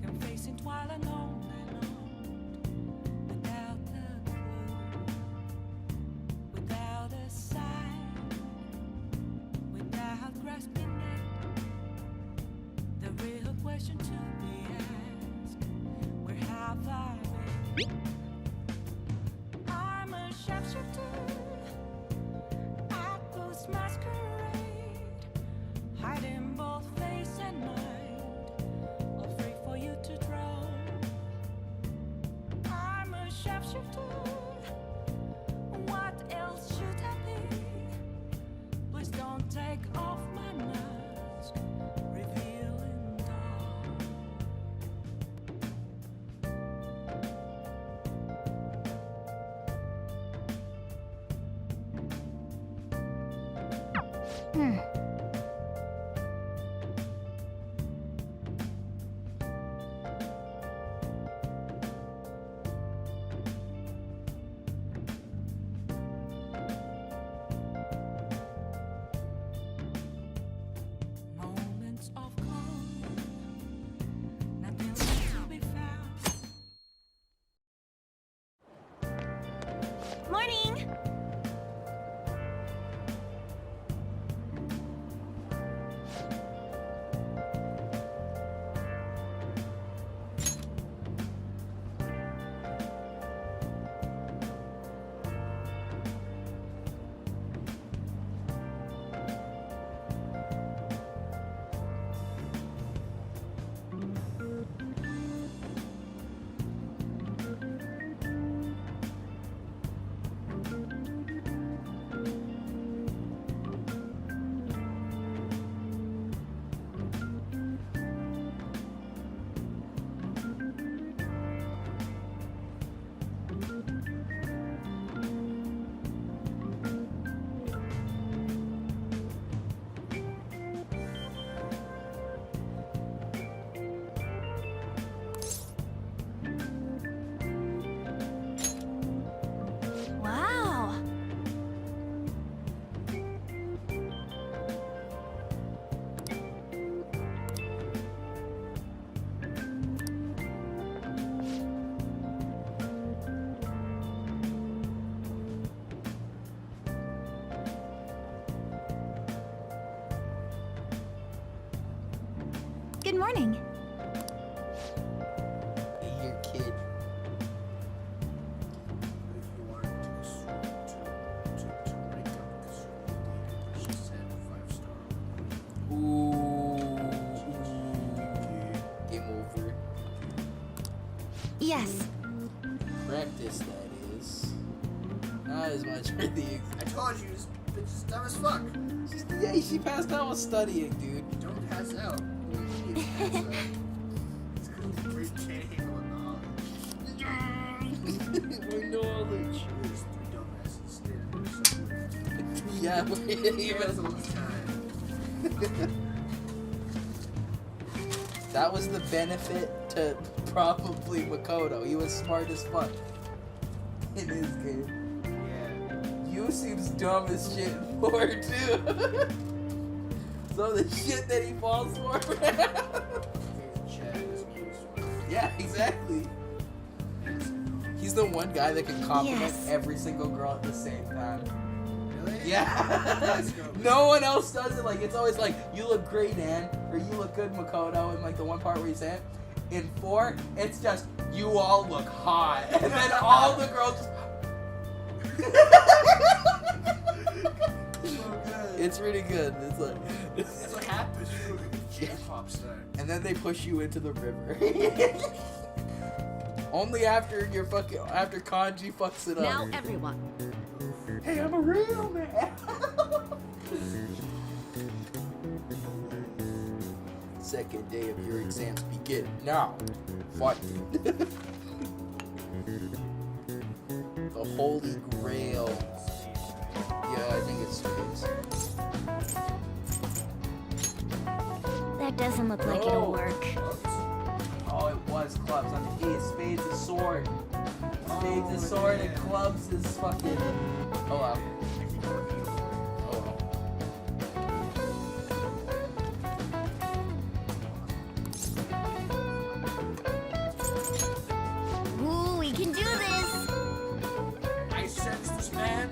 confessing while alone and on, without a clue, without a sign, without grasping it. The real question to be asked: where have I been? I'm a sharpshooter. Masquerade, hiding both face and mind, afraid for you to draw. I'm a sharpshooter. What else should I be? Please don't take off my mask, revealing dawn. Moments of calm, nothing left to be found. Morning. Wow. Good morning. Your kid. Ooh. Game over. Yes. Practice, that is. Not as much for the I told you, this bitch is dumb as fuck. Yeah, she passed out with studying, dude. Don't pass out. You idiot, pass out. It's because you can't handle knowledge. My knowledge. There's 3 dumbasses standing there somewhere. Yeah, but He has all this time. That was the benefit to probably Makoto. He was smart as fuck in his game. Yeah. You seems dumb as shit in 4 too. So the shit that he falls for. Yeah, exactly. He's the one guy that can compliment every single girl at the same time. Really? Yeah. No one else does it. Like, it's always like, you look great, Ann, or you look good, Makoto, and like the one part where he's saying, in 4, it's just, you all look hot. And then all the girls just... It's really good. It's like... That's what happens when you J-pop star. And then they push you into the river. Only after you're fucking... After Kanji fucks it up. Now everyone. Hey, I'm a real man. Second day of your exams begin now. Fight. The Holy Grail. Yeah, I think it's spades. That doesn't look like it'll work. Oh, it was clubs. On the ace, spades is sword. Spades is sword and clubs is fucking. Oh wow. Ooh, we can do this. I sense this man.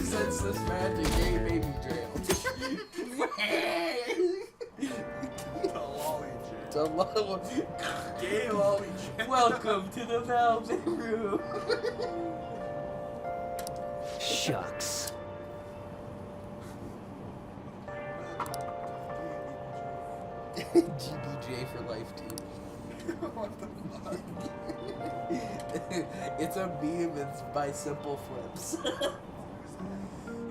Sense this man to gay baby trail. The lolly jail. Gay lolly jail. Welcome to the Velvet Room. Shucks. GBJ for life, dude. What the fuck? It's a meme. It's by Simple Flips.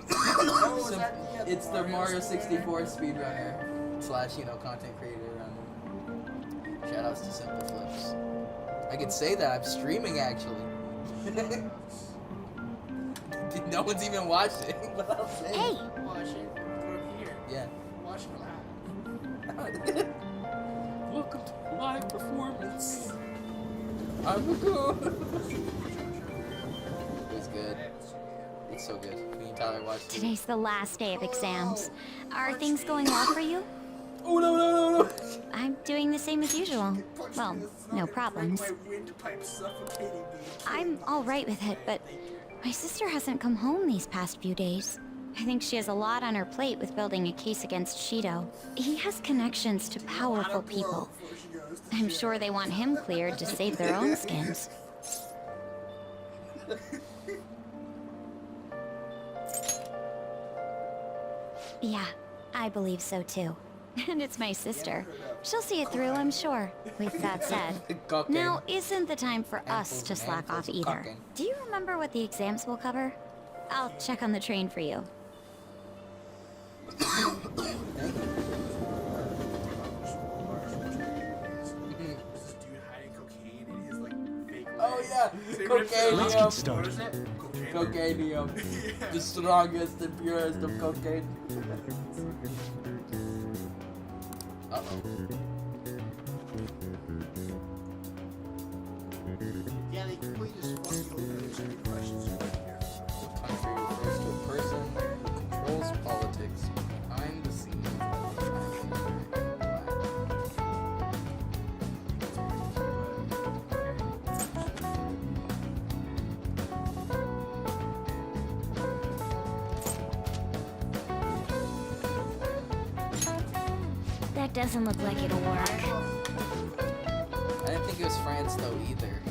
Oh, is that It's the Mario 64 speedrunner / content creator. Shoutouts to Simple Flips. I could say that I'm streaming actually. No one's even watching, but I'll say. Hey. Watch it. Go here. Yeah. Watch it live. Welcome to live performance. I'm good. It's good. It's so good. Me and Tyler watched it. Today's the last day of exams. Are things going well for you? Oh no. I'm doing the same as usual. Well, no problems. My windpipe suffocating me. I'm all right with it, but my sister hasn't come home these past few days. I think she has a lot on her plate with building a case against Shido. He has connections to powerful people. I'm sure they want him cleared to save their own skins. Yeah, I believe so too. And it's my sister. She'll see it through, I'm sure. With that said, now isn't the time for us to slack off either. Do you remember what the exams will cover? I'll check on the train for you. Oh yeah, Let's get started. Cocainium. The strongest and purest of cocaine. Uh-oh. Yeah, they completely just fucked you over. There's any questions right here. Country refers to a person who controls politics behind the scenes. That doesn't look like it'll work. I didn't think it was France though either.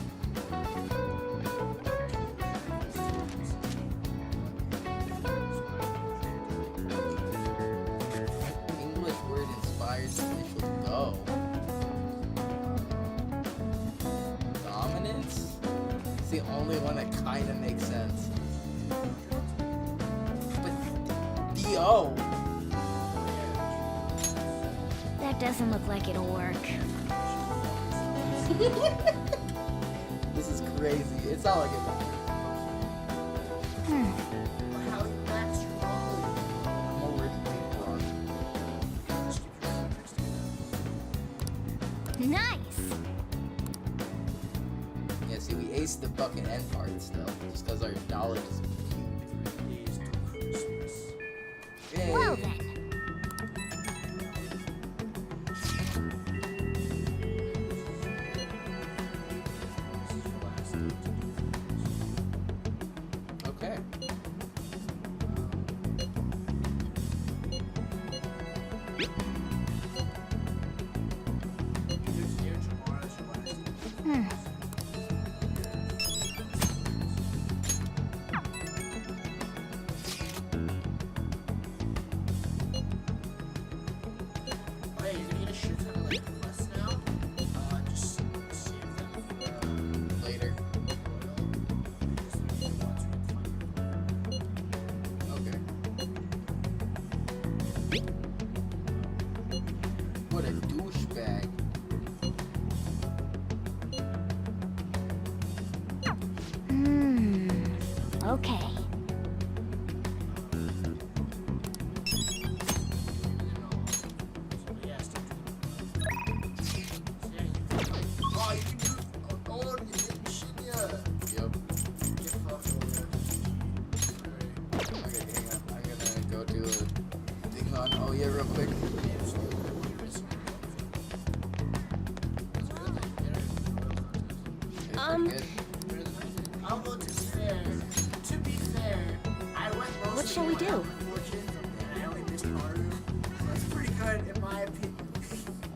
English word inspires initial go. Dominance? It's the only one that kind of makes sense. But D-O. That doesn't look like it'll work. This is crazy. It's not like it matters. How that's wrong. I'm already being wrong. Nice. Yeah, see, we aced the fucking end part still, just because our knowledge is Yay. Well then. Okay. Hey, you're gonna get a shit ton of like quests now. Just save them for Later. Okay. What a douchebag. Okay. Oh, you can do. Oh, you didn't shit yet. Yep. Get fucked over. Okay, hang on. I'm gonna go to a thing on. Oh yeah, real quick. Good. Although to be fair, I went mostly What shall we do? Fortune, and I only missed Haru. So that's pretty good in my opinion.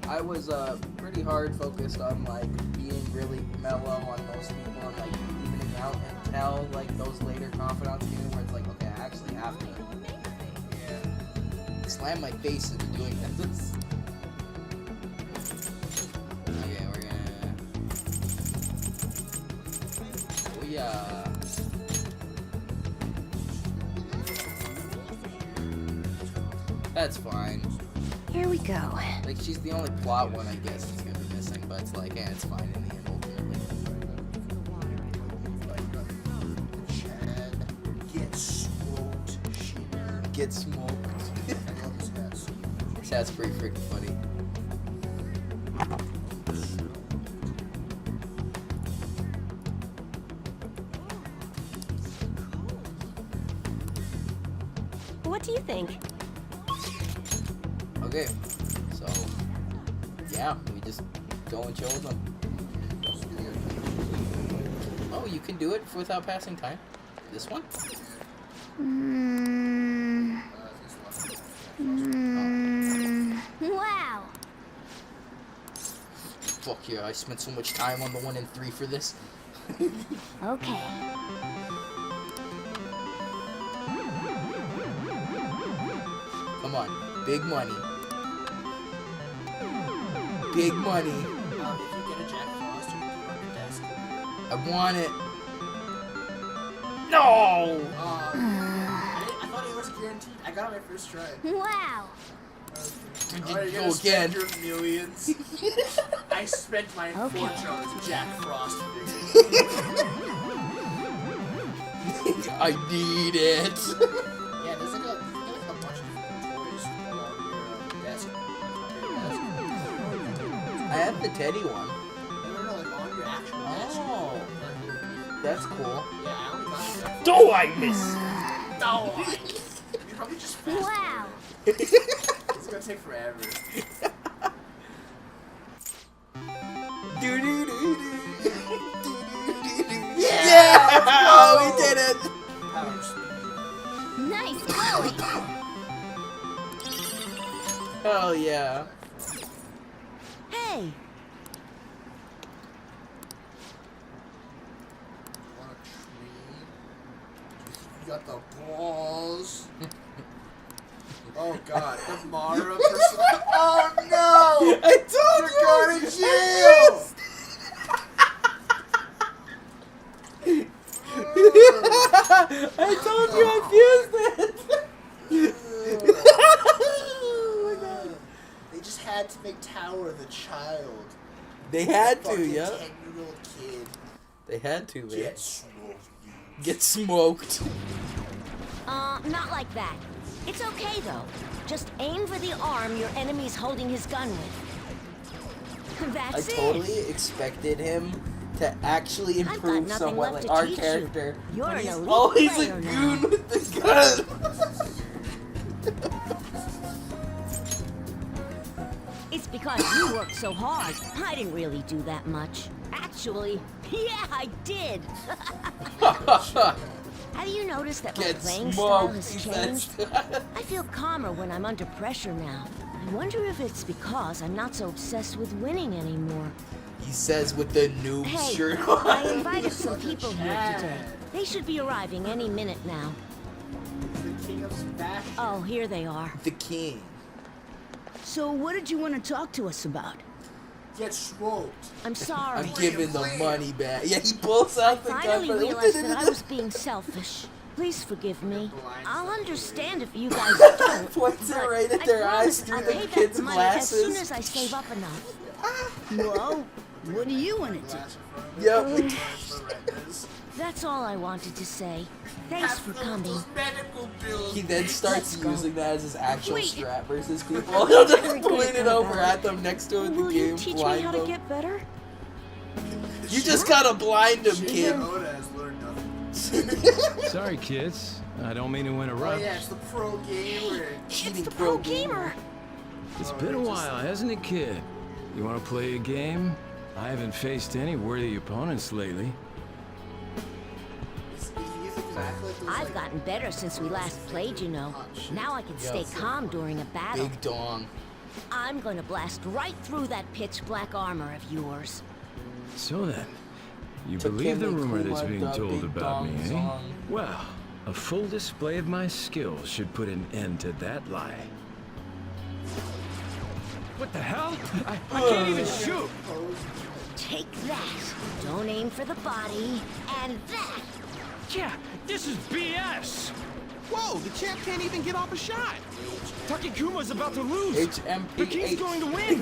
I was pretty hard focused on like being really mellow on most people and like evening out until like those later confidants came in where it's like, okay, I actually have to slam my face into doing this. Okay, we're gonna. Oh yeah. That's fine. Here we go. Like, she's the only plot one, I guess, that's gonna be missing, but it's like, yeah, it's fine in the end, ultimately. Chad, get smoked. Shit. Get smoked. I love his hats. His hat's pretty freaking funny. What do you think? Okay, so, yeah, we just go and chill with them. Oh, you can do it without passing time? This one? Wow. Fuck yeah, I spent so much time on the 1 and 3 for this. Okay. Come on, big money. Big money. If you get a Jack Frost, you can put it on your desk. I want it. No! I thought it was guaranteed. I got it my first try. Wow. Oh, you're gonna spend your millions. I spent my fortune on this Jack Frost figure. I need it. Yeah, there's like a bunch of different toys on your desk. I have the Teddy one. No, like on your actual desk. Oh, that's cool. Yeah, I only got that. Do I miss? No, you probably just fast. Wow. It's gonna take forever. Yeah! Oh, we did it! Nice going. Hell yeah. Hey. You got the balls. Oh god, the Mara person. Oh no! I told You're going to jail! I told you I fused it! Oh my god. They just had to make Tower the child. They had to, Fucking yeah. 10-year-old kid. They had to, man. Get smoked. Get smoked. Not like that. It's okay though. Just aim for the arm your enemy's holding his gun with. I totally expected him to actually improve nothing somewhat, left like to our teach you. character. You're But an he's elite always a player goon now. with the gun. It's because you worked so hard. I didn't really do that much. Actually, yeah, I did. Have you noticed that my Get playing style smoked, has he changed? says. I feel calmer when I'm under pressure now. I wonder if it's because I'm not so obsessed with winning anymore. He says with the noob Hey, shirt on. I invited some people here today. They should be arriving any minute now. The king of Smash. Oh, here they are. The king. So what did you want to talk to us about? Get smoked. I'm sorry. I'm giving the money back. Yeah, he pulls out the gun. Finally but- realized that I was being selfish. Please forgive me. I'll understand if you guys don't. Points it but right at I their promise eyes through I'll the pay back kids' the money as soon glasses. as I save up enough. Well, what do you want to do? Yep. That's all I wanted to say. Thanks for coming. He then starts using that as his actual Wait. strap versus people. He'll just Very point good it over about at them next to it. The Will game you teach me blind how to them. get better? You just gotta blind him, kid. Oda has learned nothing. Sorry, kids. I don't mean to Oh interrupt. yeah, it's the pro gamer. Cheating The pro gamer. It's been a while, hasn't it, kid? You want to play a game? I haven't faced any worthy opponents lately. He's exactly like those, I've gotten better since we last played, you know. Now I can Yeah, stay so calm during a battle. Big dong. I'm gonna blast right through that pitch black armor of yours. So then, you To believe the Kimmy rumor that's Kuma, being the told big about me, dong eh? song. Well, a full display of my skills should put an end to that lie. What the hell? I can't even shoot! Take that. Don't aim for the body. And that. Yeah, this is BS! Whoa, the champ can't even get off a shot! Takikuma's about to lose! The king's HMPH. going to win!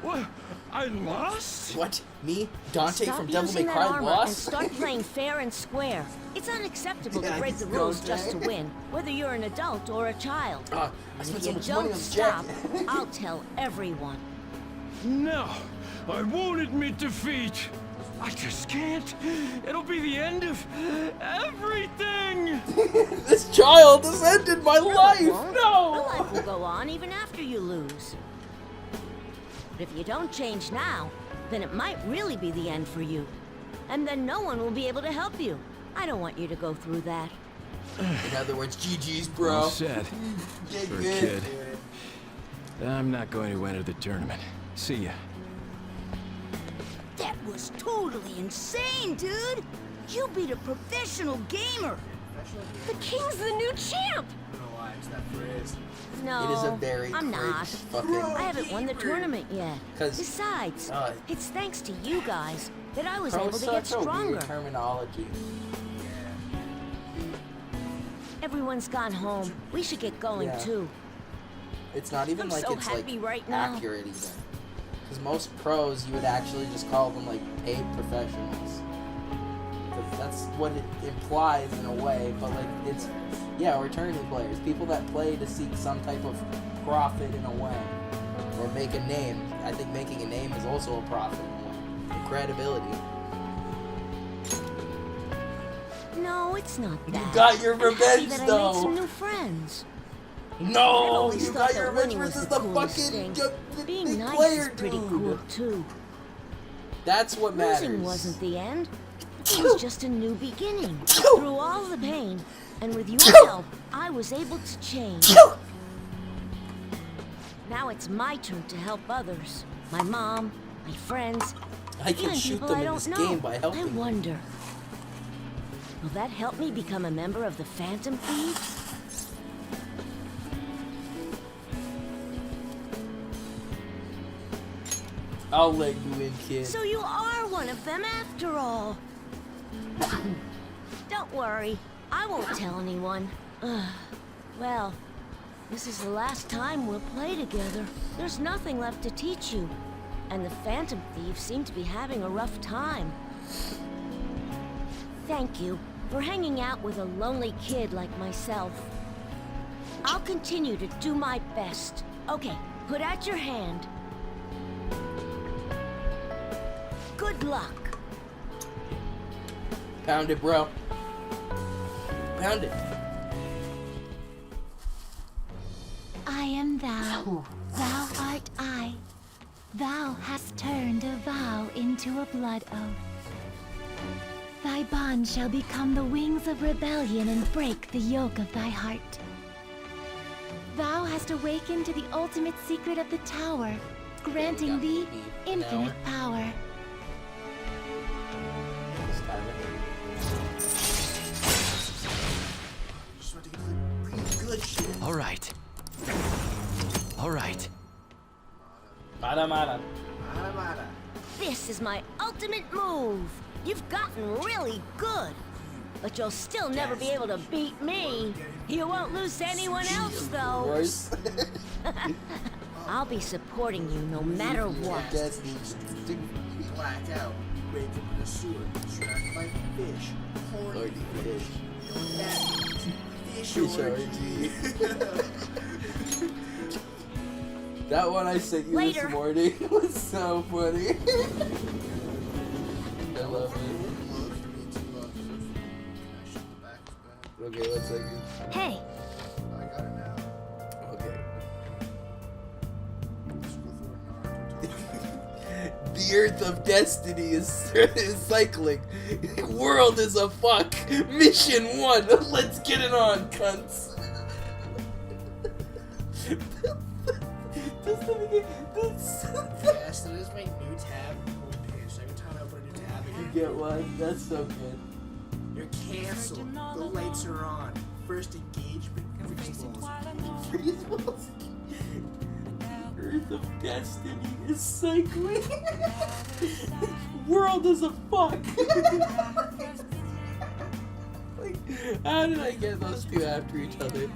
What? I lost? What? Me? Dante Stop from Devil May using that Cry armor and lost? start playing fair and square. It's unacceptable Yeah, to break he's the rules Dante. just to win, whether you're an adult or a child. I And spent if so you much money don't on stop, Jack. I'll tell everyone. No, I won't admit defeat. I just can't. It'll be the end of everything. This child has ended my life. Won't. No. The life will go on even after you lose. But if you don't change now, then it might really be the end for you. And then no one will be able to help you. I don't want you to go through that. In other words, GG's, bro. Well said. Yeah, For a good. kid. I'm not going to enter the tournament. See ya. That was totally insane, dude! You beat a professional gamer! The king's the new champ! I don't know why, it's that phrase. No, It is a very I'm great not. fucking- I haven't won the tournament yet. 'Cause, Besides, it's thanks to you guys that I was Pro able to get such a weird stronger. terminology. Everyone's gone home. We should get going Yeah. too. It's not even I'm like so it's happy like right now. accurate even. Because most pros, you would actually just call them like paid professionals. 'Cause that's what it implies in a way. But like it's, yeah, we're tourney players, people that play to seek some type of profit in a way, or make a name. I think making a name is also a profit in a way, and credibility. No, it's not that. got your I'm happy revenge, that I though. made some new friends. I've No, always you thought got that your revenge winning was versus the the coolest fucking thing. big Being nice player, is pretty dude. cool too. That's what matters. Losing wasn't the end. It was just a new beginning. Through all the pain, and with your help, I was able to change. Now it's my turn to help others. My mom, my friends, I can even shoot people them I in don't this know. game by helping I them. wonder, will that help me become a member of the Phantom Thieves? I'll let you in, kid. So you are one of them after all. Don't worry, I won't tell anyone. Well, this is the last time we'll play together. There's nothing left to teach you. And the Phantom Thieves seem to be having a rough time. Thank you for hanging out with a lonely kid like myself. I'll continue to do my best. Okay, put out your hand. Good luck. Pound it, bro. Pound it. I am thou, thou art I. Thou hast turned a vow into a blood oath. Thy bond shall become the wings of rebellion and break the yoke of thy heart. Thou hast awakened to the ultimate secret of the tower, granting thee infinite power. All right. All right. Mara. This is my ultimate move. You've gotten really good. But you'll still never be able to beat me. You won't lose to anyone else, though. I'll be supporting you no matter what. Black out. Wake up in the sewer. Distracted by fish. Horny fish. You know what that means? Fish orgy. That one I sent you this morning was so funny. I love it. Okay, 1 second. Hey. I got it now. Okay. The Earth of Destiny is cycling. World is a fuck. Mission 1. Let's get it on, cunts. Yes, that is my new tab homepage. Every time I open a new tab, You get one? That's so good. You're canceled. The lights are on. First engagement. Earth of Destiny is cycling. World is a fuck. Like, how did I get those two after each other?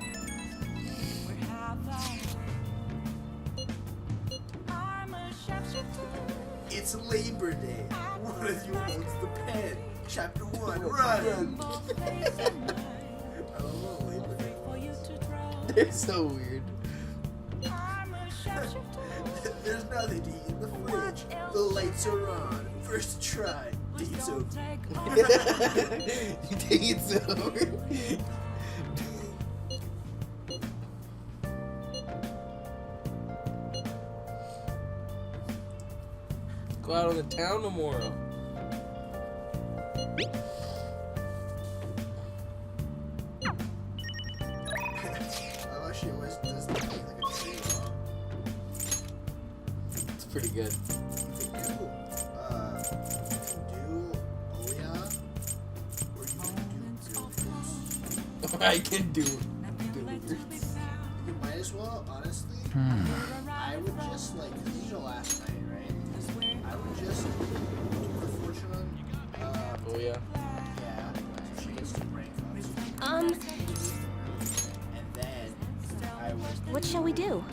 It's Labor Day. One of you holds the pen. Chapter 1, run! I love Labor Day. They're so weird. There's nothing to eat in the fridge. The lights are on. First try. Date's over. Date's over. Go out on the town tomorrow. I love she always does the thing like a tree log. It's pretty good. You can do Ouya, or you can do billiards. I can do billiards. You might as well, honestly. I would just like, this is your last night, right? I would just do the fortune on. Oh yeah. Yeah. So she gets to rank ups. Um. And then I would. What shall we do?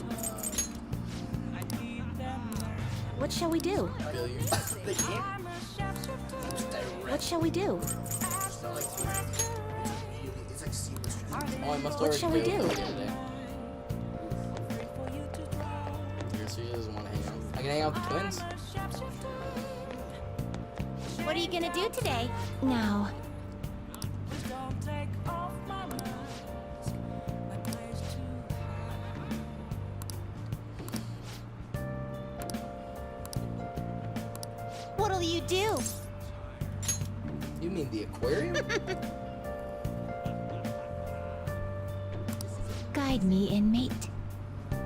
What shall we do? Billiards. The game. What shall we do? It's not like it's like seamless transition. Oh, I must What already shall we failed do? the other day. So he doesn't want to hang out. I can hang out with the twins. What are you gonna do today? Now. What'll you do? You mean the aquarium? Guide me, inmate. They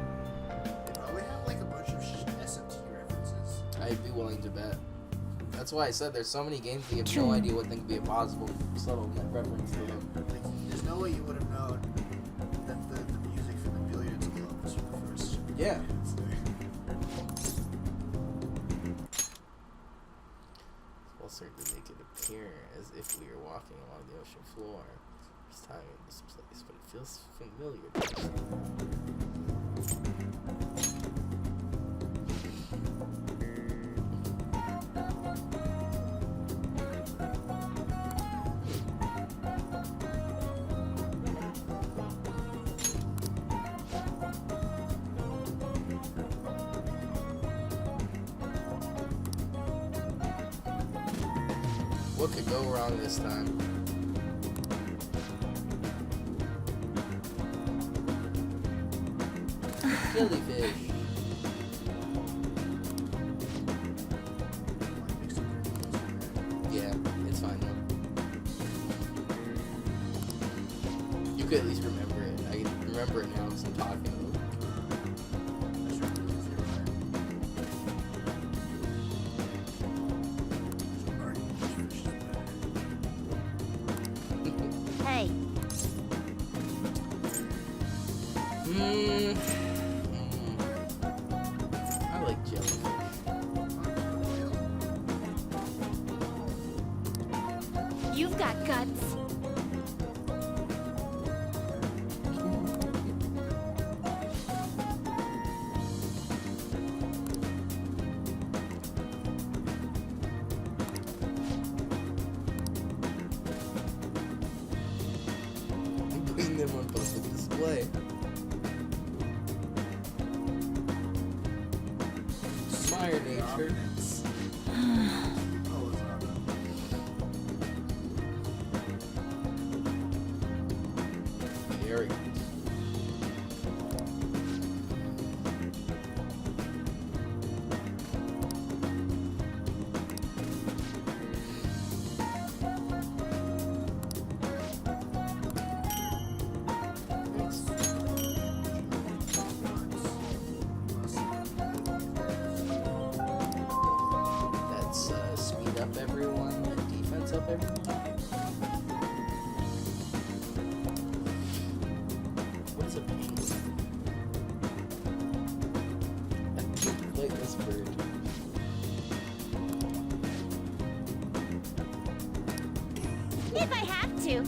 probably have like a bunch of SMT references. I'd be willing to bet. That's why I said there's so many games we have no idea what thing could be a possible subtle reference to them. Like, there's no way you would have known that the music for the billiards club was from the first. Yeah. We'll certainly make it appear as if we are walking along the ocean floor. First time in this place, but it feels familiar. What could go wrong this time? Jellyfish. Yeah, it's fine though. You could at least remember it. I can remember it now because I'm talking about it. Hey, I like jellyfish. You've got guts. I'm putting them on public display. Admire nature. Arrogant. That's speed up everyone and defense up everyone. What's a penguin? A flightless bird. If I have to.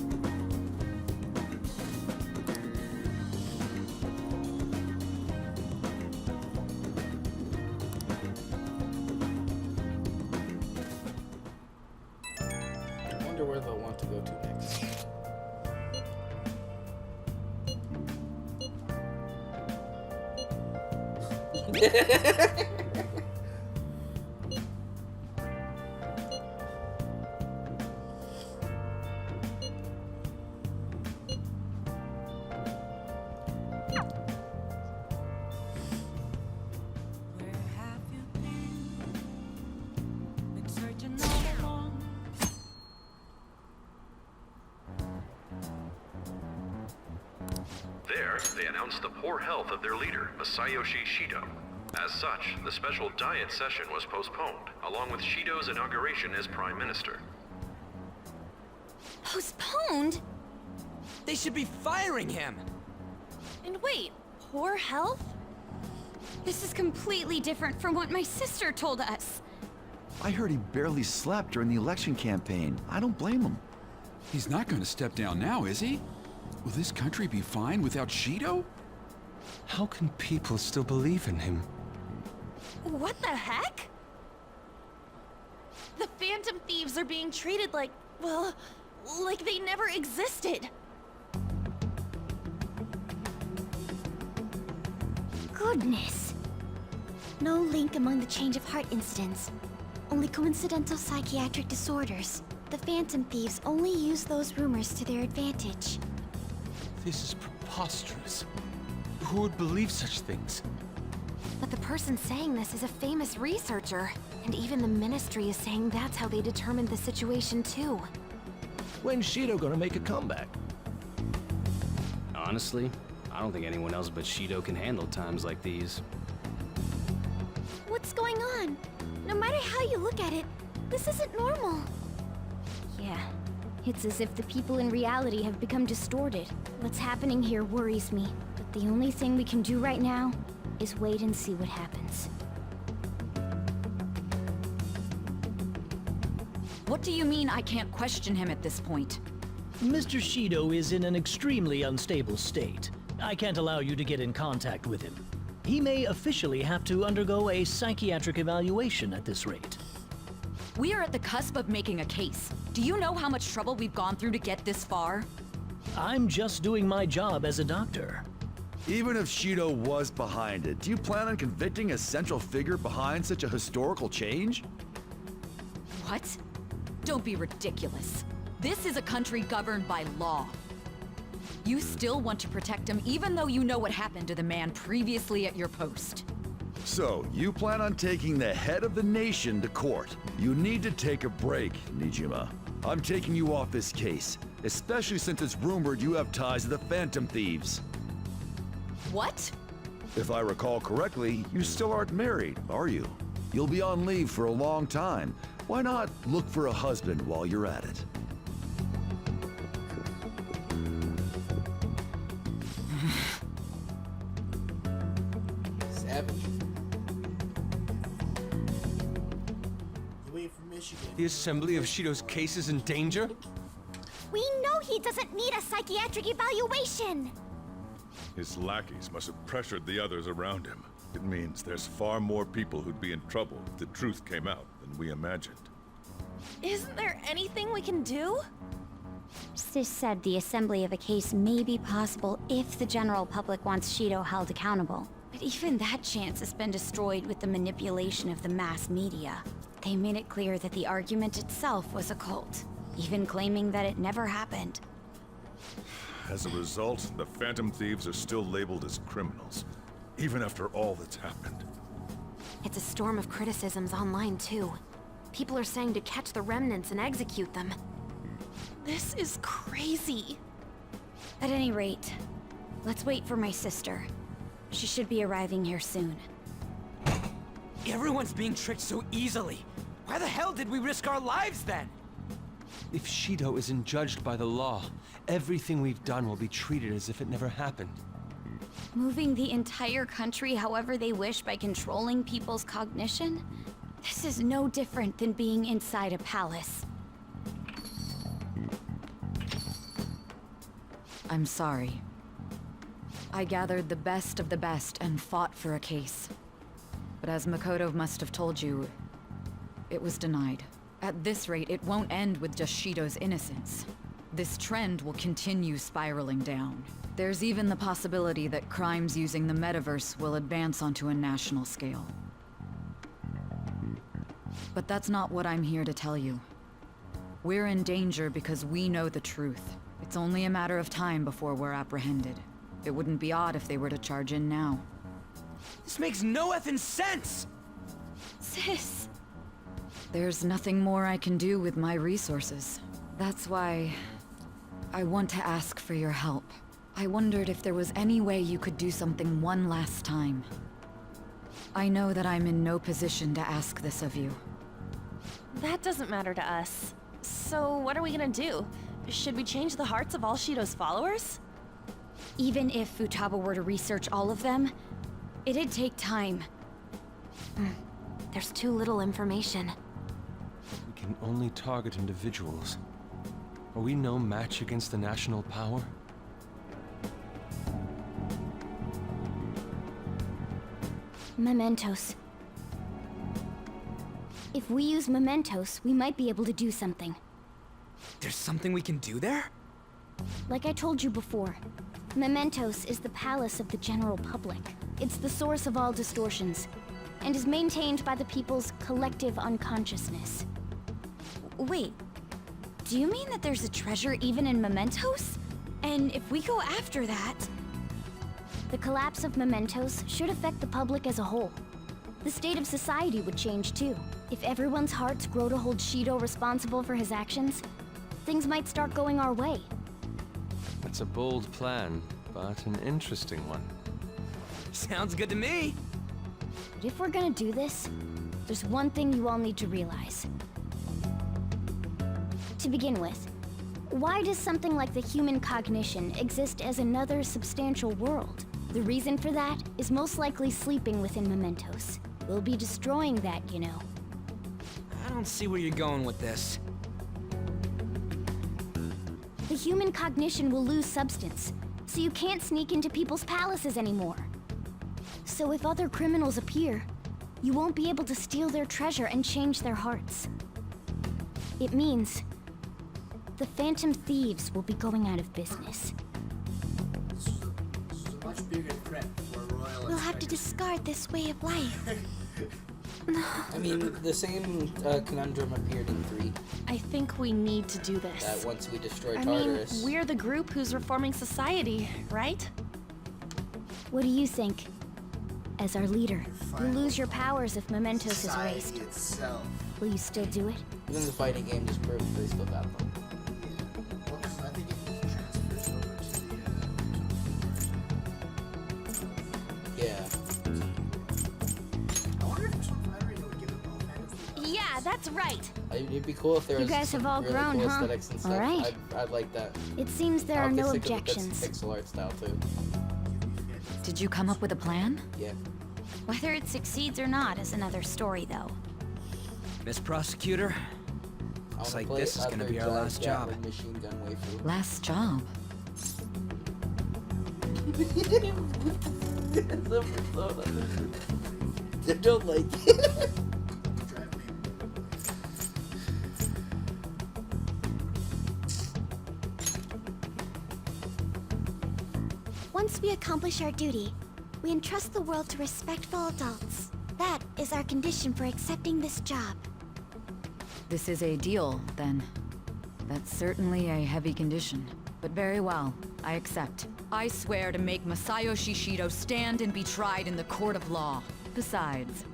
I wonder where they'll want to go to next. There, they announced the poor health of their leader, Masayoshi Shido. As such, the special diet session was postponed, along with Shido's inauguration as Prime Minister. Postponed? They should be firing him! And wait, poor health? This is completely different from what my sister told us. I heard he barely slept during the election campaign. I don't blame him. He's not going to step down now, is he? Will this country be fine without Shido? How can people still believe in him? What the heck? The Phantom Thieves are being treated like, well, like they never existed. Goodness. No link among the change of heart incidents. Only coincidental psychiatric disorders. The Phantom Thieves only use those rumors to their advantage. This is preposterous. Who would believe such things? But the person saying this is a famous researcher. And even the Ministry is saying that's how they determined the situation too. When's Shido gonna make a comeback? Honestly, I don't think anyone else but Shido can handle times like these. What's going on? No matter how you look at it, this isn't normal. Yeah. It's as if the people in reality have become distorted. What's happening here worries me. But the only thing we can do right now is wait and see what happens. What do you mean I can't question him at this point? Mr. Shido is in an extremely unstable state. I can't allow you to get in contact with him. He may officially have to undergo a psychiatric evaluation at this rate. We are at the cusp of making a case. Do you know how much trouble we've gone through to get this far? I'm just doing my job as a doctor. Even if Shido was behind it, do you plan on convicting a central figure behind such a historical change? What? Don't be ridiculous. This is a country governed by law. You still want to protect him even though you know what happened to the man previously at your post. So, you plan on taking the head of the nation to court. You need to take a break, Nijima. I'm taking you off this case, especially since it's rumored you have ties to the Phantom Thieves. What? If I recall correctly, you still aren't married, are you? You'll be on leave for a long time. Why not look for a husband while you're at it? Savage. You wait for Michigan. The assembly of Shido's case is in danger? We know he doesn't need a psychiatric evaluation! His lackeys must have pressured the others around him. It means there's far more people who'd be in trouble if the truth came out than we imagined. Isn't there anything we can do? Sis said the assembly of a case may be possible if the general public wants Shido held accountable. But even that chance has been destroyed with the manipulation of the mass media. They made it clear that the argument itself was a cult, even claiming that it never happened. As a result, the Phantom Thieves are still labeled as criminals, even after all that's happened. It's a storm of criticisms online, too. People are saying to catch the remnants and execute them. This is crazy. At any rate, let's wait for my sister. She should be arriving here soon. Everyone's being tricked so easily. Why the hell did we risk our lives then? If Shido isn't judged by the law, everything we've done will be treated as if it never happened. Moving the entire country however they wish by controlling people's cognition? This is no different than being inside a palace. I'm sorry. I gathered the best of the best and fought for a case. But as Makoto must have told you, it was denied. At this rate, it won't end with just Shido's innocence. This trend will continue spiraling down. There's even the possibility that crimes using the metaverse will advance onto a national scale. But that's not what I'm here to tell you. We're in danger because we know the truth. It's only a matter of time before we're apprehended. It wouldn't be odd if they were to charge in now. This makes no effing sense! Sis! There's nothing more I can do with my resources. That's why I want to ask for your help. I wondered if there was any way you could do something one last time. I know that I'm in no position to ask this of you. That doesn't matter to us. So what are we gonna do? Should we change the hearts of all Shido's followers? Even if Futaba were to research all of them, it'd take time. There's too little information. We can only target individuals. Are we no match against the national power? Mementos. If we use mementos, we might be able to do something. There's something we can do there? Like I told you before, Mementos is the palace of the general public. It's the source of all distortions, and is maintained by the people's collective unconsciousness. Wait, do you mean that there's a treasure even in mementos? And if we go after that... The collapse of Mementos should affect the public as a whole. The state of society would change too. If everyone's hearts grow to hold Shido responsible for his actions, things might start going our way. That's a bold plan, but an interesting one. Sounds good to me. But if we're gonna do this, there's one thing you all need to realize. To begin with, why does something like the human cognition exist as another substantial world? The reason for that is most likely sleeping within Mementos. We'll be destroying that, you know. I don't see where you're going with this. The human cognition will lose substance, so you can't sneak into people's palaces anymore. So if other criminals appear, you won't be able to steal their treasure and change their hearts. It means the Phantom Thieves will be going out of business. This is a much bigger threat for Royal. We'll have to discard this way of life. I mean, the same conundrum appeared in 3. I think we need to do this. That once we destroy I mean, Tartarus. we're the group who's reforming society, right? What do you think? As our leader, you lose your powers if Mementos is Society erased. itself. Will you still do it? Even the fighting game just proved they still got them. Well, 'cause I think it transfers over to the. Yeah. I wonder if Persona 5 Arena would give it all kind of. Yeah, that's right. It'd be cool if there You was guys have some all really grown, cool huh? aesthetics and stuff. All right. I'd like that. It seems there I'll are get no sick of the objections. pixel art style too. Did you come up with a plan? Yeah. Whether it succeeds or not is another story, though. Miss Prosecutor, looks like this is gonna be our last job. Machine gun waifu. Last job? I don't like it. Once we accomplish our duty, we entrust the world to respectful adults. That is our condition for accepting this job. This is a deal, then. That's certainly a heavy condition. But very well, I accept. I swear to make Masayoshi Shido stand and be tried in the court of law. Besides,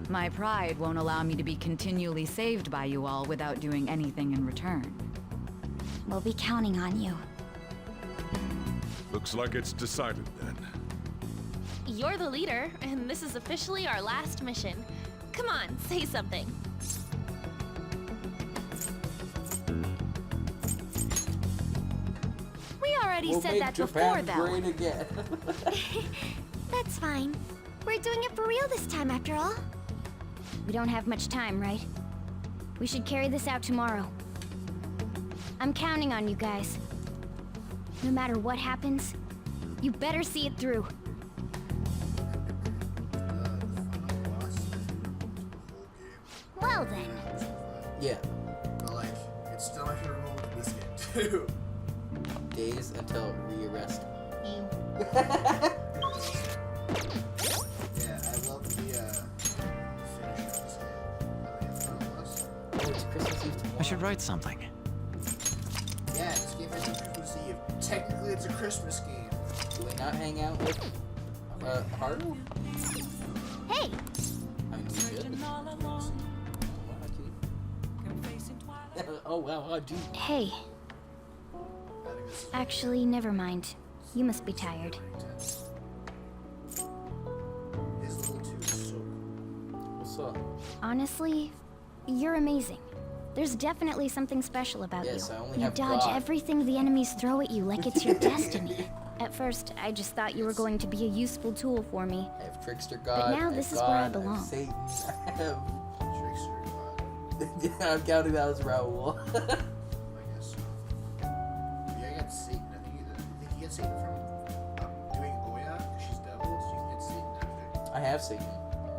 my pride won't allow me to be continually saved by you all without doing anything in return. We'll be counting on you. Looks like it's decided then. You're the leader, and this is officially our last mission. Come on, say something. We already We'll said make that Japan before, great though. again. That's fine. We're doing it for real this time, after all. We don't have much time, right? We should carry this out tomorrow. I'm counting on you guys. No matter what happens, you better see it through. Well then. Yeah. But like, it's still my favorite moment in this game too. Days until rearrest. Yeah, I love the finish of this game. Oh, it's Christmas Eve tomorrow. I should write something. Yeah, this game is on Christmas Eve. Technically, it's a Christmas game. Do we not hang out with Haru? Hey! I mean, we should. Oh wow, I do. Hey. Actually, never mind. You must be tired. His little tube is so cool. What's up? Honestly, you're amazing. There's definitely something special about Yes, you. I only You have dodge God. everything the enemies throw at you like it's your destiny. At first, I just thought you were going to be a useful tool for me. I have Trickster God. now I this have is where I God, belong. have Satan. I have. Trickster God. I'm counting that as Raoul. I guess so. Yeah, I got Satan. I think you get Satan from doing Oya, because she's devil, so you can get Satan after. I have Satan. I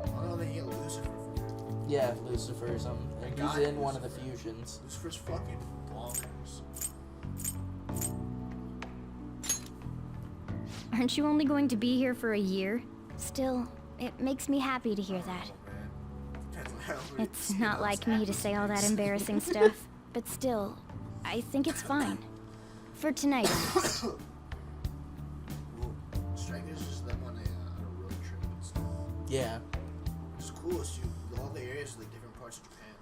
don't know, then you get Lucifer from her. Yeah, Lucifer or something. I He's got in one of the Lucifer. fusions. Lucifer's fucking bonkers. Aren't you only going to be here for a year? Still, it makes me happy to hear that. Depends on how many It's not like me to say all that embarrassing stuff, but still, I think it's fine. For tonight. Well, Strikers just them on a road trip and stuff. Yeah. It's cool. It's all the areas are like different parts of Japan.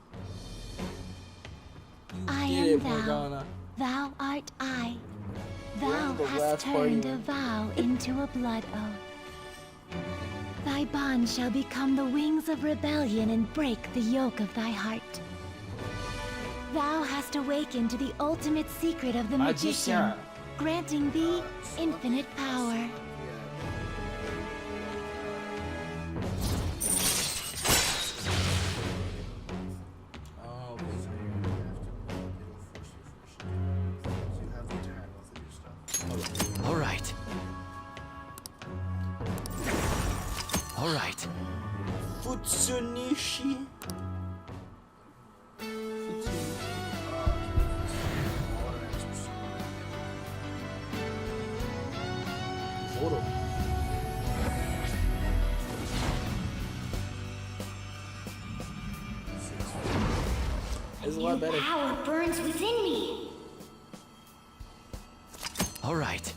I Did am it, thou. Morgana. Thou art I. We're Thou in the hast last party turned a room. vow into a blood oath. Thy bond shall become the wings of rebellion and break the yoke of thy heart. Thou hast awakened to the ultimate secret of the magician, granting thee infinite power. Oh, okay. So you have to interact with your stuff. All right. All right. Futsunishi. Zoro. was a lot better. Power burns within me. All right.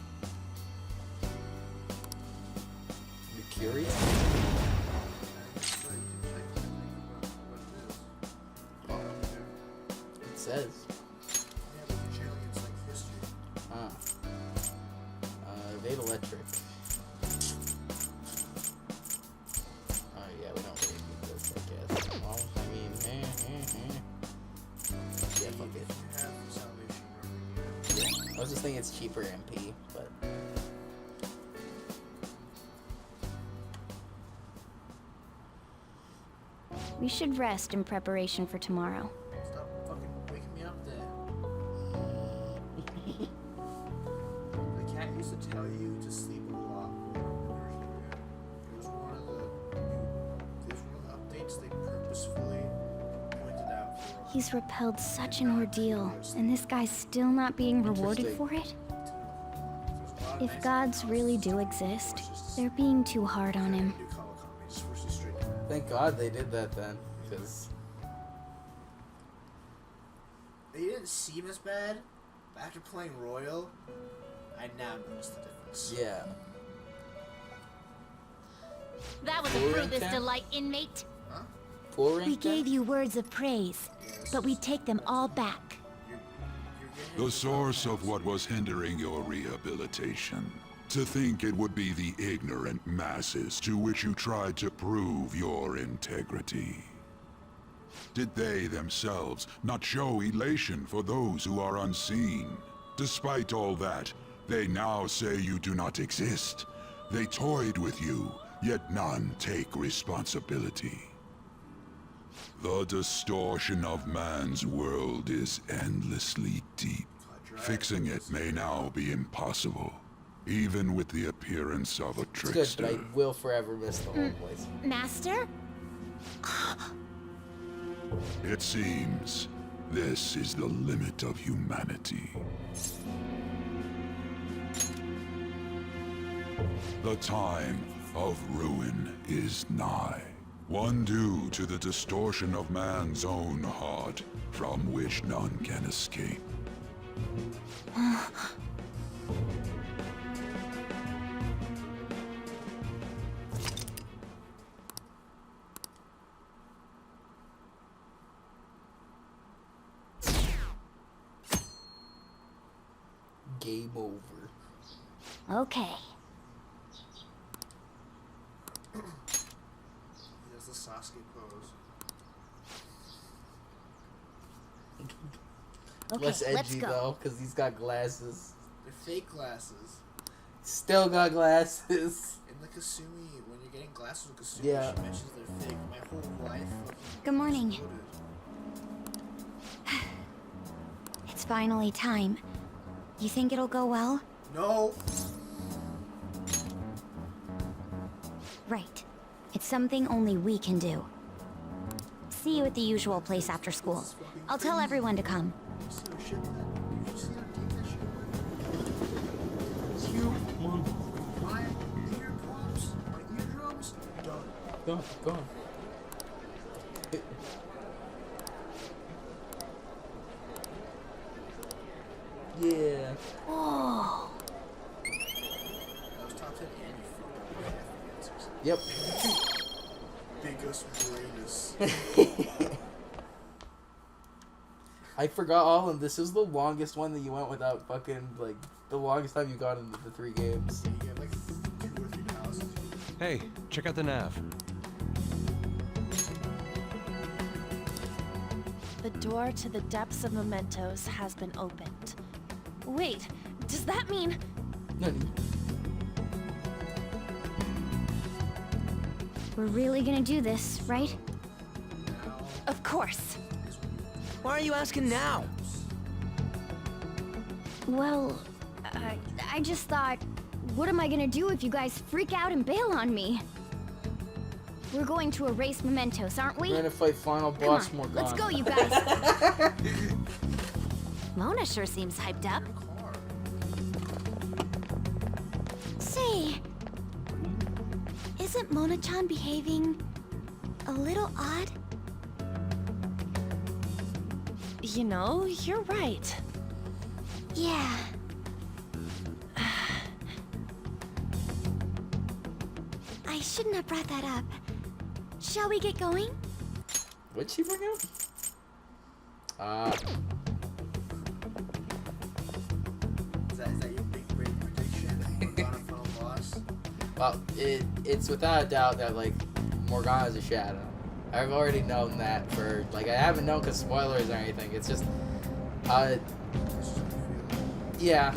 You curious? It says. Evade electric. Oh yeah, we don't really need this, I guess. Well, I mean, yeah, fuck it. I was just thinking it's cheaper MP, but. We should rest in preparation for tomorrow. Stop fucking waking me up there. The cat used to tell you to sleep a lot more. It was one of the updates they purposefully pointed out. He's repelled such an ordeal, and this guy's still not being rewarded for it? If gods really do exist, they're being too hard on him. Thank God they did that then, because they didn't seem as bad, but after playing Royal, I now notice the difference. Yeah. That was a fruitless delight, inmate. Huh? We gave you words of praise, but we take them all back. The source of what was hindering your rehabilitation. To think it would be the ignorant masses to which you tried to prove your integrity. Did they themselves not show elation for those who are unseen? Despite all that, they now say you do not exist. They toyed with you, yet none take responsibility. The distortion of man's world is endlessly deep. Fixing it may now be impossible. Even with the appearance of a trickster. It's good, but I will forever miss the whole place. Master? It seems this is the limit of humanity. The time of ruin is nigh. One due to the distortion of man's own heart, from which none can escape. Game over. Okay. He does the Sasuke pose. Okay, Less let's edgy go. though, because he's got glasses. They're fake glasses. Still got glasses. In the Kasumi, when you're getting glasses with Kasumi, Yeah. she mentions they're fake. My whole life. Good morning. It's finally time. You think it'll go well? No. Right. It's something only we can do. See you at the usual place after school. I'll tell everyone to come. My eardrums, done. Go on. Yeah. Whoa. That was top 10 and you fucked up half the answers. Yep. Biggest brainus. I forgot all of them. This is the longest one that you went without fucking, like, the longest time you got into the 3 games. You get like 2 or 3 houses. Hey, check out the nav. The door to the depths of mementos has been opened. Wait, does that mean... We're really gonna do this, right? Of course. Why are you asking now? Well, I just thought, what am I gonna do if you guys freak out and bail on me? We're going to erase mementos, aren't we? We're gonna fight final boss Come on, Morgana. let's go, you guys. Mona sure seems hyped up. Say, isn't Mona-chan behaving a little odd? You know, you're right. Yeah. I shouldn't have brought that up. Shall we get going? What'd she bring up? Is that your big break prediction? Morgana final boss? Well, it's without a doubt that, like, Morgana's a shadow. I've already known that for, like, I haven't known because spoilers or anything. It's just, yeah,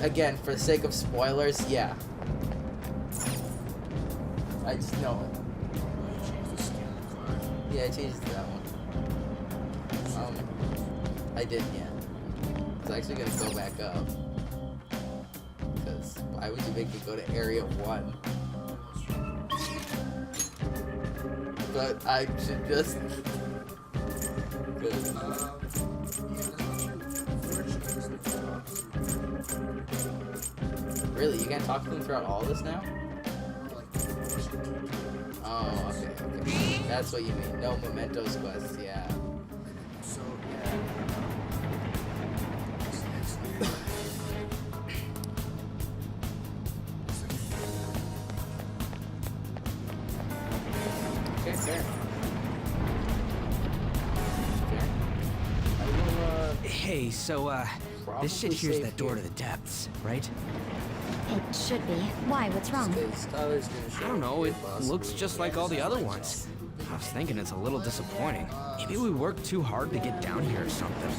again, for the sake of spoilers, yeah. I just know it. Yeah, I changed to that one. I did, yeah. I was actually gonna go back up. Because why would you make me go to Area 1? But I should just... Really? You can't talk to them throughout all this now? Oh, okay. That's what you mean. No Mementos quests, yeah. So, yeah. Okay, fair. Hey, so, this shit here's that door to the depths, right? It should be. Why? What's wrong? I don't know, it looks just like all the other ones. I was thinking it's a little disappointing. Maybe we worked too hard to get down here or something.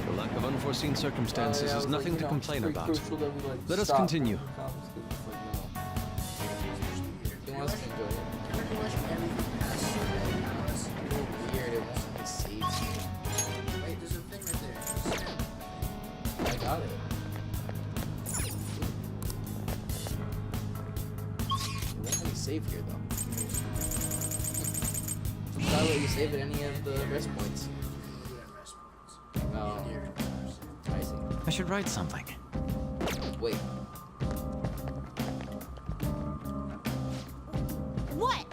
The lack of unforeseen circumstances is nothing to complain about. Let us stop. continue. He wants to enjoy it. Weird, it won't be safe. Wait, there's a thing right there. I got it. It won't let you save here, though. I'll let you save at any of the rest points. Oh. I see. I should write something. Wait. What?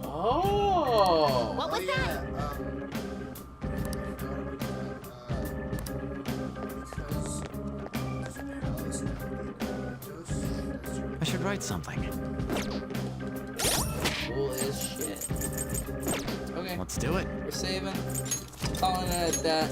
Oh! What was that? I should write something. Cool as shit. Okay. Let's do it. We're saving. Calling it at that.